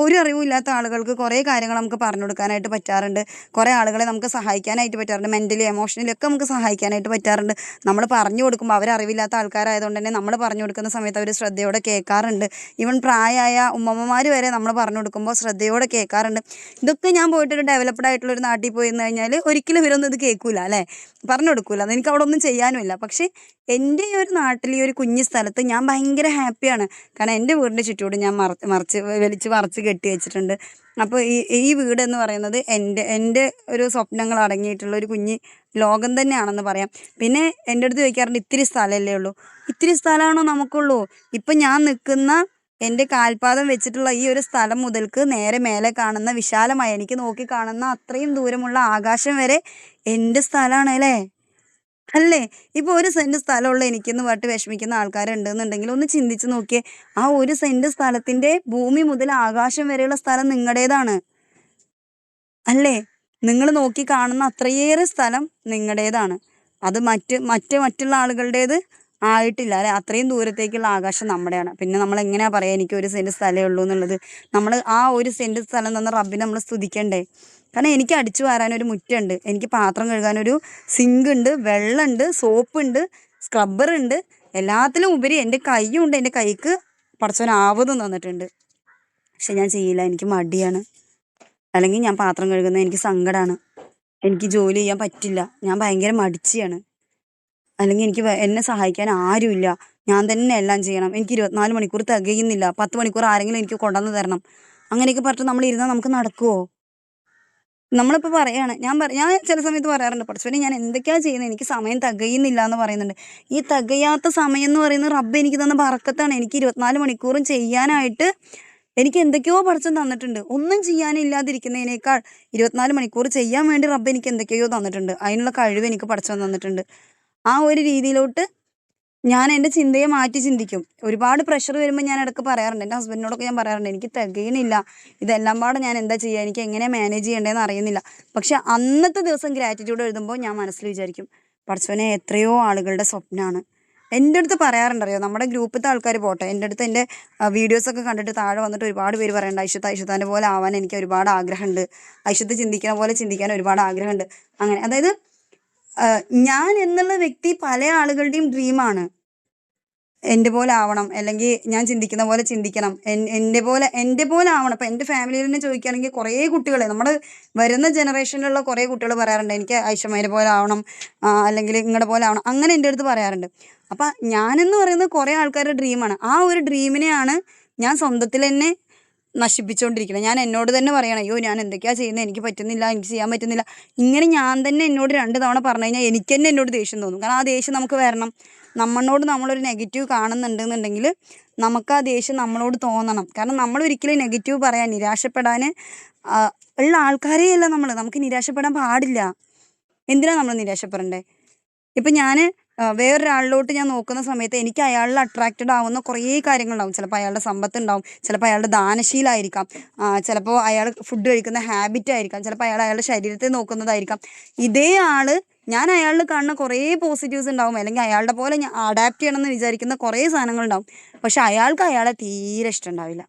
ഒരു അറിവില്ലാത്ത ആളുകൾക്ക് കുറേ കാര്യങ്ങൾ നമുക്ക് പറഞ്ഞു കൊടുക്കാനായിട്ട് പറ്റാറുണ്ട്. കുറേ ആളുകളെ നമുക്ക് സഹായിക്കാനായിട്ട് പറ്റാറുണ്ട്. മെൻ്റലി എമോഷണലി ഒക്കെ നമുക്ക് സഹായിക്കാനായിട്ട് പറ്റാറുണ്ട്. നമ്മൾ പറഞ്ഞു കൊടുക്കുമ്പോൾ, അവരറിവില്ലാത്ത ആൾക്കാരായതുകൊണ്ട് തന്നെ നമ്മൾ പറഞ്ഞു കൊടുക്കുന്ന സമയത്ത് അവർ ശ്രദ്ധയോടെ കേൾക്കാറുണ്ട്. ഈവൻ പ്രായമായ ഉമ്മമ്മമാർ വരെ നമ്മൾ പറഞ്ഞു കൊടുക്കുമ്പോൾ ശ്രദ്ധയോടെ കേൾക്കാറുണ്ട്. ഇതൊക്കെ ഞാൻ പോയിട്ടൊരു ഡെവലപ്ഡ് ആയിട്ടുള്ളൊരു നാട്ടിൽ പോയി നിന്ന് കഴിഞ്ഞാൽ ഒരിക്കലും ഇവരൊന്നും ഇത് കേൾക്കൂല അല്ലേ, പറഞ്ഞു കൊടുക്കൂല. എനിക്ക് അവിടെ ഒന്നും ചെയ്യാനുമില്ല. പക്ഷേ എൻ്റെ ഈ ഒരു നാട്ടിൽ, ഈ ഒരു കുഞ്ഞു സ്ഥലത്ത് ഞാൻ ഭയങ്കര ഹാപ്പിയാണ്. കാരണം എൻ്റെ വീടിൻ്റെ ചുറ്റോട് ഞാൻ മറിച്ച് കെട്ടി വെച്ചിട്ടുണ്ട്. അപ്പോൾ ഈ വീടെന്ന് പറയുന്നത് എൻ്റെ ഒരു സ്വപ്നങ്ങൾ അടങ്ങിയിട്ടുള്ള ഒരു കുഞ്ഞ് ലോകം തന്നെയാണെന്ന് പറയാം. പിന്നെ എൻ്റെ അടുത്ത് ചോദിക്കാറുണ്ട്, ഇത്തിരി സ്ഥലമല്ലേ ഉള്ളൂ? ഇത്തിരി സ്ഥലമാണോ നമുക്കുള്ളൂ? ഇപ്പം ഞാൻ നിൽക്കുന്ന എൻ്റെ കാൽപാദം വെച്ചിട്ടുള്ള ഈ ഒരു സ്ഥലം മുതൽക്ക് നേരെ മേലെ കാണുന്ന വിശാലമായ, എനിക്ക് നോക്കി കാണുന്ന അത്രയും ദൂരമുള്ള ആകാശം വരെ എൻ്റെ സ്ഥലമാണ് അല്ലേ. ഇപ്പോൾ 1 സെൻറ്റ് സ്ഥലമുള്ള എനിക്കെന്ന് പറഞ്ഞിട്ട് വിഷമിക്കുന്ന ആൾക്കാരുണ്ടെന്നുണ്ടെങ്കിൽ ഒന്ന് ചിന്തിച്ച് നോക്കിയേ. ആ 1 സെൻറ്റ് സ്ഥലത്തിൻ്റെ ഭൂമി മുതൽ ആകാശം വരെയുള്ള സ്ഥലം നിങ്ങളുടേതാണ് അല്ലേ. നിങ്ങൾ നോക്കി കാണുന്ന അത്രയേറെ സ്ഥലം നിങ്ങളുടേതാണ്. അത് മറ്റുള്ള ആളുകളുടേത് ആയിട്ടില്ല അല്ലെ. അത്രയും ദൂരത്തേക്കുള്ള ആകാശം നമ്മുടെയാണ്. പിന്നെ നമ്മൾ എങ്ങനെയാ പറയാ എനിക്ക് 1 സെന്റ് സ്ഥലമേ ഉള്ളൂ എന്നുള്ളത്. നമ്മൾ ആ 1 സെന്റ് സ്ഥലം തന്ന റബ്ബിനെ നമ്മൾ സ്തുതിക്കണ്ടേ? കാരണം എനിക്ക് അടിച്ചു വാരാനൊരു മുറ്റുണ്ട്, എനിക്ക് പാത്രം കഴുകാനൊരു സിങ്ക് ഉണ്ട്, വെള്ളമുണ്ട്, സോപ്പുണ്ട്, സ്ക്രബ്ബർ ഉണ്ട്. എല്ലാത്തിലും ഉപരി എൻ്റെ കൈയുണ്ട്, എൻ്റെ കൈക്ക് പടച്ചോൻ ആവതും തന്നിട്ടുണ്ട്. പക്ഷെ ഞാൻ ചെയ്യില്ല, എനിക്ക് മടിയാണ്. അല്ലെങ്കിൽ ഞാൻ പാത്രം കഴുകുന്നത് എനിക്ക് സങ്കടമാണ്, എനിക്ക് ജോലി ചെയ്യാൻ പറ്റില്ല, ഞാൻ ഭയങ്കര മടിച്ചിയാണ്. അല്ലെങ്കിൽ എനിക്ക് എന്നെ സഹായിക്കാൻ ആരുമില്ല, ഞാൻ തന്നെ എല്ലാം ചെയ്യണം, എനിക്ക് 24 മണിക്കൂർ തികയുന്നില്ല, 10 മണിക്കൂർ ആരെങ്കിലും എനിക്ക് കൊണ്ടുവന്ന് തരണം. അങ്ങനെയൊക്കെ പറഞ്ഞിട്ട് നമ്മൾ ഇരുന്നാൽ നമുക്ക് നടക്കുമോ? നമ്മളിപ്പോൾ പറയാണ്, ഞാൻ ചില സമയത്ത് പറയാറുണ്ട്, പടച്ചോനെ ഞാൻ എന്തൊക്കെയാണ് ചെയ്യുന്നത്, എനിക്ക് സമയം തികയുന്നില്ല എന്ന് പറയുന്നുണ്ട്. ഈ തികയാത്ത സമയം എന്ന് പറയുന്നത് റബ്ബ് എനിക്ക് തന്ന ബറക്കത്താണ്. എനിക്ക് 24 മണിക്കൂറും ചെയ്യാനായിട്ട് എനിക്ക് എന്തൊക്കെയോ പടച്ചോൻ തന്നിട്ടുണ്ട്. ഒന്നും ചെയ്യാനില്ലാതിരിക്കുന്നതിനേക്കാൾ 24 മണിക്കൂർ ചെയ്യാൻ വേണ്ടി റബ്ബ് എനിക്ക് എന്തൊക്കെയോ തന്നിട്ടുണ്ട്. അതിനുള്ള കഴിവ് എനിക്ക് പടച്ചോൻ തന്നിട്ടുണ്ട്. ആ ഒരു രീതിയിലോട്ട് ഞാൻ എൻ്റെ ചിന്തയെ മാറ്റി ചിന്തിക്കും. ഒരുപാട് പ്രഷർ വരുമ്പോൾ ഞാൻ ഇടയ്ക്ക് പറയാറുണ്ട്, എൻ്റെ ഹസ്ബൻഡിനോടൊക്കെ ഞാൻ പറയാറുണ്ട്, എനിക്ക് തികയുന്നില്ല, ഇതെല്ലാം പാടെ ഞാൻ എന്താ ചെയ്യുക, എനിക്ക് എങ്ങനെ മാനേജ് ചെയ്യേണ്ടതെന്ന് അറിയുന്നില്ല. പക്ഷെ അന്നത്തെ ദിവസം ഗ്രാറ്റിറ്റ്യൂഡ് എഴുതുമ്പോൾ ഞാൻ മനസ്സിൽ വിചാരിക്കും, പടച്ചോനെ എത്രയോ ആളുകളുടെ സ്വപ്നമാണ്. എൻ്റെ അടുത്ത് പറയാറുണ്ടറിയോ, നമ്മുടെ ഗ്രൂപ്പിലത്തെ ആൾക്കാർ പോട്ടെ, എൻ്റെ അടുത്ത് എൻ്റെ വീഡിയോസൊക്കെ കണ്ടിട്ട് താഴെ വന്നിട്ട് ഒരുപാട് പേര് പറയുന്നുണ്ട്, ഐഷത്താൻ്റെ പോലെ ആവാൻ എനിക്ക് ഒരുപാട് ആഗ്രഹമുണ്ട്, ഐഷത്ത് ചിന്തിക്കുന്ന പോലെ ചിന്തിക്കാൻ ഒരുപാട് ആഗ്രഹമുണ്ട്. അങ്ങനെ അതായത് ഞാൻ എന്നുള്ള വ്യക്തി പല ആളുകളുടെയും ഡ്രീമാണ്. എൻ്റെ പോലെ ആവണം, അല്ലെങ്കിൽ ഞാൻ ചിന്തിക്കുന്ന പോലെ ചിന്തിക്കണം, എൻ്റെ പോലെ ആവണം. അപ്പം എൻ്റെ ഫാമിലിയിൽ തന്നെ ചോദിക്കുകയാണെങ്കിൽ കുറേ കുട്ടികൾ, നമ്മുടെ വരുന്ന ജനറേഷനിലുള്ള കുറേ കുട്ടികൾ പറയാറുണ്ട്, എനിക്ക് ഐഷമ്മേനെ പോലെ ആവണം, അല്ലെങ്കിൽ നിങ്ങളുടെ പോലെ ആവണം, അങ്ങനെ എൻ്റെ അടുത്ത് പറയാറുണ്ട്. അപ്പം ഞാനെന്ന് പറയുന്നത് കുറേ ആൾക്കാരുടെ ഡ്രീമാണ്. ആ ഒരു ഡ്രീമിനെയാണ് ഞാൻ സ്വന്തത്തിൽ തന്നെ നശിപ്പിച്ചുകൊണ്ടിരിക്കുന്നത്. ഞാൻ എന്നോട് തന്നെ പറയണം, അയ്യോ ഞാൻ എന്തൊക്കെയാണ് ചെയ്യുന്നത്, എനിക്ക് പറ്റുന്നില്ല, എനിക്ക് ചെയ്യാൻ പറ്റുന്നില്ല. ഇങ്ങനെ ഞാൻ തന്നെ എന്നോട് 2 തവണ പറഞ്ഞു കഴിഞ്ഞാൽ എനിക്ക് തന്നെ എന്നോട് ദേഷ്യം തോന്നും. കാരണം ആ ദേഷ്യം നമുക്ക് വരണം. നമ്മളൊരു നെഗറ്റീവ് കാണുന്നുണ്ടെന്നുണ്ടെങ്കിൽ നമുക്ക് ആ ദേഷ്യം നമ്മളോട് തോന്നണം. കാരണം നമ്മൾ ഒരിക്കലും നെഗറ്റീവ് പറയാൻ, നിരാശപ്പെടാൻ ഉള്ള ആൾക്കാരെയല്ല നമ്മൾ. നമുക്ക് നിരാശപ്പെടാൻ പാടില്ല. എന്തിനാണ് നമ്മൾ നിരാശപ്പെടേണ്ടത്? ഇപ്പം ഞാൻ വേറൊരാളിലോട്ട് ഞാൻ നോക്കുന്ന സമയത്ത് എനിക്ക് അയാളിൽ അട്രാക്റ്റഡ് ആവുന്ന കുറേ കാര്യങ്ങളുണ്ടാവും. ചിലപ്പോൾ അയാളുടെ സമ്പത്തുണ്ടാവും, ചിലപ്പോൾ അയാളുടെ ദാനശീലമായിരിക്കാം, ചിലപ്പോൾ അയാൾ ഫുഡ് കഴിക്കുന്ന ഹാബിറ്റ് ആയിരിക്കാം, ചിലപ്പോൾ അയാളുടെ ശരീരത്തെ നോക്കുന്നതായിരിക്കാം. ഇതേ ഞാൻ അയാളിൽ കാണുന്ന കുറേ പോസിറ്റീവ്സ് ഉണ്ടാവും, അല്ലെങ്കിൽ അയാളുടെ പോലെ ഞാൻ അഡാപ്റ്റ് ചെയ്യണമെന്ന് വിചാരിക്കുന്ന കുറേ സാധനങ്ങളുണ്ടാവും. പക്ഷെ അയാൾക്ക് അയാളെ തീരെ ഇഷ്ടമുണ്ടാവില്ല.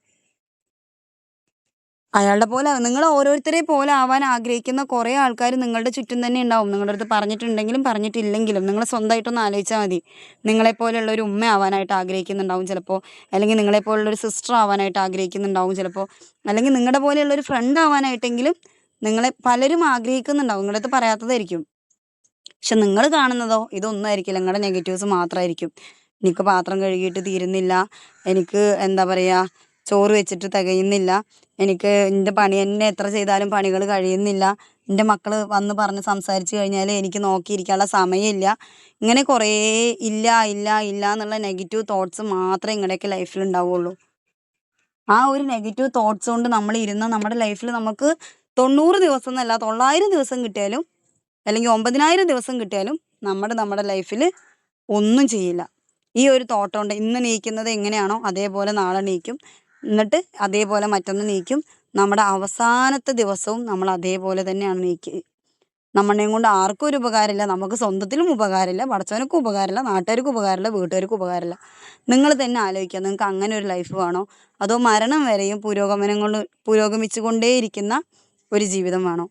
അയാളുടെ പോലെ നിങ്ങൾ ഓരോരുത്തരെ പോലെ ആവാൻ ആഗ്രഹിക്കുന്ന കുറേ ആൾക്കാർ നിങ്ങളുടെ ചുറ്റും തന്നെ ഉണ്ടാവും. നിങ്ങളുടെ അടുത്ത് പറഞ്ഞിട്ടുണ്ടെങ്കിലും പറഞ്ഞിട്ടില്ലെങ്കിലും നിങ്ങൾ സ്വന്തമായിട്ടൊന്ന് ആലോചിച്ചാൽ മതി. നിങ്ങളെപ്പോലെയുള്ള ഒരു ഉമ്മ ആവാനായിട്ട് ആഗ്രഹിക്കുന്നുണ്ടാവും ചിലപ്പോൾ, അല്ലെങ്കിൽ നിങ്ങളെപ്പോലുള്ളൊരു സിസ്റ്റർ ആവാനായിട്ട് ആഗ്രഹിക്കുന്നുണ്ടാവും ചിലപ്പോൾ, അല്ലെങ്കിൽ നിങ്ങളുടെ പോലെയുള്ള ഒരു ഫ്രണ്ട് ആവാനായിട്ടെങ്കിലും നിങ്ങളെ പലരും ആഗ്രഹിക്കുന്നുണ്ടാവും. നിങ്ങളുടെ അടുത്ത് പറയാത്തതായിരിക്കും. പക്ഷെ നിങ്ങൾ കാണുന്നതോ ഇതൊന്നും ആയിരിക്കില്ല, നിങ്ങളുടെ നെഗറ്റീവ്സ് മാത്രമായിരിക്കും. എനിക്ക് പാത്രം കഴുകിയിട്ട് തീരുന്നില്ല, എനിക്ക് എന്താ പറയുക ചോറ് വെച്ചിട്ട് തികയുന്നില്ല, എനിക്ക് എൻ്റെ പണി തന്നെ എത്ര ചെയ്താലും പണികൾ കഴിയുന്നില്ല, എൻ്റെ മക്കൾ വന്ന് പറഞ്ഞ് സംസാരിച്ച് കഴിഞ്ഞാൽ എനിക്ക് നോക്കിയിരിക്കാനുള്ള സമയമില്ല. ഇങ്ങനെ കുറേ ഇല്ല ഇല്ല ഇല്ല എന്നുള്ള നെഗറ്റീവ് തോട്ട്സ് മാത്രമേ നിങ്ങളുടെയൊക്കെ ലൈഫിൽ ഉണ്ടാവുള്ളൂ. ആ ഒരു നെഗറ്റീവ് തോട്ട്സ് കൊണ്ട് നമ്മൾ ഇരുന്ന നമ്മുടെ ലൈഫിൽ നമുക്ക് 90 ദിവസം എന്നല്ല 900 ദിവസം കിട്ടിയാലും, അല്ലെങ്കിൽ 9000 ദിവസം കിട്ടിയാലും നമ്മുടെ ലൈഫിൽ ഒന്നും ചെയ്യില്ല. ഈ ഒരു തോട്ട് കൊണ്ട് ഇന്ന് നീക്കുന്നത് എങ്ങനെയാണോ അതേപോലെ നാളെ നീക്കും, എന്നിട്ട് അതേപോലെ മറ്റൊന്ന് നീക്കും. നമ്മുടെ അവസാനത്തെ ദിവസവും നമ്മൾ അതേപോലെ തന്നെയാണ് നീക്കുക. നമ്മളെയും കൊണ്ട് ആർക്കും ഒരു ഉപകാരമില്ല, നമുക്ക് സ്വന്തത്തിലും ഉപകാരമില്ല, പടച്ചവനക്കും ഉപകാരമില്ല, നാട്ടുകാർക്കും ഉപകാരമില്ല, വീട്ടുകാർക്കും ഉപകാരമില്ല. നിങ്ങൾ തന്നെ ആലോചിക്കുക, നിങ്ങൾക്ക് അങ്ങനെ ഒരു ലൈഫ് വേണോ, അതോ മരണം വരെയും പുരോഗമിച്ചു കൊണ്ടേയിരിക്കുന്ന ഒരു ജീവിതം വേണോ?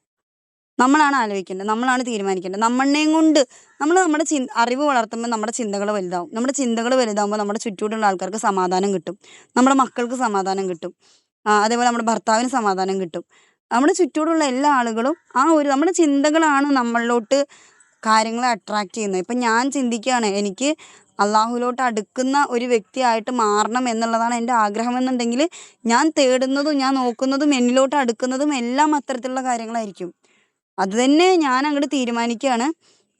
നമ്മളാണ് ആലോചിക്കേണ്ടത്, നമ്മളാണ് തീരുമാനിക്കേണ്ടത്. നമ്മളെയും കൊണ്ട് നമ്മുടെ അറിവ് വളർത്തുമ്പോൾ നമ്മുടെ ചിന്തകൾ വലുതാവും. നമ്മുടെ ചിന്തകൾ വലുതാവുമ്പോൾ നമ്മുടെ ചുറ്റുമുള്ള ആൾക്കാർക്ക് സമാധാനം കിട്ടും, നമ്മുടെ മക്കൾക്ക് സമാധാനം കിട്ടും, അതേപോലെ നമ്മുടെ ഭർത്താവിന് സമാധാനം കിട്ടും. നമ്മുടെ ചുറ്റുമുള്ള എല്ലാ ആളുകളും നമ്മുടെ ചിന്തകളാണ് നമ്മളിലോട്ട് കാര്യങ്ങളെ അട്രാക്റ്റ് ചെയ്യുന്നത്. ഇപ്പം ഞാൻ ചിന്തിക്കുകയാണ് എനിക്ക് അള്ളാഹുവിലോട്ട് അടുക്കുന്ന ഒരു വ്യക്തിയായിട്ട് മാറണം എന്നുള്ളതാണ് എൻ്റെ ആഗ്രഹം എന്നുണ്ടെങ്കിൽ ഞാൻ തേടുന്നതും ഞാൻ നോക്കുന്നതും എന്നിലോട്ട് അടുക്കുന്നതും എല്ലാം അത്തരത്തിലുള്ള കാര്യങ്ങളായിരിക്കും. അത് തന്നെ ഞാൻ അങ്ങോട്ട് തീരുമാനിക്കുകയാണ്,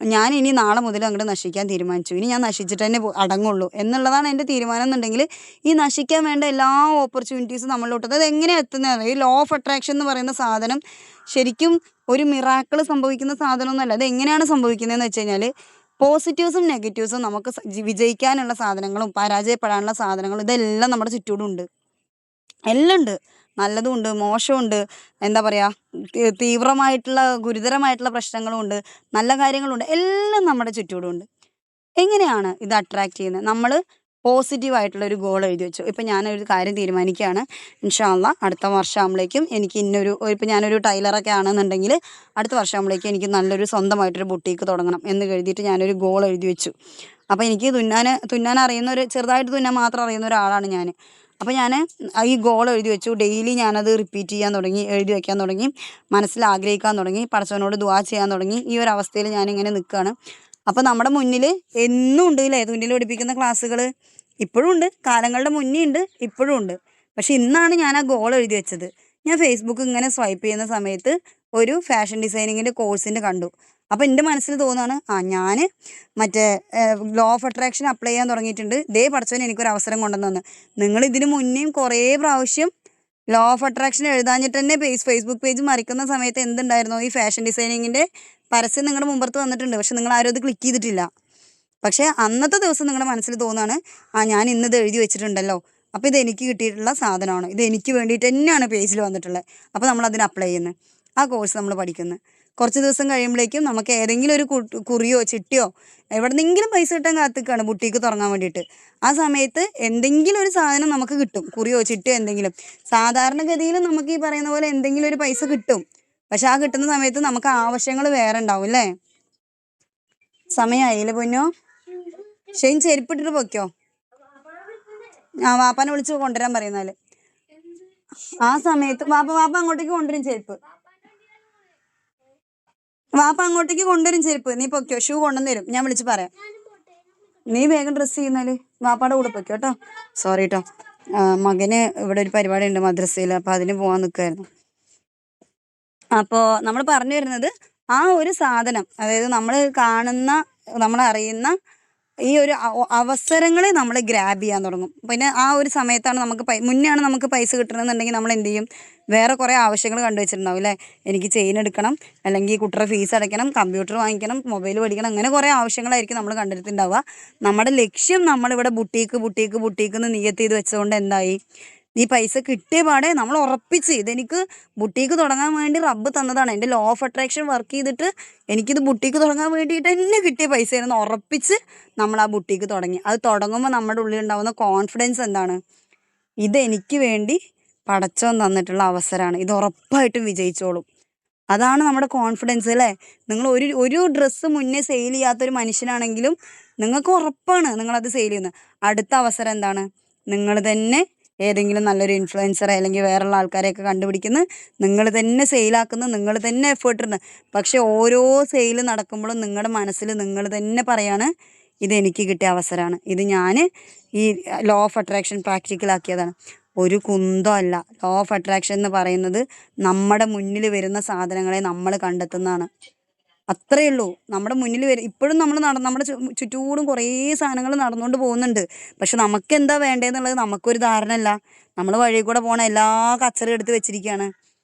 ഞാൻ ഇനി നാളെ മുതൽ അങ്ങോട്ട് നശിക്കാൻ തീരുമാനിച്ചു, ഇനി ഞാൻ നശിച്ചിട്ട് തന്നെ അടങ്ങുള്ളൂ എന്നുള്ളതാണ് എൻ്റെ തീരുമാനം എന്നുണ്ടെങ്കിൽ ഈ നശിക്കാൻ വേണ്ട എല്ലാ ഓപ്പർച്യൂണിറ്റീസും നമ്മളിലോട്ട്, അതായത് എങ്ങനെയാണ് എത്തുന്നത്, ഈ ലോ ഓഫ് അട്രാക്ഷൻ എന്ന് പറയുന്ന സാധനം ശരിക്കും ഒരു മിറാക്കിൾ സംഭവിക്കുന്ന സാധനമൊന്നുമല്ല. അത് എങ്ങനെയാണ് സംഭവിക്കുന്നതെന്ന് വെച്ച് കഴിഞ്ഞാൽ പോസിറ്റീവ്സും നെഗറ്റീവ്സും നമുക്ക് വിജയിക്കാനുള്ള സാധനങ്ങളും പരാജയപ്പെടാനുള്ള സാധനങ്ങളും ഇതെല്ലാം നമ്മുടെ ചുറ്റോടും ഉണ്ട്. എല്ലാം ഉണ്ട്, നല്ലതും ഉണ്ട്, മോശമുണ്ട്, എന്താ പറയുക തീവ്രമായിട്ടുള്ള ഗുരുതരമായിട്ടുള്ള പ്രശ്നങ്ങളും ഉണ്ട്, നല്ല കാര്യങ്ങളുണ്ട്, എല്ലാം നമ്മുടെ ചുറ്റോടും ഉണ്ട്. എങ്ങനെയാണ് ഇത് അട്രാക്ട് ചെയ്യുന്നത്? നമ്മൾ പോസിറ്റീവായിട്ടുള്ള ഒരു ഗോൾ എഴുതി വെച്ചു. ഇപ്പം ഞാനൊരു കാര്യം തീരുമാനിക്കുകയാണ്, ഇൻഷാ അള്ളാ അടുത്ത വർഷമാകുമ്പോഴേക്കും എനിക്ക് ഇപ്പം ഞാനൊരു ടൈലറൊക്കെ ആണെന്നുണ്ടെങ്കിൽ അടുത്ത വർഷമാകുമ്പോഴേക്കും എനിക്ക് നല്ലൊരു സ്വന്തമായിട്ടൊരു ബുട്ടീക്ക് തുടങ്ങണം എന്ന് കരുതിയിട്ട് ഞാനൊരു ഗോൾ എഴുതി വെച്ചു. അപ്പോൾ എനിക്ക് തുന്നാൻ അറിയുന്ന ചെറുതായിട്ട് തുന്നാൻ മാത്രം അറിയുന്ന ഒരാളാണ് ഞാൻ. അപ്പോൾ ഞാൻ ഈ ഗോൾ എഴുതി വെച്ചു. ഡെയിലി ഞാനത് റിപ്പീറ്റ് ചെയ്യാൻ തുടങ്ങി, എഴുതി വയ്ക്കാൻ തുടങ്ങി, മനസ്സിൽ ആഗ്രഹിക്കാൻ തുടങ്ങി, പടച്ചവനോട് ദുആ ചെയ്യാൻ തുടങ്ങി. ഈ ഒരു അവസ്ഥയിൽ ഞാനിങ്ങനെ നിൽക്കുകയാണ്. അപ്പോൾ നമ്മുടെ മുന്നിൽ എന്നും ഉണ്ട് ഇല്ലേ തുന്നൽ പഠിപ്പിക്കുന്ന ക്ലാസ്സുകൾ. ഇപ്പോഴും ഉണ്ട്, കാലങ്ങളുടെ മുന്നേ ഉണ്ട്, ഇപ്പോഴും ഉണ്ട്. പക്ഷെ ഇന്നാണ് ഞാൻ ആ ഗോൾ എഴുതി വെച്ചത്. ഞാൻ ഫേസ്ബുക്ക് ഇങ്ങനെ സ്വൈപ്പ് ചെയ്യുന്ന സമയത്ത് ഒരു ഫാഷൻ ഡിസൈനിങ്ങിൻ്റെ കോഴ്സിൻ്റെ കണ്ടു. അപ്പോൾ എൻ്റെ മനസ്സിൽ തോന്നുകയാണ്, ഞാൻ മറ്റേ ലോ ഓഫ് അട്രാക്ഷൻ അപ്ലൈ ചെയ്യാൻ തുടങ്ങിയിട്ടുണ്ട്. ദേ പഠിച്ചവൻ എനിക്കൊരു അവസരം കൊണ്ടുവന്നു. നിങ്ങൾ ഇതിന് മുന്നേയും കുറേ പ്രാവശ്യം ലോ ഓഫ് അട്രാക്ഷൻ എഴുതാഞ്ഞിട്ട് തന്നെ ഫേസ്ബുക്ക് പേജ് മറിക്കുന്ന സമയത്ത് എന്തുണ്ടായിരുന്നു, ഈ ഫാഷൻ ഡിസൈനിങ്ങിൻ്റെ പരസ്യം നിങ്ങളുടെ മുമ്പത്ത് വന്നിട്ടുണ്ട്. പക്ഷെ നിങ്ങൾ ആരും അത് ക്ലിക്ക് ചെയ്തിട്ടില്ല. പക്ഷേ അന്നത്തെ ദിവസം നിങ്ങളുടെ മനസ്സിൽ തോന്നുകയാണ്, ഞാൻ ഇന്നത് എഴുതി വെച്ചിട്ടുണ്ടല്ലോ, അപ്പോൾ ഇത് എനിക്ക് കിട്ടിയിട്ടുള്ള സാധനമാണ്, ഇത് എനിക്ക് വേണ്ടിയിട്ട് തന്നെയാണ് പേജിൽ വന്നിട്ടുള്ളത്. അപ്പോൾ നമ്മൾ അതിന് അപ്ലൈ ചെയ്യുന്നത്, ആ കോഴ്സ് നമ്മൾ പഠിക്കുന്നത്. കുറച്ച് ദിവസം കഴിയുമ്പോഴേക്കും നമുക്ക് ഏതെങ്കിലും ഒരു കുറിയോ ചിട്ടിയോ എവിടെന്നെങ്കിലും പൈസ കിട്ടാൻ കാത്തിക്കാണ് ബുട്ടീക്ക് തുടങ്ങാൻ വേണ്ടിയിട്ട്. ആ സമയത്ത് എന്തെങ്കിലും ഒരു സാധനം നമുക്ക് കിട്ടും, കുറിയോ ചിട്ടിയോ എന്തെങ്കിലും. സാധാരണഗതിയിൽ നമുക്ക് ഈ പറയുന്ന പോലെ എന്തെങ്കിലും ഒരു പൈസ കിട്ടും. പക്ഷെ ആ കിട്ടുന്ന സമയത്ത് നമുക്ക് ആവശ്യങ്ങൾ വേറെ ഉണ്ടാവും അല്ലേ? സമയമായില്ലേ പൊന്നോ? ഷെയിൻ ചെരുപ്പിട്ടിട്ട് പൊയ്ക്കോ. വാപ്പാനെ വിളിച്ച് കൊണ്ടുവരാൻ പറയുന്നാല്. ആ സമയത്ത് വാപ്പ അങ്ങോട്ടേക്ക് കൊണ്ടുവരും ചെരുപ്പ്. വാപ്പ അങ്ങോട്ടേക്ക് കൊണ്ടുവരും ചെരുപ്പ്. നീ പൊയ്ക്കോ, ഷൂ കൊണ്ടുവന്ന് തരും, ഞാൻ വിളിച്ച് പറയാം. നീ വേഗം ഡ്രസ്സ് ചെയ്യുന്നാല് വാപ്പാടെ കൂടെ പൊയ്ക്കോ കേട്ടോ. സോറി കേട്ടോ, മകന് ഇവിടെ ഒരു പരിപാടി ഉണ്ട് മദ്രസയിൽ, അപ്പോൾ അതിന് പോകാൻ നിൽക്കുമായിരുന്നു. അപ്പോൾ നമ്മൾ പറഞ്ഞു വരുന്നത്, ആ ഒരു സാധനം, അതായത് നമ്മൾ കാണുന്ന, നമ്മൾ അറിയുന്ന ഈ ഒരു അവസരങ്ങളെ നമ്മൾ ഗ്രാബ് ചെയ്യാൻ തുടങ്ങും. പിന്നെ ആ ഒരു സമയത്താണ് നമുക്ക് മുന്നെയാണ് നമുക്ക് പൈസ കിട്ടണമെന്നുണ്ടെങ്കിൽ നമ്മൾ എന്ത് ചെയ്യും, വേറെ കുറേ ആവശ്യങ്ങൾ കണ്ടുവച്ചിട്ടുണ്ടാവും അല്ലേ? എനിക്ക് ചെയിൻ എടുക്കണം, അല്ലെങ്കിൽ കുട്ടിയുടെ ഫീസ് അടയ്ക്കണം, കമ്പ്യൂട്ടർ വാങ്ങിക്കണം, മൊബൈൽ പഠിക്കണം, അങ്ങനെ കുറേ ആവശ്യങ്ങളായിരിക്കും നമ്മൾ കണ്ടെടുത്തിട്ടുണ്ടാവുക. നമ്മുടെ ലക്ഷ്യം നമ്മളിവിടെ ബുട്ടീക്ക് എന്ന് നിയത്ത് ചെയ്ത് വെച്ചതുകൊണ്ട് എന്തായി, ഈ പൈസ കിട്ടിയ പാടെ നമ്മൾ ഉറപ്പിച്ച് ഇതെനിക്ക് ബുട്ടീക്ക് തുടങ്ങാൻ വേണ്ടി റബ്ബ് തന്നതാണ്, എൻ്റെ ലോ ഓഫ് അട്രാക്ഷൻ വർക്ക് ചെയ്തിട്ട് എനിക്കിത് ബുട്ടീക്ക് തുടങ്ങാൻ വേണ്ടിയിട്ട് തന്നെ കിട്ടിയ പൈസയായിരുന്നു ഉറപ്പിച്ച് നമ്മൾ ആ ബുട്ടീക്ക് തുടങ്ങി. അത് തുടങ്ങുമ്പോൾ നമ്മുടെ ഉള്ളിൽ ഉണ്ടാകുന്ന കോൺഫിഡൻസ് എന്താണ്, ഇതെനിക്ക് വേണ്ടി പടച്ചോൻ തന്നിട്ടുള്ള അവസരമാണ്, ഇത് ഉറപ്പായിട്ടും വിജയിച്ചോളും. അതാണ് നമ്മുടെ കോൺഫിഡൻസ് അല്ലേ? നിങ്ങൾ ഒരു ഡ്രസ്സ് മുന്നേ സെയിൽ ചെയ്യാത്തൊരു മനുഷ്യനാണെങ്കിലും നിങ്ങൾക്ക് ഉറപ്പാണ് നിങ്ങളത് സെയിൽ ചെയ്യുന്നത്. അടുത്ത അവസരം എന്താണ്, നിങ്ങൾ തന്നെ ഏതെങ്കിലും നല്ലൊരു ഇൻഫ്ലുവൻസറെ അല്ലെങ്കിൽ വേറെയുള്ള ആൾക്കാരെയൊക്കെ കണ്ടുപിടിക്കുന്നു, നിങ്ങൾ തന്നെ സെയിലാക്കുന്നു, നിങ്ങൾ തന്നെ എഫേർട്ട് ഇടുന്നു. പക്ഷെ ഓരോ സെയിൽ നടക്കുമ്പോഴും നിങ്ങളുടെ മനസ്സിൽ നിങ്ങൾ തന്നെ പറയാണ്, ഇതെനിക്ക് കിട്ടിയ അവസരമാണ്, ഇത് ഞാൻ ഈ ലോ ഓഫ് അട്രാക്ഷൻ പ്രാക്ടിക്കലാക്കിയതാണ്. ഒരു കുന്തം അല്ല. ലോ ഓഫ് അട്രാക്ഷൻ എന്ന് പറയുന്നത് നമ്മുടെ മുന്നിൽ വരുന്ന സാധനങ്ങളെ നമ്മൾ കണ്ടെത്തുന്നതാണ്. അത്രയേ ഉള്ളൂ. നമ്മുടെ മുന്നിൽ ഇപ്പോഴും നമ്മുടെ ചുറ്റൂടും കുറേ സാധനങ്ങൾ നടന്നുകൊണ്ട് പോകുന്നുണ്ട്. പക്ഷെ നമുക്ക് എന്താ വേണ്ടതെന്നുള്ളത് നമുക്കൊരു ധാരണ ഇല്ല. നമ്മൾ വഴി കൂടെ പോണ എല്ലാ കച്ചറയും എടുത്ത് വെച്ചിരിക്കുകയാണ്.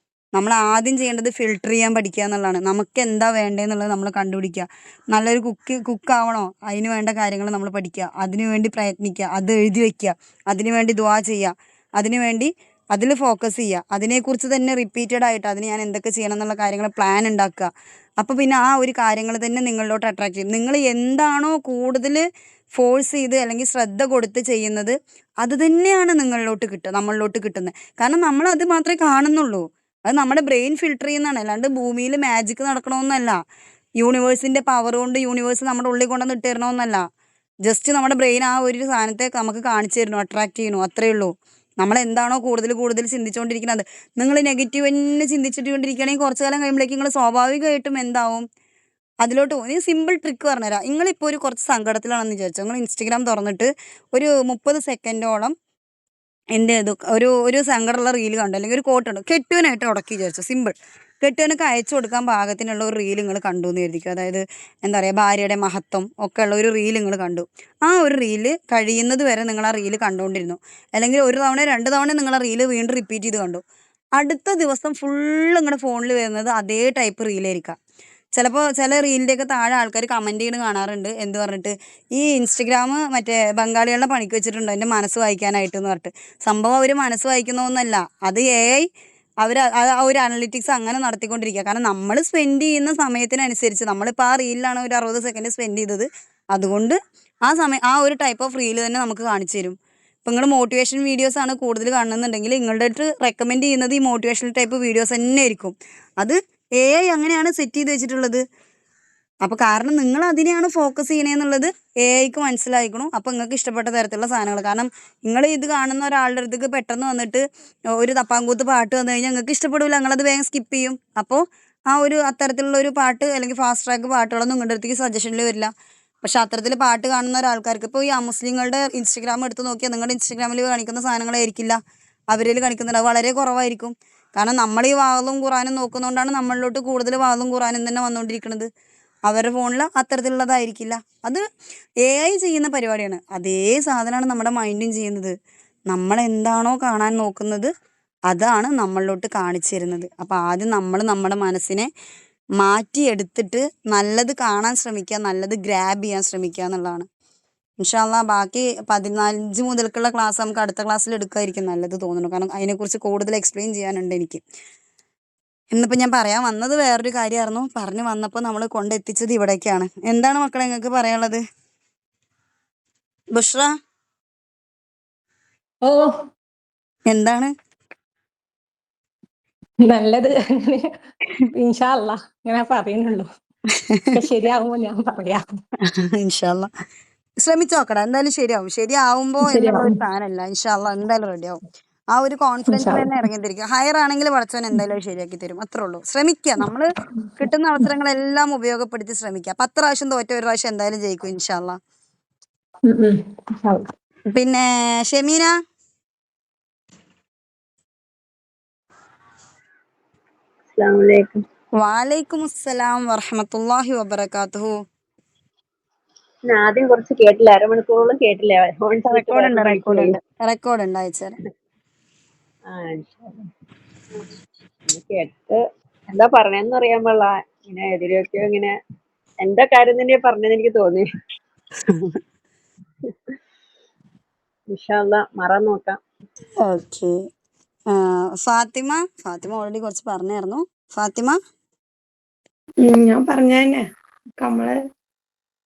നമ്മൾ ആദ്യം ചെയ്യേണ്ടത് ഫിൽട്ടർ ചെയ്യാൻ പഠിക്കുക എന്നുള്ളതാണ്. നമുക്ക് എന്താ വേണ്ടതെന്നുള്ളത് നമ്മൾ കണ്ടുപിടിക്കുക. നല്ലൊരു കുക്കാവണോ, അതിന് വേണ്ട കാര്യങ്ങൾ നമ്മൾ പഠിക്കുക, അതിനു വേണ്ടി പ്രയത്നിക്കുക, അത് എഴുതി വയ്ക്കുക, അതിനു വേണ്ടി ദുആ ചെയ്യുക, അതിനു വേണ്ടി അതിൽ ഫോക്കസ് ചെയ്യുക, അതിനെക്കുറിച്ച് തന്നെ റിപ്പീറ്റഡ് ആയിട്ട് അതിന് ഞാൻ എന്തൊക്കെ ചെയ്യണം എന്നുള്ള കാര്യങ്ങൾ പ്ലാൻ ഉണ്ടാക്കുക. അപ്പോൾ പിന്നെ ആ ഒരു കാര്യങ്ങൾ തന്നെ നിങ്ങളിലോട്ട് അട്രാക്ട് ചെയ്യും. നിങ്ങൾ എന്താണോ കൂടുതൽ ഫോഴ്സ് ചെയ്ത് അല്ലെങ്കിൽ ശ്രദ്ധ കൊടുത്ത് ചെയ്യുന്നത്, അത് തന്നെയാണ് നമ്മളിലോട്ട് കിട്ടുന്നത്. കാരണം നമ്മൾ അത് മാത്രമേ കാണുന്നുള്ളൂ. അത് നമ്മുടെ ബ്രെയിൻ ഫിൽട്ടർ ചെയ്യുന്നതാണ്, അല്ലാണ്ട് ഭൂമിയിൽ മാജിക്ക് നടക്കണമെന്നല്ല. യൂണിവേഴ്സിൻ്റെ പവർ കൊണ്ട് യൂണിവേഴ്സ് നമ്മുടെ ഉള്ളിൽ കൊണ്ടുവന്ന് ഇട്ട് തരണമെന്നല്ല. ജസ്റ്റ് നമ്മുടെ ബ്രെയിൻ ആ ഒരു സാധനത്തെ നമുക്ക് കാണിച്ചു തരുന്നു, അട്രാക്ട് ചെയ്യണു, അത്രയേ ഉള്ളൂ. നമ്മൾ എന്താണോ കൂടുതൽ ചിന്തിച്ചുകൊണ്ടിരിക്കുന്നത്, നിങ്ങൾ നെഗറ്റീവ് തന്നെ ചിന്തിച്ചിട്ടുകൊണ്ടിരിക്കുകയാണെങ്കിൽ കുറച്ച് കാലം കഴിയുമ്പോഴേക്കും നിങ്ങൾ സ്വാഭാവികമായിട്ടും എന്താവും, അതിലോട്ട് പോകും. ഈ സിമ്പിൾ ട്രിക്ക് പറഞ്ഞുതരാം. നിങ്ങളിപ്പോൾ ഒരു കുറച്ച് സങ്കടത്തിലാണെന്ന് വിചാരിച്ചു, നിങ്ങൾ ഇൻസ്റ്റഗ്രാം തുറന്നിട്ട് ഒരു 30 സെക്കൻഡോളം ഒരു സങ്കടമുള്ള റീൽ കണ്ടു, അല്ലെങ്കിൽ ഒരു കോട്ടുണ്ട്, കെട്ടുവനായിട്ട് ഉടക്കി വിചാരിച്ചു. സിമ്പിൾ, കെട്ടുവനൊക്കെ അയച്ചു കൊടുക്കാൻ പാകത്തിനുള്ള ഒരു റീൽ നിങ്ങൾ കണ്ടു എന്ന് കരുതിക്കും. അതായത് എന്താ പറയുക, ഭാര്യയുടെ മഹത്വം ഒക്കെ ഉള്ള ഒരു റീൽ നിങ്ങൾ കണ്ടു. ആ ഒരു റീല് കഴിയുന്നത് വരെ നിങ്ങൾ ആ റീല് കണ്ടുകൊണ്ടിരുന്നു. അല്ലെങ്കിൽ 1 തവണ 2 തവണ നിങ്ങൾ ആ റീല് വീണ്ടും റിപ്പീറ്റ് ചെയ്ത് കണ്ടു. അടുത്ത ദിവസം ഫുള്ള് നിങ്ങളുടെ ഫോണിൽ വരുന്നത് അതേ ടൈപ്പ് റീലായിരിക്കാം. ചിലപ്പോൾ ചില റീലിൻ്റെയൊക്കെ താഴെ ആൾക്കാർ കമൻറ്റ് ചെയ്യണ കാണാറുണ്ട്, എന്ത് പറഞ്ഞിട്ട്, ഈ ഇൻസ്റ്റഗ്രാം മറ്റേ ബംഗാളികളുടെ പണിക്ക് വെച്ചിട്ടുണ്ടോ എൻ്റെ മനസ്സ് വായിക്കാനായിട്ട് എന്ന് പറഞ്ഞിട്ട്. സംഭവം അവർ മനസ്സ് വായിക്കുന്നതൊന്നുമല്ല, അത് AI അവർ ആ ഒരു അനലിറ്റിക്സ് അങ്ങനെ നടത്തിക്കൊണ്ടിരിക്കുക. കാരണം നമ്മൾ സ്പെൻഡ് ചെയ്യുന്ന സമയത്തിനനുസരിച്ച്, നമ്മളിപ്പോൾ ആ റീലിലാണ് ഒരു 60 സെക്കൻഡ് സ്പെൻഡ് ചെയ്തത്, അതുകൊണ്ട് ആ ഒരു ടൈപ്പ് ഓഫ് റീൽ തന്നെ നമുക്ക് കാണിച്ചു തരും. ഇപ്പം നിങ്ങൾ മോട്ടിവേഷൻ വീഡിയോസ് ആണ് കൂടുതൽ കാണുന്നുണ്ടെങ്കിൽ നിങ്ങളുടെ അടുത്ത് റെക്കമെൻഡ് ചെയ്യുന്നത് ഈ മോട്ടിവേഷണൽ ടൈപ്പ് വീഡിയോസ് തന്നെ ആയിരിക്കും. അത് AI അങ്ങനെയാണ് സെറ്റ് ചെയ്ത് വെച്ചിട്ടുള്ളത്. അപ്പോൾ കാരണം നിങ്ങൾ അതിനെയാണ് ഫോക്കസ് ചെയ്യണേന്നുള്ളത് AIക്ക് മനസ്സിലായിക്കണം. അപ്പോൾ നിങ്ങൾക്ക് ഇഷ്ടപ്പെട്ട തരത്തിലുള്ള സാധനങ്ങൾ, കാരണം നിങ്ങൾ ഇത് കാണുന്ന ഒരാളുടെ അടുത്തേക്ക് പെട്ടെന്ന് വന്നിട്ട് ഒരു തപ്പാങ്കൂത്ത് പാട്ട് വന്നു കഴിഞ്ഞാൽ നിങ്ങൾക്ക് ഇഷ്ടപ്പെടില്ല, നിങ്ങളത് വേഗം സ്കിപ്പ് ചെയ്യും. അപ്പോൾ അത്തരത്തിലുള്ള ഒരു പാട്ട് അല്ലെങ്കിൽ ഫാസ്റ്റ് ട്രാക്ക് പാട്ടുകളൊന്നും നിങ്ങളുടെ അടുത്തേക്ക് സജഷനിൽ വരില്ല. പക്ഷെ അത്തരത്തിൽ പാട്ട് കാണുന്ന ഒരാൾക്കാർക്ക് ഇപ്പോൾ ഈ അമുസ്ലിങ്ങളുടെ ഇൻസ്റ്റഗ്രാം എടുത്ത് നോക്കിയാൽ നിങ്ങളുടെ ഇൻസ്റ്റഗ്രാമിൽ കാണിക്കുന്ന സാധനങ്ങളായിരിക്കില്ല അവരിൽ കാണിക്കുന്നുണ്ട്. അത് വളരെ കുറവായിരിക്കും. കാരണം നമ്മൾ ഈ വാളും ഖുറാനും നോക്കുന്നതുകൊണ്ടാണ് നമ്മളിലോട്ട് കൂടുതൽ വാളും ഖുറാനും തന്നെ വന്നുകൊണ്ടിരിക്കുന്നത്. അവരുടെ ഫോണിൽ അത്തരത്തിലുള്ളതായിരിക്കില്ല. അത് AI ചെയ്യുന്ന പരിപാടിയാണ്. അതേ സാധനമാണ് നമ്മുടെ മൈൻഡും ചെയ്യുന്നത്. നമ്മൾ എന്താണോ കാണാൻ നോക്കുന്നത് അതാണ് നമ്മളിലോട്ട് കാണിച്ചു തരുന്നത്. അപ്പോൾ ആദ്യം നമ്മൾ നമ്മുടെ മനസ്സിനെ മാറ്റിയെടുത്തിട്ട് നല്ലത് കാണാൻ ശ്രമിക്കുക, നല്ലത് ഗ്രാബ് ചെയ്യാൻ ശ്രമിക്കുക എന്നുള്ളതാണ്. ഇൻഷാ അള്ളാ ബാക്കി 15 മുതൽക്കുള്ള ക്ലാസ് നമുക്ക് അടുത്ത ക്ലാസ്സിൽ എടുക്കാതിരിക്കും നല്ലത് തോന്നുന്നു. കാരണം അതിനെക്കുറിച്ച് കൂടുതൽ എക്സ്പ്ലെയിൻ ചെയ്യാനുണ്ട് എനിക്ക്. ഇന്നിപ്പോൾ ഞാൻ പറയാൻ വന്നത് വേറൊരു കാര്യമായിരുന്നു. പറഞ്ഞു വന്നപ്പോൾ നമ്മൾ കൊണ്ടെത്തിച്ചത് ഇവിടേക്കാണ്. എന്താണ് മക്കളെ നിങ്ങൾക്ക് പറയാനുള്ളത്? ബുഷ്ര ഓ എന്താണ്? നല്ലത്. ഇൻഷാ അല്ലാ ഇങ്ങനെ പറയുന്നുള്ളൂ. ഒക്കെ ശരിയാകുമ്പോ ഞാൻ പറയാം. ഇൻഷാ അള്ളാ ശ്രമിച്ചു നോക്കടാ, എന്തായാലും ശരിയാവും. ശരിയാവുമ്പോൾ എന്നുള്ള ഒരു ശരിയാവും. സാധനമല്ല, ഇൻഷാ അള്ളാ എന്തായാലും റെഡിയാവും. ആ ഒരു ഇൻഷാ കോൺഫിഡൻസിൽ അല്ലാ. തന്നെ ഇറങ്ങിത്തിരിക്കുക. ഹയർ ആണെങ്കിൽ പഠിച്ചവൻ എന്തായാലും അത് ശരിയാക്കി തരും. അത്രേ ഉള്ളൂ. ശ്രമിക്കുക, നമ്മൾ കിട്ടുന്ന അവസരങ്ങളെല്ലാം ഉപയോഗപ്പെടുത്തി ശ്രമിക്കുക. 10 പ്രാവശ്യം തോറ്റ ഒരു പ്രാവശ്യം എന്തായാലും ജയിക്കും ഇൻഷാ അള്ളാ. ഇൻഷാ അല്ലാ. പിന്നെ ഷെമീന, അസ്സലാമലൈക്കും. വാലൈക്കും അസ്സലാം വറഹമത്തുള്ളാഹി വബറകാതുഹു. ഞാൻ ആദ്യം കുറച്ച് കേട്ടില്ല, അരമണിക്കൂറോളം കേട്ടില്ല. ഫോൺ സ്വിച്ച് റെക്കോർഡ് ഓഫായിപ്പോയി. ഉണ്ട് അയച്ചുതരാം. ഇൻഷാ അല്ലാ. ഒന്ന് കേട്ട് എന്താ പറഞ്ഞതെന്ന് അറിയാൻ പാടില്ല. ഇങ്ങനെ എതിരൊക്കെയോ ഇങ്ങനെ എന്താ കാര്യം തന്നെ പറഞ്ഞതെന്ന് എനിക്ക് തോന്നി. ഇൻഷാ അല്ലാ മറന്നു നോക്കാം. ഓക്കെ. ഫാത്തിമ ഓൾറെഡി കുറച്ച് പറഞ്ഞായിരുന്നു. ഫാത്തിമ ഞാൻ പറഞ്ഞ തന്നെ നമ്മള്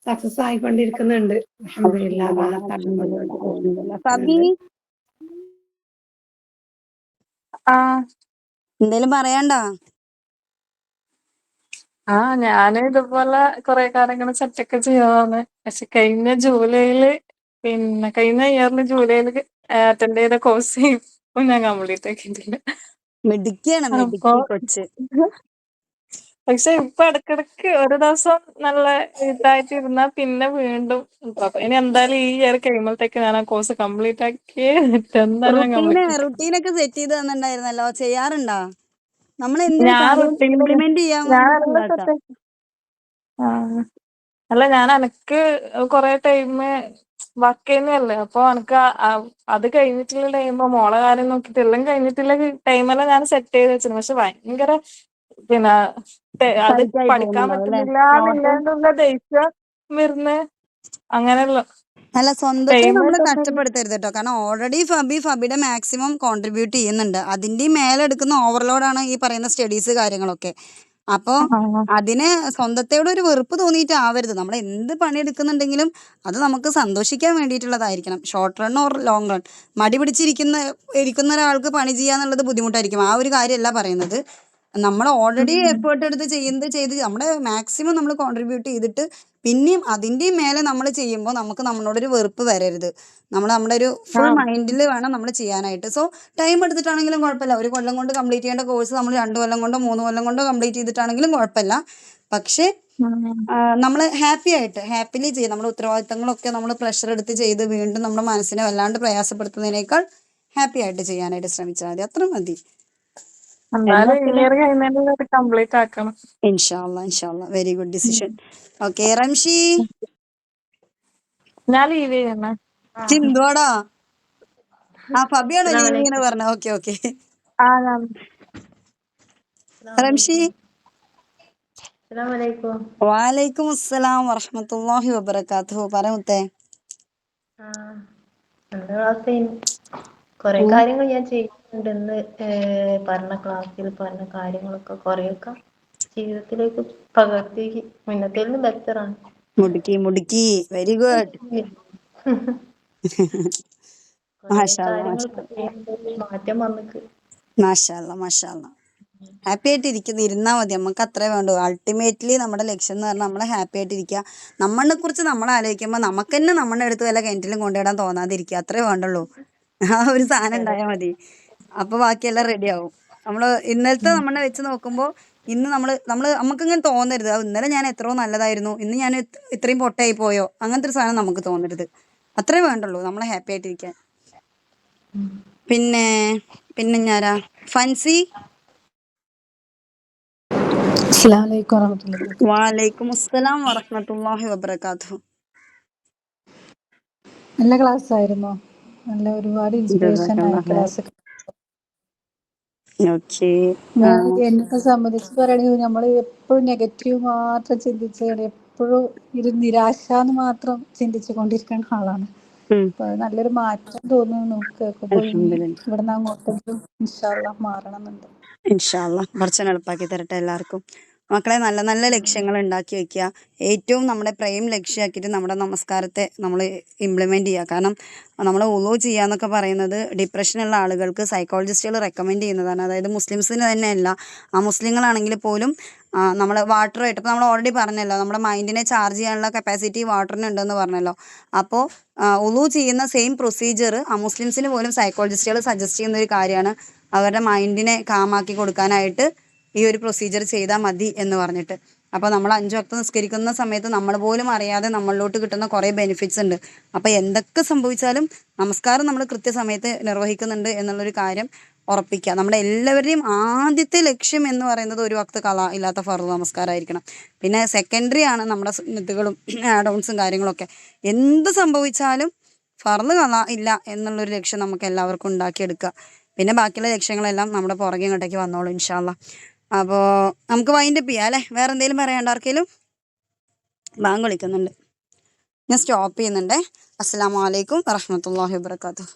സക്സസ് ആയിക്കൊണ്ടിരിക്കുന്നുണ്ട്. അൽഹംദുലില്ലാ. റാഹത്താണ് മുന്നോട്ട് ഫബി പോകുന്നുണ്ട്. ആ എന്തേലും പറയാണ്ടാ? ഞാന് ഇതുപോലെ കുറെ കാര്യങ്ങൾ സെറ്റൊക്കെ ചെയ്തതാണ്. പക്ഷെ കഴിഞ്ഞ ഇയറിൽ ജൂലൈയില് അറ്റൻഡ് ചെയ്ത കോഴ്സ് ഇപ്പൊ ഞാൻ കംപ്ലീറ്റ് ആക്കിയിട്ടില്ല. മിടുക്കിയാണ്, അപ്പൊ മിടുക്കി കൊച്ച്. പക്ഷെ ഇപ്പൊ ഇടക്കിടക്ക് ഒരു ദിവസം നല്ല ഇതായിട്ട് ഇരുന്നാ പിന്നെ വീണ്ടും കുഴപ്പം. ഇനി എന്തായാലും ഈ ഇയർ കഴിയുമ്പോഴത്തേക്ക് ഞാൻ ആ കോഴ്സ് കംപ്ലീറ്റ് ആക്കിയേ എന്തായാലും ഞാൻ കംപ്ലീറ്റ് ആക്കി. റുട്ടീനൊക്കെ സെറ്റ് ചെയ്ത് തന്നിട്ടുണ്ടായിരുന്നല്ലോ, ചെയ്യാറുണ്ടാ? നമ്മൾ എന്തൊരു ഞാൻ കാര്യം റുട്ടീന് ഇംപ്ലിമെന്റ് ചെയ്യാൻ ഞാൻ വേണ്ടിട്ട് എല്ലാം ഉണ്ടാക്കാം. സെറ്റ് ആ അല്ല ഞാൻ എനക്ക് കൊറേ ടൈം വർക്ക് ചെയ്യുന്നതല്ലേ, അപ്പൊ എനക്ക് അത് കഴിഞ്ഞിട്ടുള്ള ടൈം മോളെ കാര്യം നോക്കിട്ട് എല്ലാം കഴിഞ്ഞിട്ടുള്ള ടൈമെല്ലാം ഞാൻ സെറ്റ് ചെയ്ത് വെച്ചിരുന്നു. പക്ഷെ ഭയങ്കര പിന്നെ അത് ടൈറ്റായി പഠിക്കാൻ പോകുന്നുണ്ടാവും അല്ലേ പറ്റുന്നില്ല നോട്ട്? എന്നില്ലാണ്ടുള്ള ദേഷ്യം വരുന്ന് അങ്ങനെയുള്ള അല്ല, സ്വന്തത്തെ ടൈം നമ്മൾ കിട്ടുന്നില്ല. കഷ്ടപ്പെടുത്തരുത് കേട്ടോ. കാരണം ഓൾറെഡി ഫബിയുടെ മാക്സിമം കോൺട്രിബ്യൂട്ട് ചെയ്യുന്നുണ്ട്. അതിൻ്റെയും മേലെ എടുക്കുന്ന ഓവർലോഡാണ് ഈ പറയുന്ന സ്റ്റഡീസ് കാര്യങ്ങളൊക്കെ. അപ്പോൾ അതിന് സ്വന്തത്തോട് ഒരു വെറുപ്പ് തോന്നിയിട്ടാവരുത്. നമ്മൾ എന്ത് പണിയെടുക്കുന്നുണ്ടെങ്കിലും അത് നമുക്ക് സന്തോഷിക്കാൻ വേണ്ടിയിട്ടുള്ളതായിരിക്കണം. Short run or long run. മടി ഇരിക്കുന്ന ഒരാൾക്ക് പണി ചെയ്യാന്നുള്ളത് ബുദ്ധിമുട്ടായിരിക്കും. ആ ഒരു കാര്യമല്ല പറയുന്നത്. നമ്മൾ ഓൾറെഡി എഫേർട്ട് എടുത്ത് ചെയ്ത് നമ്മുടെ മാക്സിമം നമ്മൾ കോൺട്രിബ്യൂട്ട് ചെയ്തിട്ട് പിന്നെയും അതിൻ്റെയും മേലെ നമ്മൾ ചെയ്യുമ്പോൾ നമുക്ക് നമ്മളോടൊരു വെറുപ്പ് വരരുത്. നമ്മുടെ ഒരു ഫുൾ മൈൻഡിൽ വേണം നമ്മൾ ചെയ്യാനായിട്ട്. സോ ടൈം എടുത്തിട്ടാണെങ്കിലും കുഴപ്പമില്ല. 1 കൊല്ലം കൊണ്ട് കംപ്ലീറ്റ് ചെയ്യേണ്ട കോഴ്സ് നമ്മൾ 2 കൊല്ലം കൊണ്ടോ 3 കൊല്ലം കൊണ്ടോ കംപ്ലീറ്റ് ചെയ്തിട്ടാണെങ്കിലും കുഴപ്പമില്ല. പക്ഷേ നമ്മൾ ഹാപ്പിലി ചെയ്യും. നമ്മുടെ ഉത്തരവാദിത്തങ്ങളൊക്കെ നമ്മൾ പ്രഷർ എടുത്ത് ചെയ്ത് വീണ്ടും നമ്മുടെ മനസ്സിനെ വല്ലാണ്ട് പ്രയാസപ്പെടുത്തുന്നതിനേക്കാൾ ഹാപ്പി ആയിട്ട് ചെയ്യാനായിട്ട് ശ്രമിച്ചാൽ മതി. അത്ര മതി. എന്നാലും ഈ ഇയർ കഴിഞ്ഞാൽ കംപ്ലീറ്റ് ആക്കണം. ഇൻഷാ അല്ലാ very good decision. Okay Ramshi. ഞാൻ ലീവ് ചെയ്യണേ. ചിന്തുവാടാ. ഫബിയാണോ ലീവ് ഇങ്ങനെ അസ്സലാമലൈക്കും. പറഞ്ഞ? ഓക്കെ. ഞാൻ റംഷി. അസ്സലാമലൈക്കും. വാലൈക്കും അസ്സലാം വറഹമത്തുള്ളാഹി വബറകാതുഹു. പറമുത്തേ. എന്റെ ക്ലാസ് കുറെ കാര്യങ്ങൾ ഞാൻ ചെയ്യുന്നുണ്ടെന്ന് പറഞ്ഞ ക്ലാസ്സിൽ പറഞ്ഞ കാര്യങ്ങളൊക്കെ കുറെയൊക്കെ ജീവിതത്തിലേക്ക് പകർത്തി മുന്നത്തേലും ബെറ്ററാണ്. മുടുക്കി മുടുക്കി, വെരി ഗുഡ്. കൊറേ മാഷാഅല്ലാ കാര്യങ്ങളൊക്കെ മാറ്റം വന്നിക്ക്. മാഷാഅല്ലാ മാഷാഅല്ലാ. ഹാപ്പി ആയിട്ട് ഇരുന്നാ മതി. നമുക്ക് അത്രേ വേണ്ടു. അൾട്ടിമേറ്റ്ലി നമ്മുടെ ലക്ഷ്യം എന്ന് പറഞ്ഞാൽ നമ്മളെ ഹാപ്പി ആയിട്ട് ഇരിക്കുക. നമ്മളെ കുറിച്ച് നമ്മൾ ആലോചിക്കുമ്പോൾ നമുക്ക് തന്നെ നമ്മുടെ അടുത്ത് വല്ല കിണറ്റിലും കൊണ്ടുവിടാൻ തോന്നാതിരിക്കുക. അത്രേ വേണ്ടുള്ളൂ. ആ ഒരു സാധനം ഉണ്ടായാൽ മതി. അപ്പൊ ബാക്കിയെല്ലാം റെഡി ആവും. നമ്മള് ഇന്നലത്തെ നമ്മളെ വെച്ച് നോക്കുമ്പോൾ ഇന്ന് നമുക്കിങ്ങനെ തോന്നരുത് ഇന്നലെ ഞാൻ എത്രയോ നല്ലതായിരുന്നു, ഇന്ന് ഞാൻ ഇത്രയും പൊട്ടയായി പോയോ, അങ്ങനത്തെ ഒരു സാധനം നമുക്ക് തോന്നരുത്. അത്രേ വേണ്ടുള്ളൂ നമ്മളെ ഹാപ്പി ആയിട്ടിരിക്കാൻ. പിന്നെ പിന്നെ ഞാനാ ഫൻസി. അസ്സലാമലൈക്കും വറഹ്മത്തുള്ളാഹി വബറകാതുഹു. വാലൈക്കും അസ്സലാം വറഹ്മത്തുള്ളാഹി വബറകാതുഹു. നല്ല ക്ലാസ് ആയിരുന്നു. നല്ല ഒരുപാട് ഇൻസ്പിറേഷൻ ആയ ജസാക്കല്ലാഹ് ഖൈർ. ക്ലാസ്. ഓക്കേ. ഞാൻ എന്നെ സംബന്ധിച്ച് പറയുകയാണെങ്കിൽ നമ്മൾ എപ്പോഴും നെഗറ്റീവ് മാത്രം ചിന്തിച്ച് എപ്പോഴും ഒരു നിരാശ എന്ന് മാത്രം ചിന്തിച്ചു കൊണ്ടിരിക്കുന്ന ആളാണ്. അപ്പൊ അത് നല്ലൊരു മാറ്റം തോന്നുന്നു കേൾക്കുമ്പോൾ. ഇനി അൽഹംദുലില്ലാ. ഇവിടുന്ന് അങ്ങോട്ടേക്ക് ഇൻഷാ അല്ലാഹ് മാറണം എന്നുണ്ട്. ഇൻഷാ അല്ലാ പടച്ചോൻ എളുപ്പാക്കി തരട്ടെ എല്ലാവർക്കും. മക്കളെ നല്ല നല്ല ലക്ഷ്യങ്ങൾ ഉണ്ടാക്കി വെക്കുക. ഏറ്റവും നമ്മുടെ പ്രൈം ലക്ഷ്യമാക്കിയിട്ട് നമ്മുടെ നമസ്കാരത്തെ നമ്മൾ ഇംപ്ലിമെൻ്റ് ചെയ്യുക. കാരണം നമ്മൾ ഉളൂ ചെയ്യുക എന്നൊക്കെ പറയുന്നത് ഡിപ്രഷനുള്ള ആളുകൾക്ക് സൈക്കോളജിസ്റ്റുകൾ റെക്കമെൻഡ് ചെയ്യുന്നതാണ്. അതായത് മുസ്ലിംസിന് തന്നെയല്ല, മുസ്ലിങ്ങളാണെങ്കിൽ പോലും നമ്മൾ വാട്ടറുമായിട്ട്, ഇപ്പോൾ നമ്മൾ ഓൾറെഡി പറഞ്ഞല്ലോ നമ്മുടെ മൈൻഡിനെ ചാർജ് ചെയ്യാനുള്ള കപ്പാസിറ്റി വാട്ടറിന് ഉണ്ടെന്ന് പറഞ്ഞല്ലോ. അപ്പോൾ ഉളൂ ചെയ്യുന്ന സെയിം പ്രൊസീജിയർ മുസ്ലിംസിന് പോലും സൈക്കോളജിസ്റ്റുകൾ സജസ്റ്റ് ചെയ്യുന്ന ഒരു കാര്യമാണ്. അവരുടെ മൈൻഡിനെ കാമാക്കി കൊടുക്കാനായിട്ട് ഈ ഒരു പ്രൊസീജിയർ ചെയ്താൽ മതി എന്ന് പറഞ്ഞിട്ട്. അപ്പോൾ നമ്മൾ 5 വക്ത് നിസ്കരിക്കുന്ന സമയത്ത് നമ്മൾ പോലും അറിയാതെ നമ്മളിലോട്ട് കിട്ടുന്ന കുറേ ബെനിഫിറ്റ്സ് ഉണ്ട്. അപ്പോൾ എന്തൊക്കെ സംഭവിച്ചാലും നമസ്കാരം നമ്മൾ കൃത്യസമയത്ത് നിർവഹിക്കുന്നുണ്ട് എന്നുള്ളൊരു കാര്യം ഉറപ്പിക്കുക. നമ്മുടെ എല്ലാവരുടെയും ആദ്യത്തെ ലക്ഷ്യം എന്ന് പറയുന്നത് ഒരു വക്ത് കള ഇല്ലാത്ത ഫർദ് നമസ്കാരമായിരിക്കണം. പിന്നെ സെക്കൻഡറി ആണ് നമ്മുടെ സുന്നത്തുകളും ആഡ് ഓൺസും കാര്യങ്ങളൊക്കെ. എന്ത് സംഭവിച്ചാലും ഫർദ് കള ഇല്ല എന്നുള്ളൊരു ലക്ഷ്യം നമുക്ക് എല്ലാവർക്കും ഉണ്ടാക്കിയെടുക്കുക. പിന്നെ ബാക്കിയുള്ള ലക്ഷ്യങ്ങളെല്ലാം നമ്മുടെ പുറകെ ഇങ്ങോട്ടേക്ക് വന്നോളൂ ഇൻഷാ അല്ലാ. അപ്പോൾ നമുക്ക് വൈൻഡപ്പ് ചെയ്യാം അല്ലേ? വേറെ എന്തെങ്കിലും പറയാനുണ്ടോ ആർക്കെങ്കിലും? ബാങ്ക് വിളിക്കുന്നുണ്ട്, ഞാൻ സ്റ്റോപ്പ് ചെയ്യുന്നുണ്ടേ. അസ്സലാമു അലൈക്കും വറഹ്മത്തുള്ളാഹി വബറകാതുഹു.